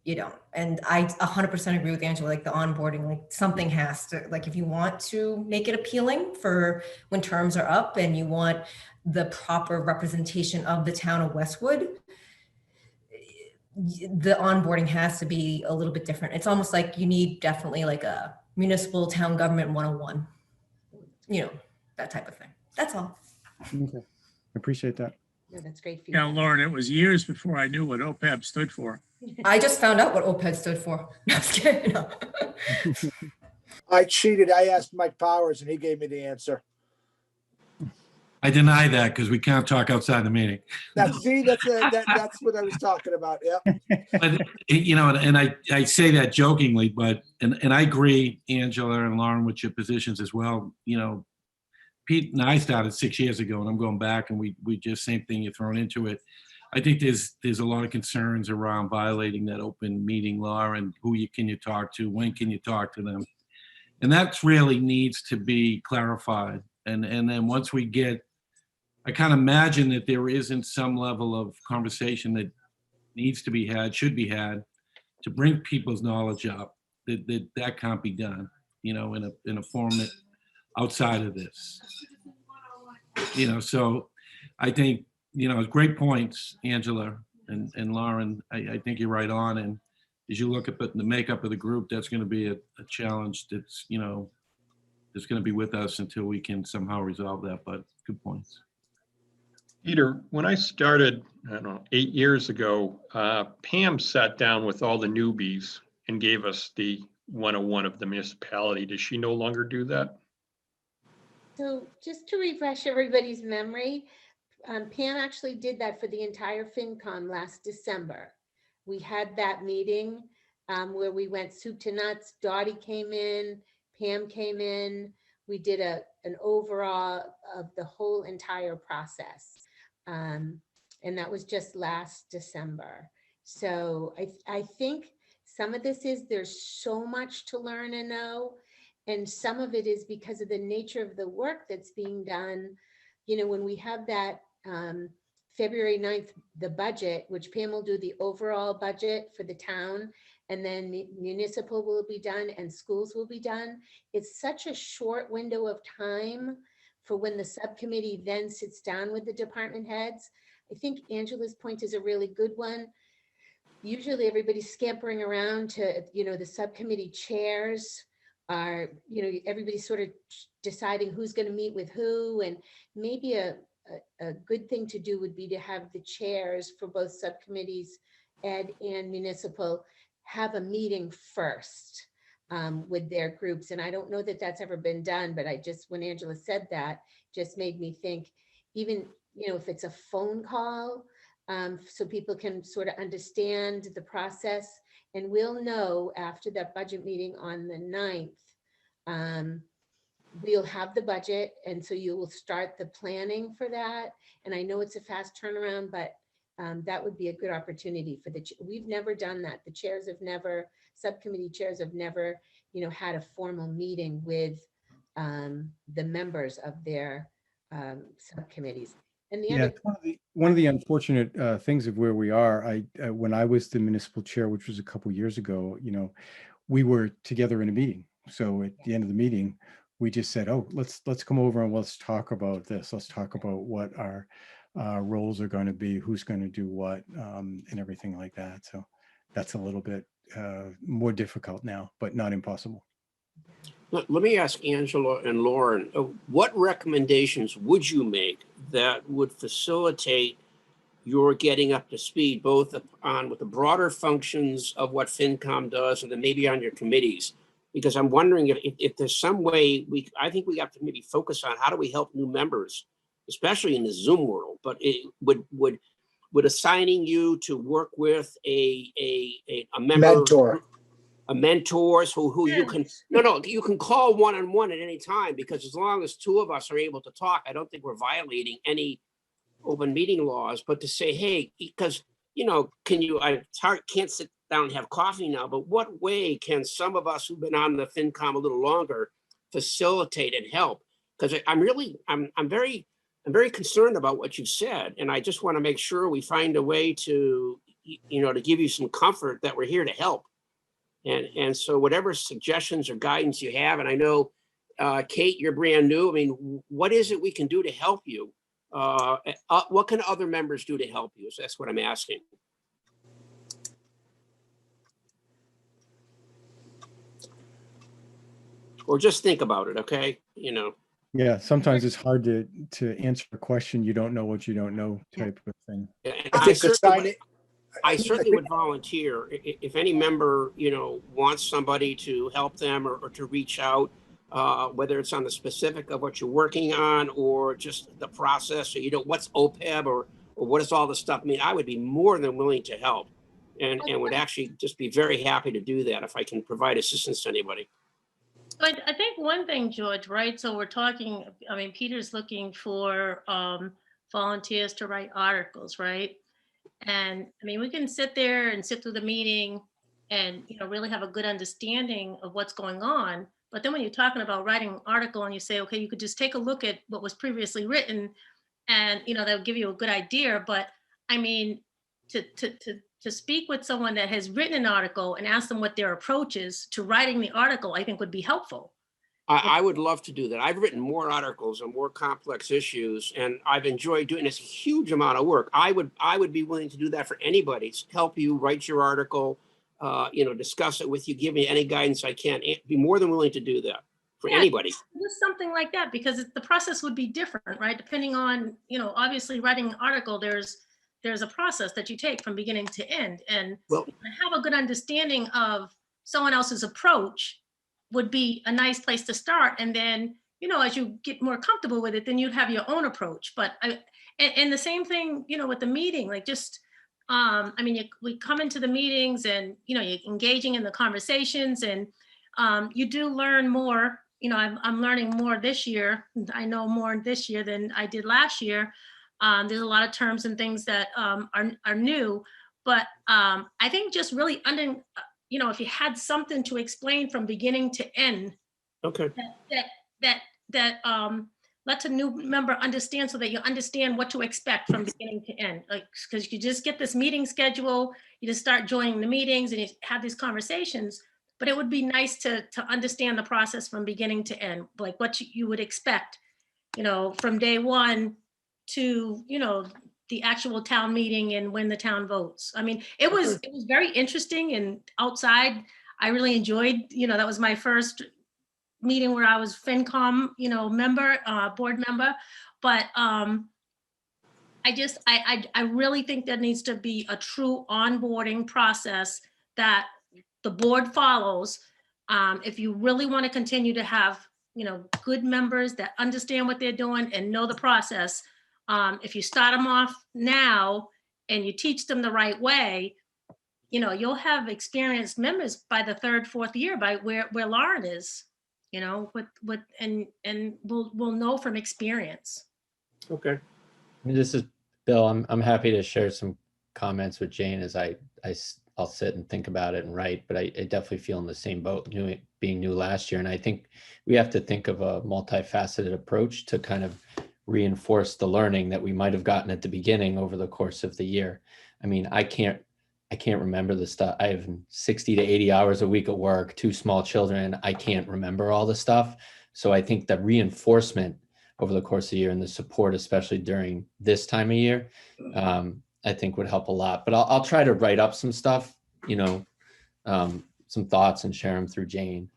you don't. And I 100% agree with Angela, like the onboarding, like something has to, like if you want to make it appealing for when terms are up and you want the proper representation of the town of Westwood, the onboarding has to be a little bit different. It's almost like you need definitely like a municipal town government 101, that type of thing. That's all. Okay. Appreciate that. Yeah, that's great feedback. Yeah, Lauren, it was years before I knew what OPEB stood for. I just found out what OPEB stood for. No, I'm just kidding. No. I cheated. I asked Mike Powers and he gave me the answer. I deny that because we can't talk outside the meeting. That's what I was talking about. Yeah. But, and I say that jokingly, but, and I agree, Angela and Lauren, with your positions as well. Pete and I started 6 years ago, and I'm going back, and we just same thing. You're thrown into it. I think there's a lot of concerns around violating that open meeting law and who can you talk to, when can you talk to them, and that really needs to be clarified. And then once we get, I can't imagine that there isn't some level of conversation that needs to be had, should be had, to bring people's knowledge up. That can't be done, in a form that outside of this. So I think, great points, Angela and Lauren. I think you're right on. And as you look at the makeup of the group, that's going to be a challenge that's, you know, that's going to be with us until we can somehow resolve that, but good points. Peter, when I started, I don't know, 8 years ago, Pam sat down with all the newbies and gave us the 101 of the municipality. Does she no longer do that? So just to refresh everybody's memory, Pam actually did that for the entire FinCom last December. We had that meeting where we went soup to nuts. Dottie came in, Pam came in. We did an overall of the whole entire process. And that was just last December. So I think some of this is there's so much to learn and know. And some of it is because of the nature of the work that's being done. You know, when we have that February 9th, the budget, which Pam will do the overall budget for the town, and then municipal will be done and schools will be done. It's such a short window of time for when the subcommittee then sits down with the department heads. I think Angela's point is a really good one. Usually everybody's scampering around to, you know, the subcommittee chairs are, you know, everybody's sort of deciding who's going to meet with who, and maybe a good thing to do would be to have the chairs for both subcommittees, ed and municipal, have a meeting first with their groups. And I don't know that that's ever been done, but I just, when Angela said that, just made me think, even, you know, if it's a phone call, so people can sort of understand the process. And we'll know after that budget meeting on the 9th, we'll have the budget. And so you will start the planning for that. And I know it's a fast turnaround, but that would be a good opportunity for we've never done that. The chairs have never, subcommittee chairs have never, you know, had a formal meeting with the members of their subcommittees. And the Yeah, other, one of the unfortunate things of where we are, when I was the municipal chair, which was a couple years ago, you know, we were together in a meeting. So at the end of the meeting, we just said, oh, let's come over and let's talk about this. Let's talk about what our roles are going to be, who's going to do what, and everything like that. So that's a little bit more difficult now, but not impossible. Let me ask Angela and Lauren, what recommendations would you make that would facilitate your getting up to speed, both on with the broader functions of what FinCom does, and then maybe on your committees? Because I'm wondering if there's some way I think we have to maybe focus on how do we help new members, especially in the Zoom world. But it would assigning you to work with a member, Mentor. a mentors who you can you can call one-on-one at any time, because as long as two of us are able to talk, I don't think we're violating any open meeting laws. But to say, hey, because you know, can't sit down and have coffee now, but what way can some of us who've been on the FinCom a little longer facilitate and help? Because I'm very concerned about what you said, and I just want to make sure we find a way to, you know, to give you some comfort that we're here to help. And so whatever suggestions or guidance you have, and I know, Kate, you're brand new. I mean, what is it we can do to help you? What can other members do to help you? So that's what I'm asking. Or just think about it, okay? You know. Yeah, sometimes it's hard to answer a question you don't know what you don't know type of thing. I certainly would volunteer if any member, you know, wants somebody to help them or to reach out, whether it's on the specific of what you're working on or just the process, or, you know, what's OPEB or what does all this stuff mean. I would be more than willing to help, and would actually just be very happy to do that if I can provide assistance to anybody. But I think one thing, George, right? So we're talking, I mean, Peter's looking for volunteers to write articles, right? And I mean, we can sit there and sit through the meeting and, you know, really have a good understanding of what's going on. But then when you're talking about writing an article and you say, okay, you could just take a look at what was previously written and, you know, that'll give you a good idea. But I mean, to speak with someone that has written an article and ask them what their approach is to writing the article, I think would be helpful. I would love to do that. I've written more articles on more complex issues, and I've enjoyed doing this huge amount of work. I would be willing to do that for anybody, to help you write your article, discuss it with you, give me any guidance I can. Be more than willing to do that for Yeah, anybody. Just something like that, because the process would be different, right? Depending on, obviously writing an article, there's a process that you take from beginning to end. And Well, have a good understanding of someone else's approach would be a nice place to start. And then, as you get more comfortable with it, then you'd have your own approach. But and the same thing, with the meeting, like just, we come into the meetings and, you're engaging in the conversations, and you do learn more. I'm learning more this year. I know more this year than I did last year. There's a lot of terms and things that are new, but I think just really if you had something to explain from beginning to end, okay, that lets a new member understand, so that you understand what to expect from beginning to end. Like, because you just get this meeting schedule, you just start joining the meetings and you have these conversations. But it would be nice to understand the process from beginning to end, like what you would expect, from day one to, the actual town meeting and when the town votes. It was very interesting and outside. I really enjoyed, that was my first meeting where I was FinCom, board member. But I really think there needs to be a true onboarding process that the board follows. If you really want to continue to have, good members that understand what they're doing and know the process, if you start them off now and you teach them the right way, you'll have experienced members by the third, fourth year, by where Lauren is, and we'll know from experience. Okay. This is Bill. I'm happy to share some comments with Jane as I'll sit and think about it and write, but I definitely feel in the same boat, being new last year. And I think we have to think of a multifaceted approach to kind of reinforce the learning that we might have gotten at the beginning over the course of the year. I can't remember the stuff. I have 60 to 80 hours a week at work, 2 small children. I can't remember all the stuff. So I think the reinforcement over the course of the year and the support, especially during this time of year, I think would help a lot. But I'll try to write up some stuff, some thoughts, and share them through Jane.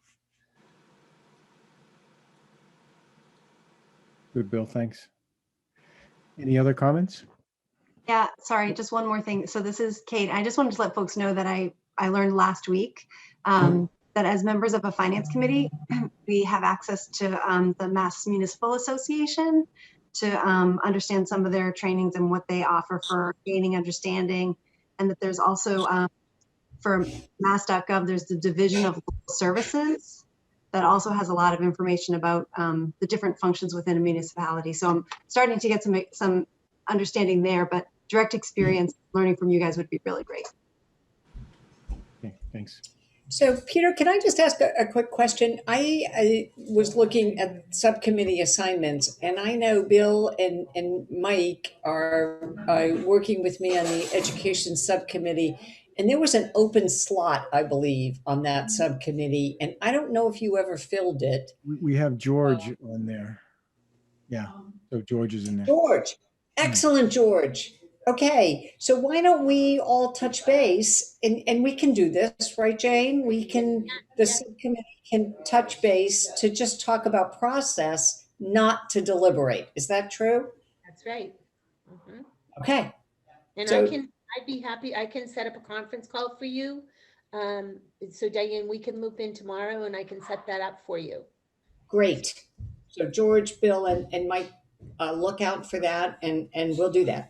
Good, Bill, thanks. Any other comments? Yeah, sorry, just one more thing. So this is Kate. I just wanted to let folks know that I learned last week that as members of a finance committee, we have access to the Mass Municipal Association to understand some of their trainings and what they offer for gaining understanding. And that there's also, for mass.gov, there's the Division of Local Services that also has a lot of information about the different functions within a municipality. So I'm starting to get some understanding there, but direct experience learning from you guys would be really great. Okay, thanks. So Peter, can I just ask a quick question? I was looking at subcommittee assignments, and I know Bill and Mike are working with me on the education subcommittee, and there was an open slot, I believe, on that subcommittee, and I don't know if you ever filled it. We have George on there. Yeah, so George is in there. George, excellent, George. Okay, so why don't we all touch base, and we can do this, right, Jane? The subcommittee can touch base to just talk about process, not to deliberate. Is that true? That's right. Mhm. Okay. And So- I'd be happy, I can set up a conference call for you. So Diane, we can loop in tomorrow and I can set that up for you. Great. So George, Bill, and Mike, look out for that, and we'll do that.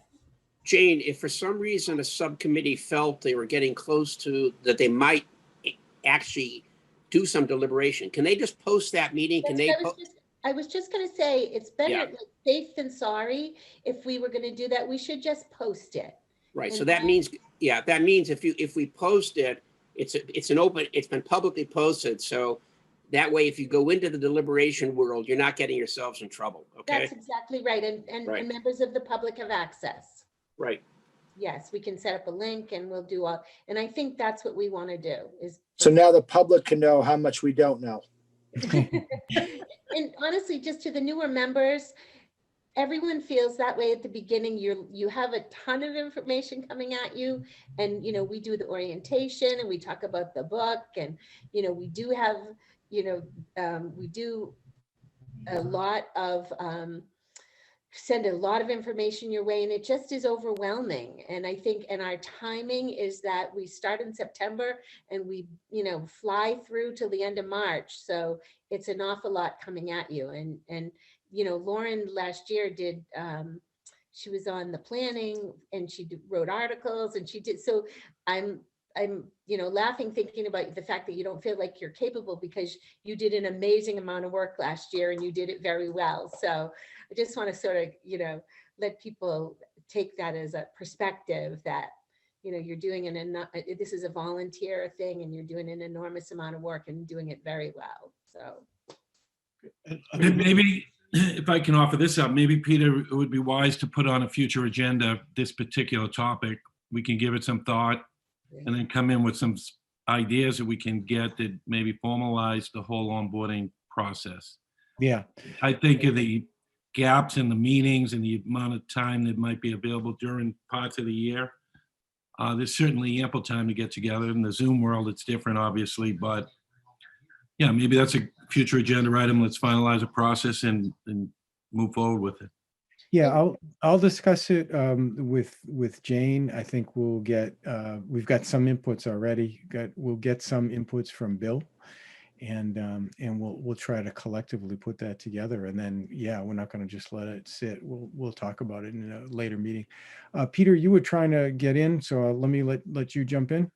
Jane, if for some reason a subcommittee felt they were getting close to, that they might actually do some deliberation, can they just post that meeting? Can they? I was just going to say, it's better Yeah. like, safe than sorry. If we were going to do that, we should just post it. Right. And So that means, that means if we post it, it's been publicly posted. So that way, if you go into the deliberation world, you're not getting yourselves in trouble. Okay. That's exactly right. And Right. members of the public have access. Right. Yes, we can set up a link and we'll do all, and I think that's what we want to do is. So now the public can know how much we don't know. And honestly, just to the newer members, everyone feels that way at the beginning. You have a ton of information coming at you, and we do the orientation and we talk about the book, and we do have we do a lot of send a lot of information your way, and it just is overwhelming. And I think, and our timing is that we start in September and we fly through till the end of March, so it's an awful lot coming at you. And Lauren last year did she was on the planning, and she wrote articles, and she did, so I'm laughing thinking about the fact that you don't feel like you're capable, because you did an amazing amount of work last year and you did it very well. So I just want to sort of, let people take that as a perspective that, you're doing this is a volunteer thing, and you're doing an enormous amount of work and doing it very well. So Maybe if I can offer this up, maybe Peter, it would be wise to put on a future agenda this particular topic. We can give it some thought and then come in with some ideas that we can get that maybe formalize the whole onboarding process. Yeah. I think of the gaps in the meetings and the amount of time that might be available during parts of the year. There's certainly ample time to get together. In the Zoom world, it's different, obviously, but yeah, maybe that's a future agenda item. Let's finalize a process and move forward with it. Yeah, I'll discuss it with Jane. I think we'll get we've got some inputs already. We'll get some inputs from Bill, and we'll try to collectively put that together. And then we're not going to just let it sit. We'll talk about it in a later meeting. Peter, you were trying to get in, so let me let you jump in.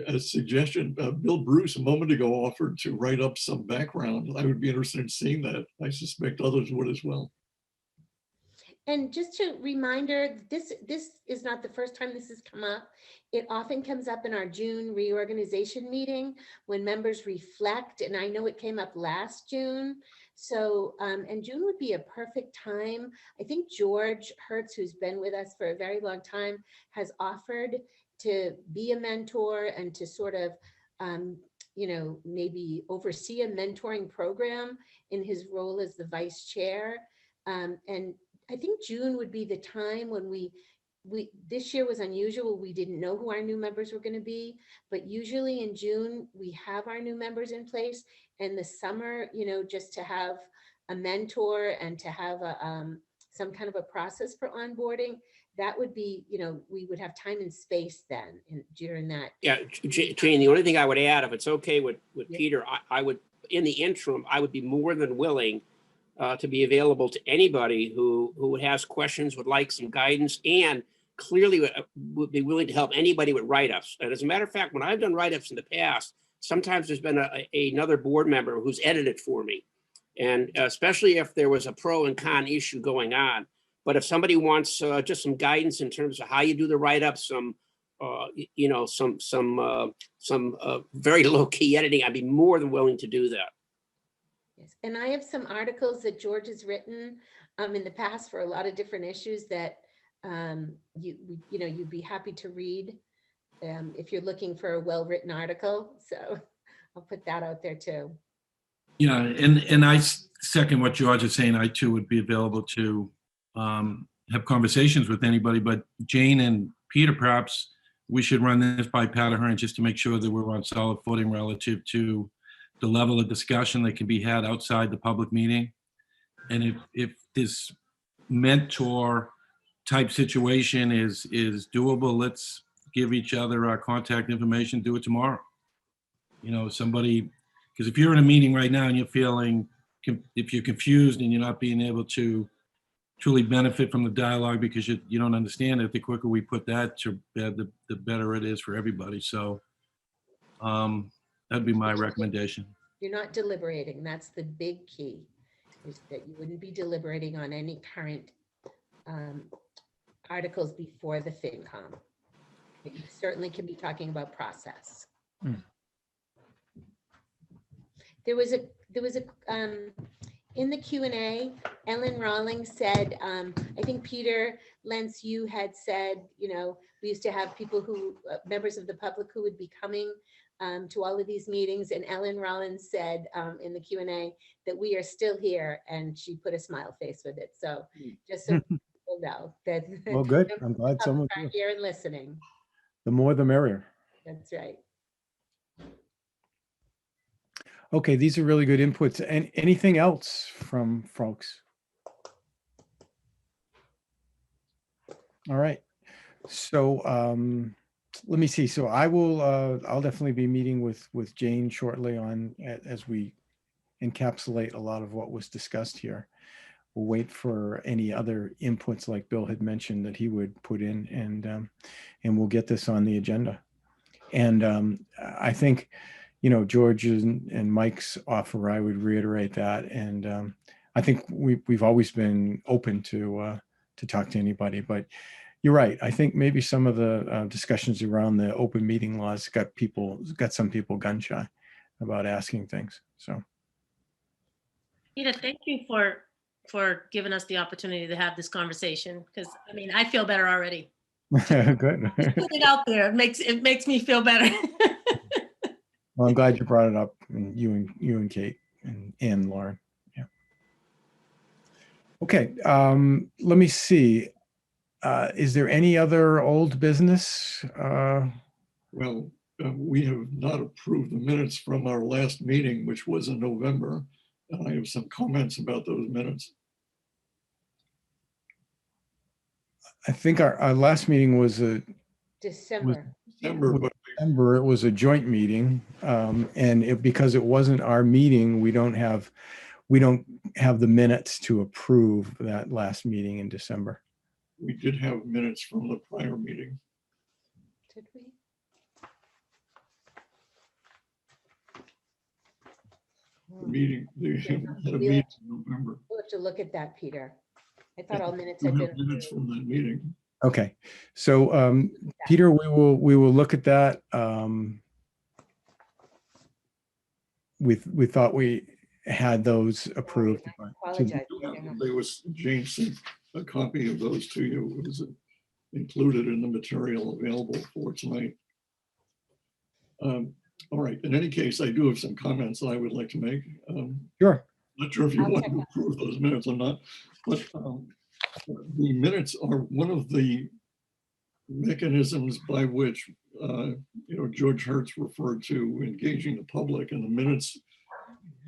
A suggestion, Bill Bruce a moment ago offered to write up some background. I would be interested in seeing that. I suspect others would as well. And just a reminder, this is not the first time this has come up. It often comes up in our June reorganization meeting when members reflect, and I know it came up last June. So, and June would be a perfect time. I think George Hertz, who's been with us for a very long time, has offered to be a mentor and to sort of, maybe oversee a mentoring program in his role as the vice chair. And I think June would be the time when we this year was unusual. We didn't know who our new members were going to be, but usually in June we have our new members in place. And the summer, just to have a mentor and to have some kind of a process for onboarding, that would be, we would have time and space then during that. Yeah, Jane, the only thing I would add, if it's okay with Peter, I would, in the interim, I would be more than willing to be available to anybody who has questions, would like some guidance, and clearly would be willing to help anybody with write-ups. And as a matter of fact, when I've done write-ups in the past, sometimes there's been another board member who's edited for me. And especially if there was a pro and con issue going on. But if somebody wants just some guidance in terms of how you do the write-up, some very low-key editing, I'd be more than willing to do that. Yes, and I have some articles that George has written in the past for a lot of different issues that you'd be happy to read if you're looking for a well-written article. So I'll put that out there too. Yeah, and I second what George is saying. I too would be available to have conversations with anybody, but Jane and Peter, perhaps we should run this by Pat Ahern just to make sure that we're on solid footing relative to the level of discussion that can be had outside the public meeting. And if this mentor type situation is doable, let's give each other our contact information, do it tomorrow. Somebody, because if you're in a meeting right now and you're feeling, if you're confused and you're not being able to truly benefit from the dialogue because you don't understand it, the quicker we put that to bed, the better it is for everybody. So that'd be my recommendation. You're not deliberating. That's the big key, is that you wouldn't be deliberating on any current articles before the FinCom. You certainly can be talking about process. There was a in the Q&A, Ellen Rawlings said, I think Peter Lentz, you had said, we used to have people who, members of the public who would be coming to all of these meetings. And Ellen Rollins said in the Q&A that we are still here, and she put a smile face with it. So just so people know that Well, good. the I'm glad someone, public are here and listening. the more the merrier. That's right. Okay, these are really good inputs. And anything else from folks? All right. So let me see. So I will, I'll definitely be meeting with Jane shortly on, as we encapsulate a lot of what was discussed here. We'll wait for any other inputs like Bill had mentioned that he would put in, and we'll get this on the agenda. And I think, you know, George and Mike's offer, I would reiterate that. And I think we've always been open to talk to anybody, but you're right. I think maybe some of the discussions around the open meeting laws got some people gun shy about asking things. So, Peter, thank you for giving us the opportunity to have this conversation, because I mean, I feel better already. good. Put it out there. It makes me feel better. Well, I'm glad you brought it up, and you and Kate and Lauren. Yeah. Okay. Let me see. Is there any other old business? Well, we have not approved the minutes from our last meeting, which was in November. And I have some comments about those minutes. I think our last meeting was December. December. It was a joint meeting, and because it wasn't our meeting, we don't have the minutes to approve that last meeting in December. We did have minutes from the prior meeting. Did we? The meeting, they had a We'll meeting in November. We'll have to look at that, Peter. I thought all minutes We had have been. minutes from that meeting. Okay, so Peter, we will look at that. We thought we had those approved. I apologize. There was, Jane sent a copy of those to you. It was included in the material available for tonight. All right, in any case, I do have some comments that I would like to make. Sure. Not sure if you want to approve those minutes or not, but the minutes are one of the mechanisms by which George Hertz referred to engaging the public, and the minutes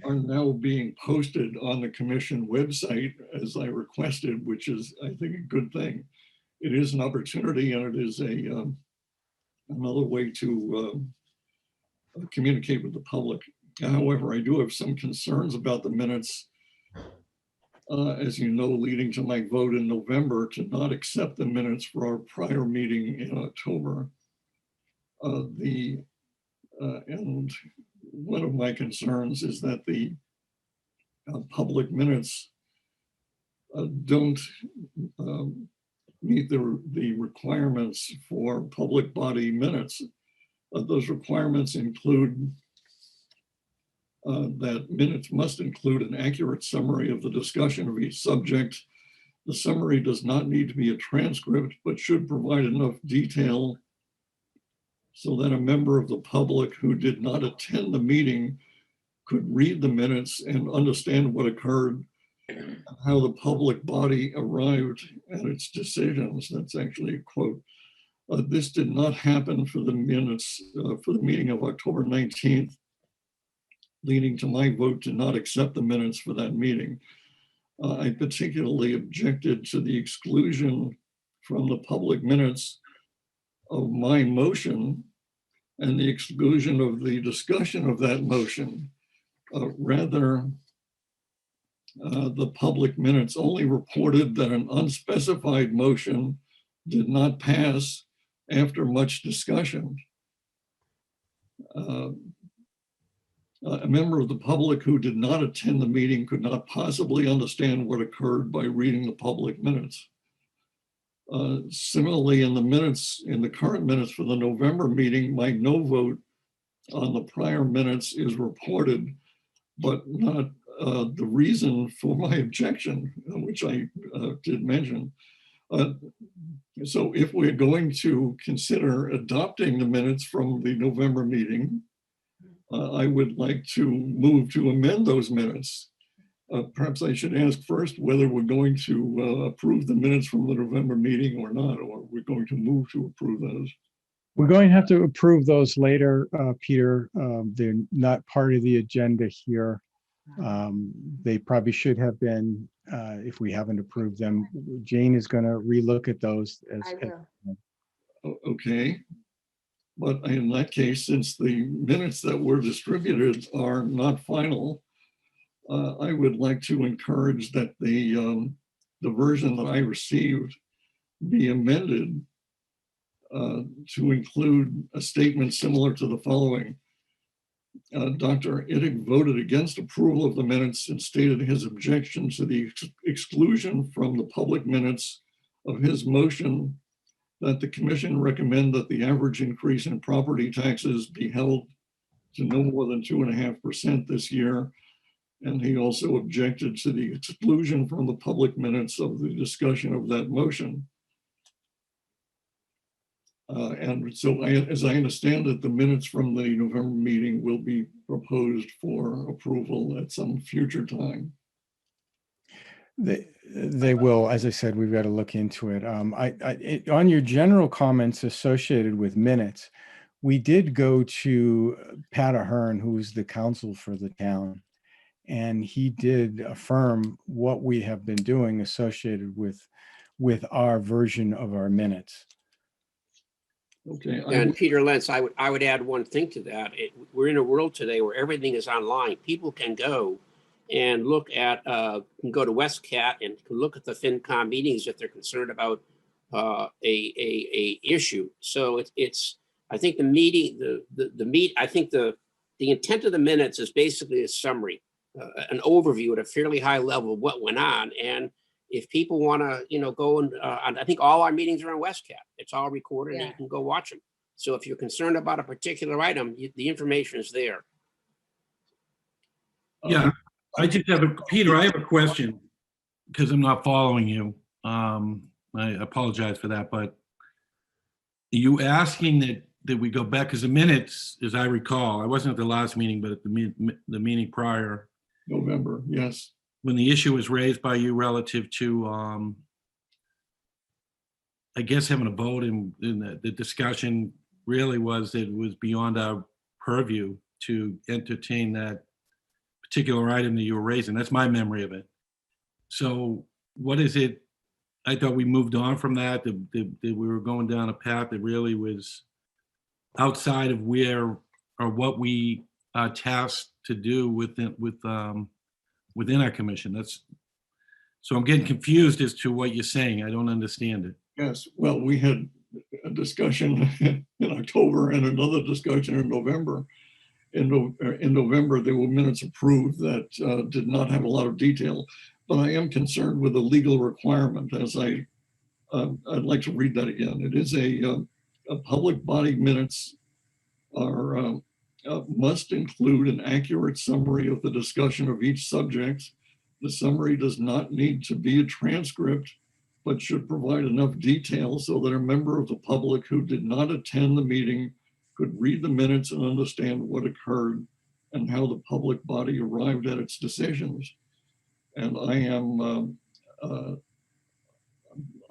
are now being posted on the commission website as I requested, which is, I think, a good thing. It is an opportunity, and it is another way to communicate with the public. However, I do have some concerns about the minutes, as you know, leading to my vote in November to not accept the minutes for our prior meeting in October. And one of my concerns is that the public minutes don't meet the requirements for public body minutes. Those requirements include that minutes must include an accurate summary of the discussion of each subject. The summary does not need to be a transcript, but should provide enough detail so that a member of the public who did not attend the meeting could read the minutes and understand what occurred, and how the public body arrived at its decisions. That's actually a quote. This did not happen for the minutes for the meeting of October 19th, leading to my vote to not accept the minutes for that meeting. I particularly objected to the exclusion from the public minutes of my motion and the exclusion of the discussion of that motion. Rather, the public minutes only reported that an unspecified motion did not pass after much discussion. A member of the public who did not attend the meeting could not possibly understand what occurred by reading the public minutes. Similarly, in the current minutes for the November meeting, my no vote on the prior minutes is reported, but not the reason for my objection, which I did mention. So if we're going to consider adopting the minutes from the November meeting, I would like to move to amend those minutes. Perhaps I should ask first whether we're going to approve the minutes from the November meeting or not, or we're going to move to approve those. We're going to have to approve those later, Peter. They're not part of the agenda here. They probably should have been, if we haven't approved them. Jane is going to relook at those. I will. Okay. But in that case, since the minutes that were distributed are not final, I would like to encourage that the version that I received be amended to include a statement similar to the following. Dr. Ittig voted against approval of the minutes and stated his objection to the exclusion from the public minutes of his motion that the commission recommend that the average increase in property taxes be held to no more than 2.5% this year. And he also objected to the exclusion from the public minutes of the discussion of that motion. And so as I understand it, the minutes from the November meeting will be proposed for approval at some future time. They will, as I said, we've got to look into it. On your general comments associated with minutes, we did go to Pat Ahern, who is the counsel for the town, and he did affirm what we have been doing associated with our version of our minutes. Okay. And Peter Lentz, I would add one thing to that. We're in a world today where everything is online. People can go and look at, can go to WestCat and can look at the FinCom meetings if they're concerned about a issue. So it's I think the meeting, I think the intent of the minutes is basically a summary, an overview at a fairly high level of what went on. And if people want to, go and I think all our meetings are on WestCat. It's all recorded and you can go watch them. So if you're concerned about a particular item, the information is there. Yeah, I just have Peter, I have a question because I'm not following you. I apologize for that, but are you asking that we go back, because the minutes, as I recall, I wasn't at the last meeting, but at the meeting prior. November, yes. When the issue was raised by you relative to, I guess, having a vote in the discussion really was, it was beyond our purview to entertain that particular item that you were raising. That's my memory of it. So what is it? I thought we moved on from that we were going down a path that really was outside of where or what we are tasked to do within our commission. So I'm getting confused as to what you're saying. I don't understand it. Yes, well, we had a discussion in October and another discussion in November. In November, there were minutes approved that did not have a lot of detail, but I am concerned with the legal requirement. As I'd like to read that again. It is a public body minutes are must include an accurate summary of the discussion of each subject. The summary does not need to be a transcript, but should provide enough detail so that a member of the public who did not attend the meeting could read the minutes and understand what occurred and how the public body arrived at its decisions. And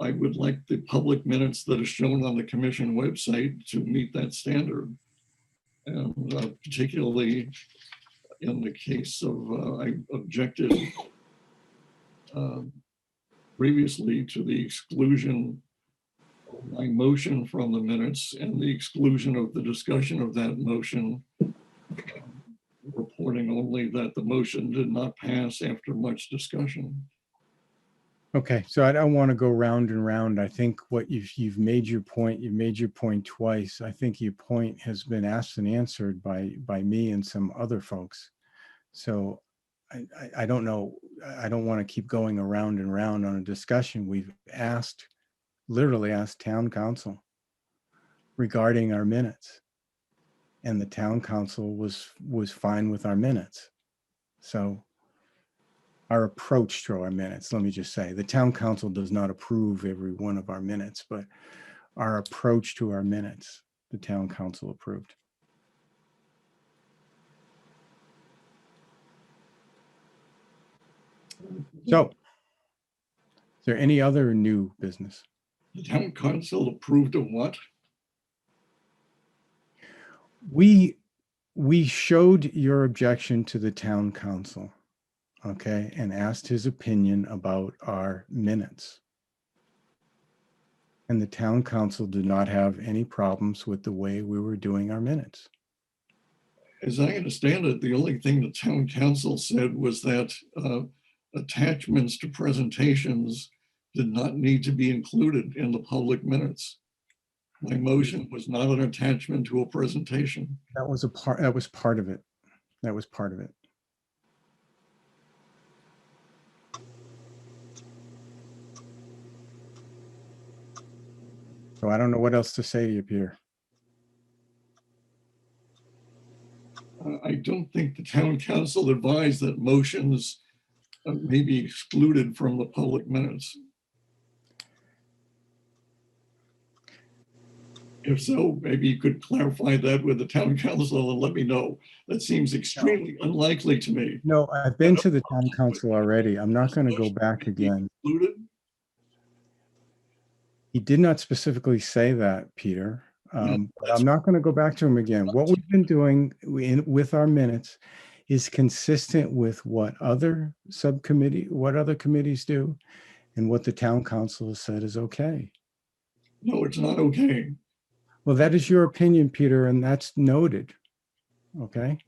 I would like the public minutes that are shown on the commission website to meet that standard. And particularly in the case of, I objected previously to the exclusion of my motion from the minutes and the exclusion of the discussion of that motion, reporting only that the motion did not pass after much discussion. Okay, so I don't want to go round and round. I think what you've made your point. You've made your point twice. I think your point has been asked and answered by me and some other folks. So I don't know. I don't want to keep going around and round on a discussion. We've literally asked town council regarding our minutes, and the town council was fine with our minutes. So our approach to our minutes, let me just say, the town council does not approve every one of our minutes, but our approach to our minutes, the town council approved. So, is there any other new business? The town council approved of what? We showed your objection to the town council, okay, and asked his opinion about our minutes. And the town council did not have any problems with the way we were doing our minutes. As I understand it, the only thing the town council said was that attachments to presentations did not need to be included in the public minutes. My motion was not an attachment to a presentation. That was part of it. That was part of it. So I don't know what else to say to you, Peter. I don't think the town council advised that motions may be excluded from the public minutes. If so, maybe you could clarify that with the town council and let me know. That seems extremely unlikely to me. No, I've been to the town council already. I'm not going to go back again. Included? He did not specifically say that, Peter. But I'm not going to go back to him again. What we've been doing with our minutes is consistent with what other committees do, and what the town council has said is okay. No, it's not okay. Well, that is your opinion, Peter, and that's noted. Okay.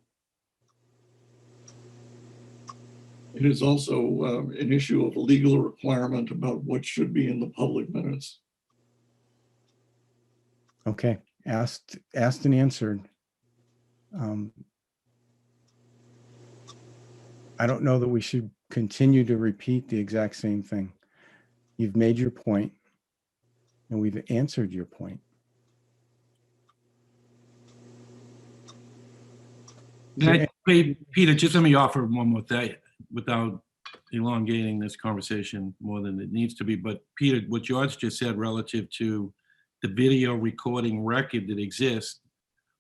It is also an issue of a legal requirement about what should be in the public minutes. Okay. Asked and answered. I don't know that we should continue to repeat the exact same thing. You've made your point, and we've answered your point. Peter, just let me offer one more thing without elongating this conversation more than it needs to be. But Peter, what George just said relative to the video recording record that exists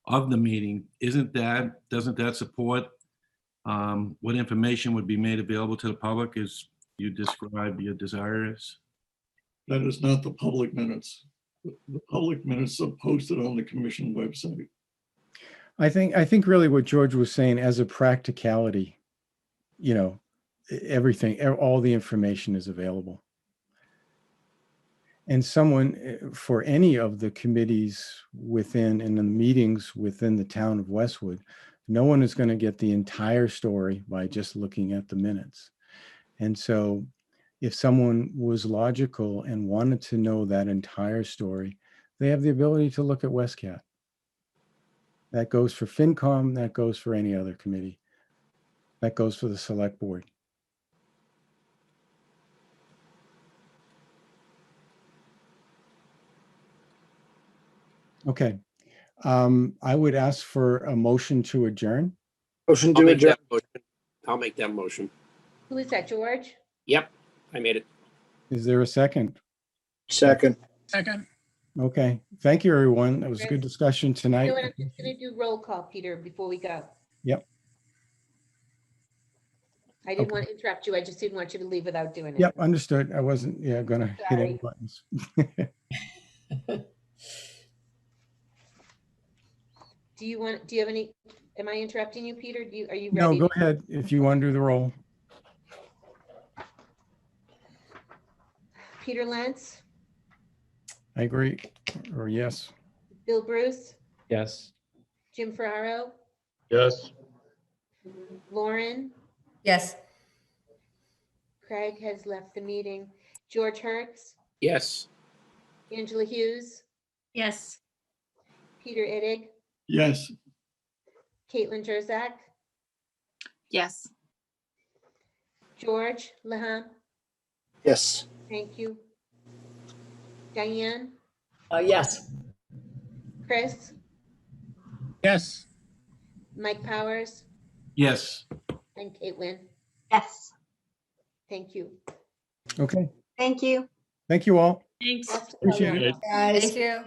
of the meeting, doesn't that support what information would be made available to the public as you describe your desire is? That is not the public minutes. The public minutes are posted on the commission website. I think really what George was saying, as a practicality, everything, all the information is available. And someone for any of the committees within and the meetings within the town of Westwood, no one is going to get the entire story by just looking at the minutes. And so if someone was logical and wanted to know that entire story, they have the ability to look at WestCat. That goes for FinCom, that goes for any other committee. That goes for the select board. Okay. I would ask for a motion to adjourn. Motion I'll to make adjourn. that motion. I'll make that motion. Who is that, George? Yep, I made it. Is there a second? Second. Second. Okay. Thank you, everyone. That was a good discussion You tonight. know what, I'm just gonna do roll call, Peter, before we go. Yep. I didn't want to interrupt you. I just didn't want you to leave without doing it. Yep, understood. I wasn't, going to hit any buttons. Do you have any, am I interrupting you, Peter? Are you No, ready? go ahead if you want to do the roll. Peter Lentz, I agree, or yes. Bill Bruce, Yes. Jim Ferraro, Yes. Lauren, Yes. Craig has left the meeting. George Hertz, Yes. Angela Hughes, Yes. Peter Ittig, Yes. Caitlin Jerzak, Yes. George Leham, Yes. thank you. Diane, Yes. Chris, Yes. Mike Powers, Yes. and Caitlin. Yes. Thank you. Okay. Thank you. Thank you all. Thanks. Appreciate it. Guys. Thank you.